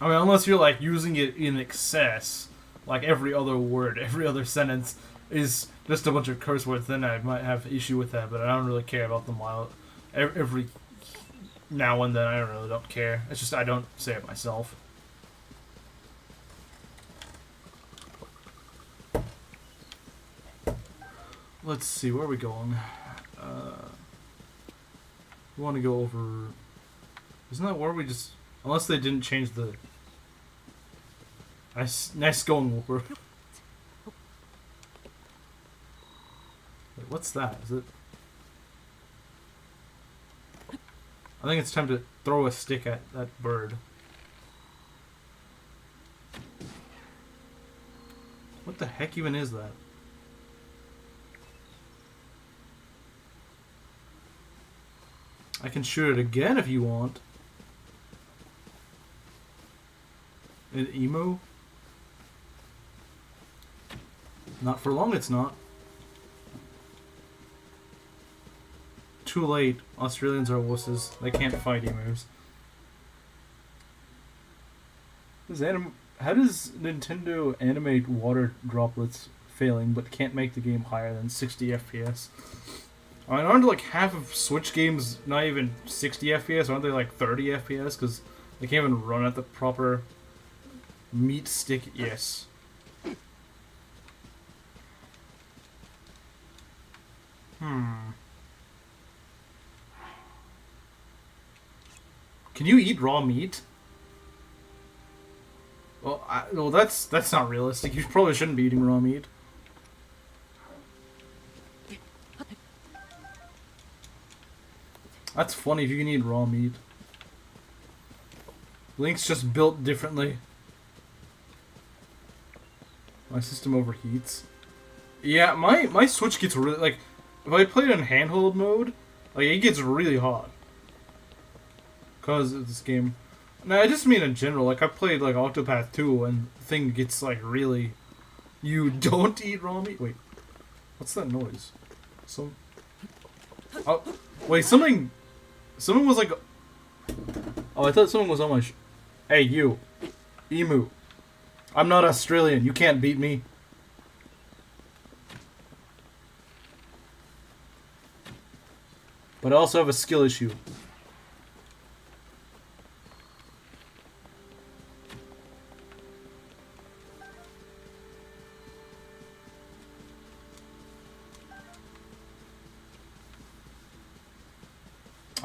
I mean, unless you're, like, using it in excess, like every other word, every other sentence is just a bunch of curse words, then I might have issue with that, but I don't really care about them while... Every now and then, I really don't care. It's just I don't say it myself. Let's see, where are we going? We want to go over... Isn't that where we just... Unless they didn't change the... Nice going over. Wait, what's that? Is it... I think it's time to throw a stick at that bird. What the heck even is that? I can shoot it again if you want. An emo? Not for long, it's not. Too late. Australians are wusses. They can't fight emus. How does Nintendo animate water droplets failing but can't make the game higher than 60 FPS? I mean, aren't like half of Switch games not even 60 FPS? Aren't they like 30 FPS? Because they can't even run at the proper meat stick. Yes. Can you eat raw meat? Well, that's not realistic. You probably shouldn't be eating raw meat. That's funny if you can eat raw meat. Link's just built differently. My system overheats. Yeah, my Switch gets really, like, if I play it in handheld mode, like, it gets really hot. Because of this game. No, I just mean in general. Like, I played, like, Octopath 2, and the thing gets, like, really... You don't eat raw meat? Wait. What's that noise? Oh, wait, something... Someone was, like... Oh, I thought someone was on my... Hey, you. Emu. I'm not Australian. You can't beat me. But I also have a skill issue.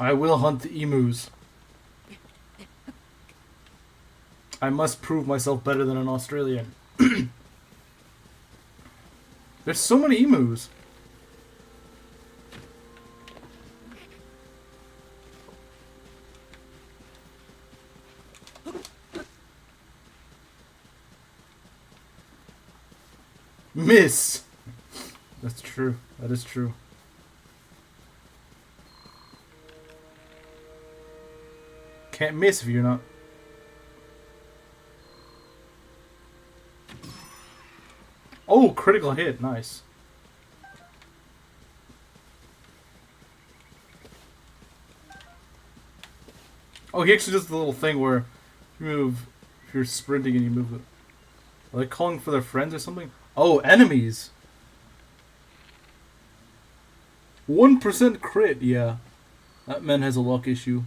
I will hunt the emus. I must prove myself better than an Australian. There's so many emus. Miss! That's true. That is true. Can't miss if you're not. Oh, critical hit. Nice. Oh, he actually does the little thing where you move, if you're sprinting and you move it. Are they calling for their friends or something? Oh, enemies! 1% crit, yeah. That man has a luck issue.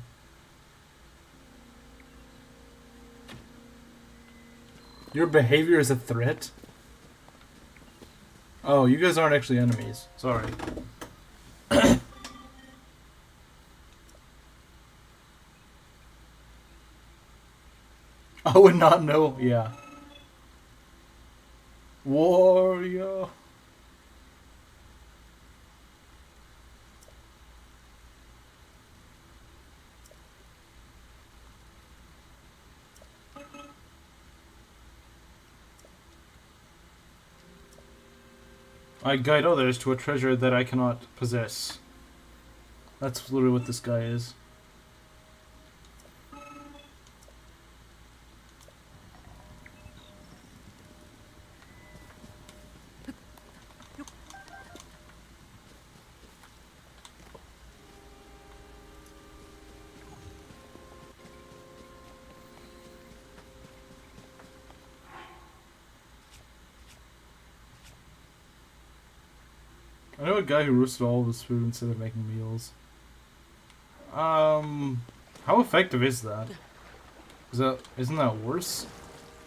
Your behavior is a threat? Oh, you guys aren't actually enemies. Sorry. I would not know. Yeah. Warrior. I guide others to a treasure that I cannot possess. That's literally what this guy is. I know a guy who roasted all of his food instead of making meals. How effective is that? Isn't that worse?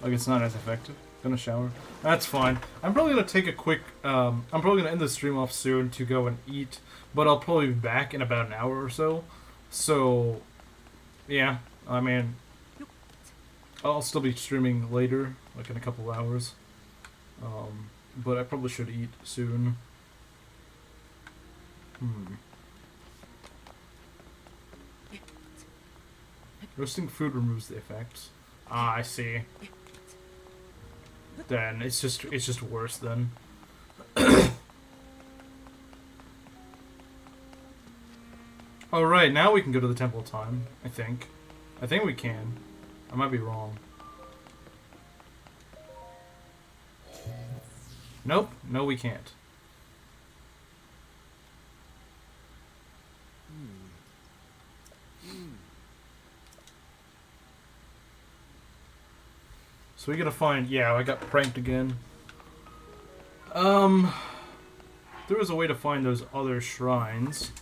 Like it's not as effective? Gonna shower. That's fine. I'm probably gonna take a quick I'm probably gonna end the stream off soon to go and eat, but I'll probably be back in about an hour or so. So yeah, I mean I'll still be streaming later, like in a couple hours. But I probably should eat soon. Roasting food removes the effects. Ah, I see. Then it's just worse then. Alright, now we can go to the Temple of Time, I think. I think we can. I might be wrong. Nope, no we can't. So we gotta find... Yeah, I got pranked again. There was a way to find those other shrines.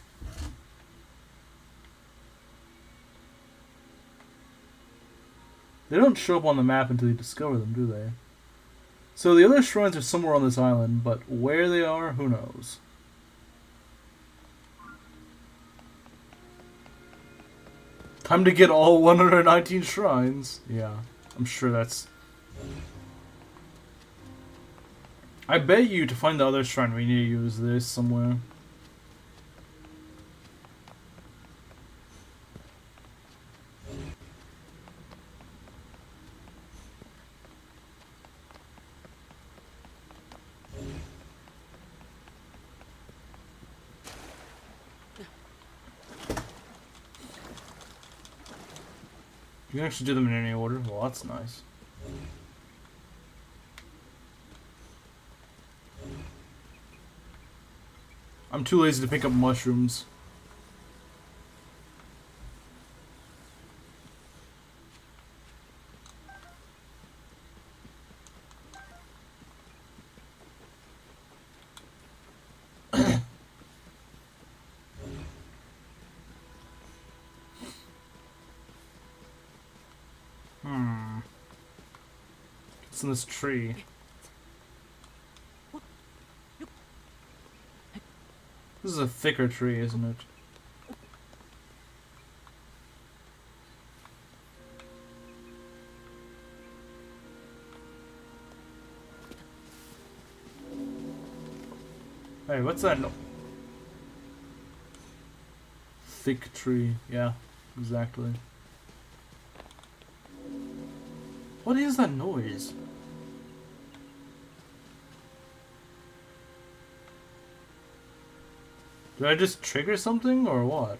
They don't show up on the map until you discover them, do they? So the other shrines are somewhere on this island, but where they are, who knows? Time to get all 119 shrines. Yeah, I'm sure that's... I bet you to find the other shrine we need to use this somewhere. You can actually do them in any order. Well, that's nice. I'm too lazy to pick up mushrooms. What's in this tree? This is a thicker tree, isn't it? Hey, what's that? Thick tree. Yeah, exactly. What is that noise? Did I just trigger something or what?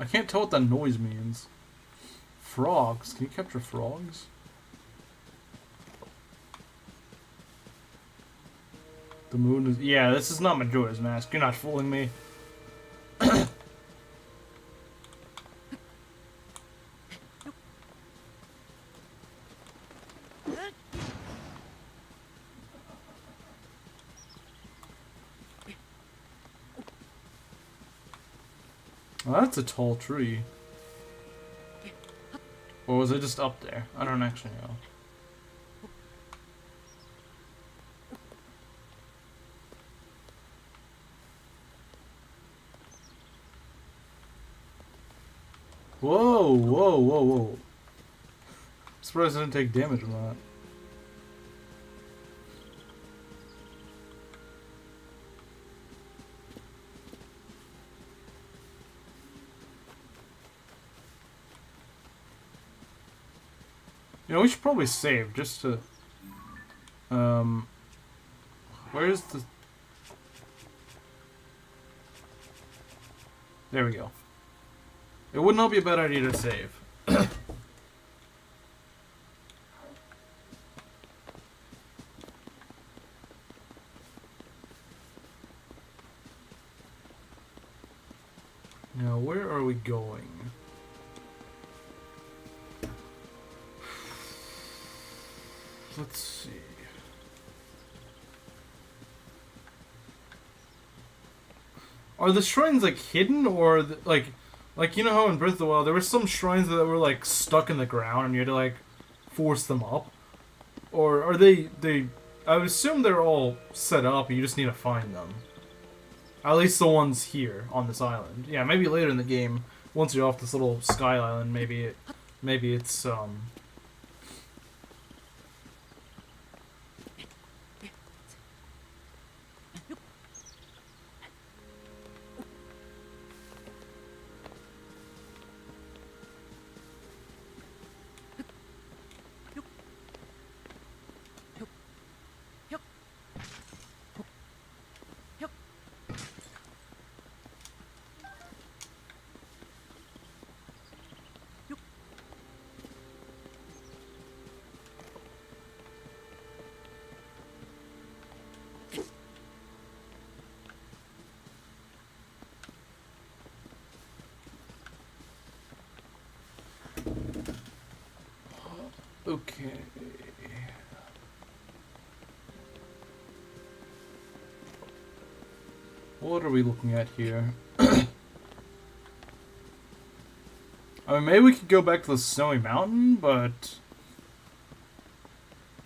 I can't tell what that noise means. Frogs? Can you capture frogs? The moon is... Yeah, this is not Majora's Mask. You're not fooling me. Well, that's a tall tree. Or was it just up there? I don't actually know. Whoa, whoa, whoa, whoa. Surprised I didn't take damage from that. You know, we should probably save just to... Where's the... There we go. It would not be a bad idea to save. Now, where are we going? Let's see. Are the shrines like hidden or like you know how in Breath of the Wild there were some shrines that were like stuck in the ground and you had to like force them up, or are they? I would assume they're all set up. You just need to find them. At least the ones here on this island. Yeah, maybe later in the game, once you're off this little sky island, maybe it's okay. What are we looking at here? I mean, maybe we could go back to the Snowy Mountain, but...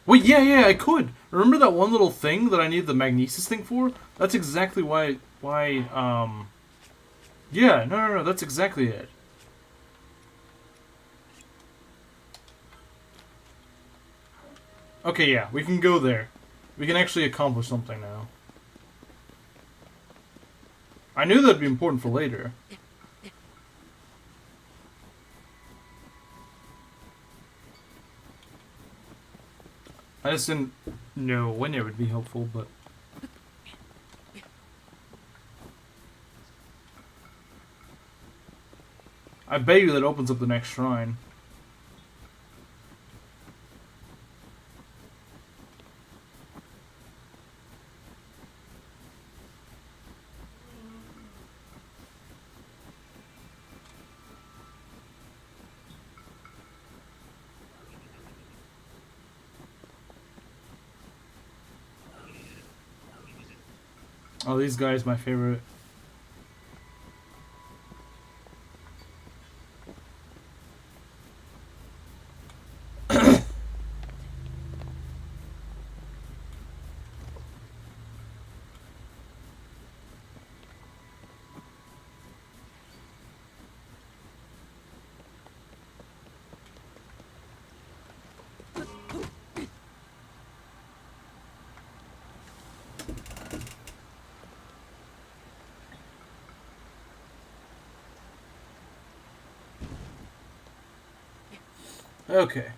Wait, yeah, I could! Remember that one little thing that I needed the magnesis thing for? That's exactly why, Yeah, no, that's exactly it. Okay, yeah, we can go there. We can actually accomplish something now. I knew that'd be important for later. I just didn't know when it would be helpful, but... I bet you that opens up the next shrine. Oh, these guys, my favorite. Okay.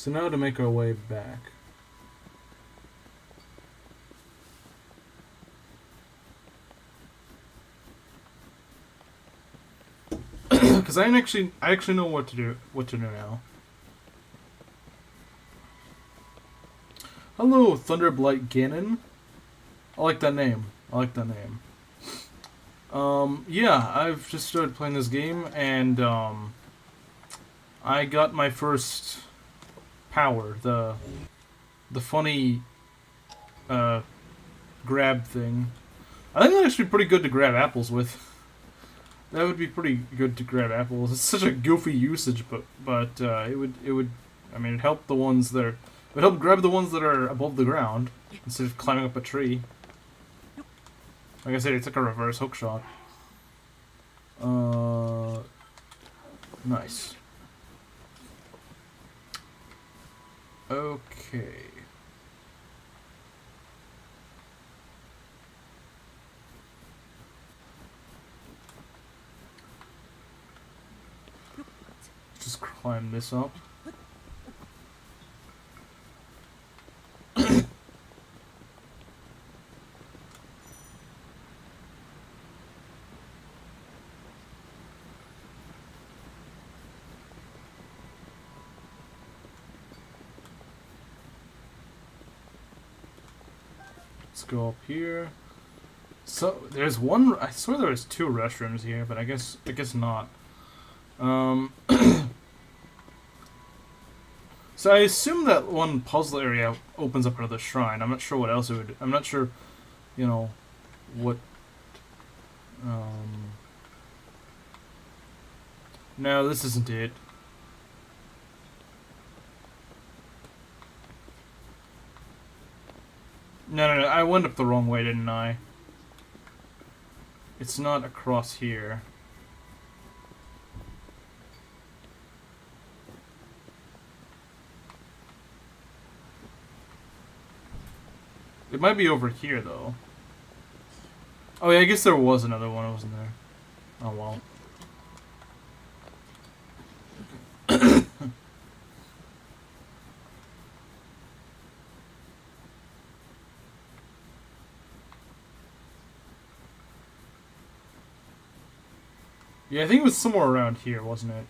So now to make our way back. Because I actually know what to do now. Hello, Thunderblight Ganon. I like that name. Yeah, I've just started playing this game, and I got my first power, the funny grab thing. I think that's actually pretty good to grab apples with. That would be pretty good to grab apples. It's such a goofy usage, but it would. I mean, it helped the ones that are. It would help grab the ones that are above the ground instead of climbing up a tree. Like I said, it's like a reverse hook shot. Nice. Okay. Just climb this up. Let's go up here. So there's one. I swear there was 2 restrooms here, but I guess not. So I assume that one puzzle area opens up another shrine. I'm not sure what else it would. I'm not sure, you know, what. No, this isn't it. No, I went up the wrong way, didn't I? It's not across here. It might be over here, though. Oh, yeah, I guess there was another one, wasn't there? Oh, well. Yeah, I think it was somewhere around here, wasn't it?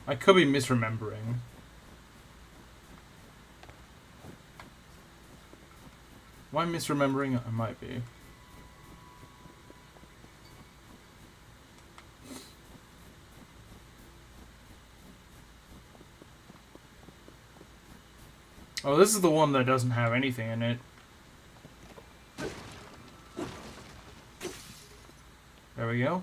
I could be misremembering. Am I misremembering? I might be. Oh, this is the one that doesn't have anything in it. There we go.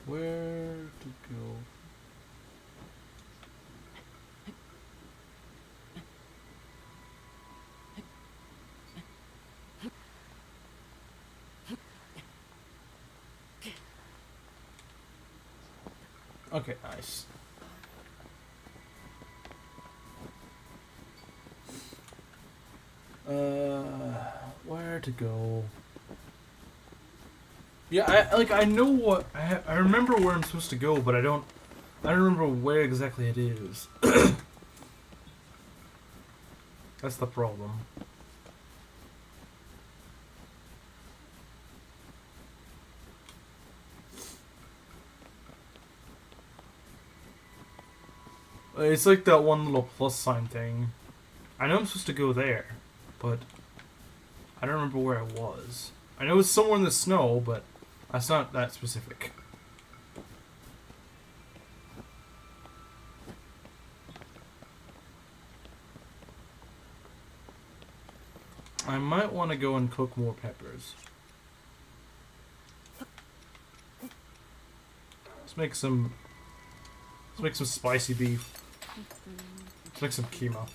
Where to go? Okay, nice. Where to go? Yeah, I know what I remember where I'm supposed to go, but I don't remember where exactly it is. That's the problem. It's like that one little plus sign thing. I know I'm supposed to go there, but I don't remember where I was. I know it's somewhere in the snow, but that's not that specific. I might want to go and cook more peppers. Let's make some spicy beef. Let's make some keema.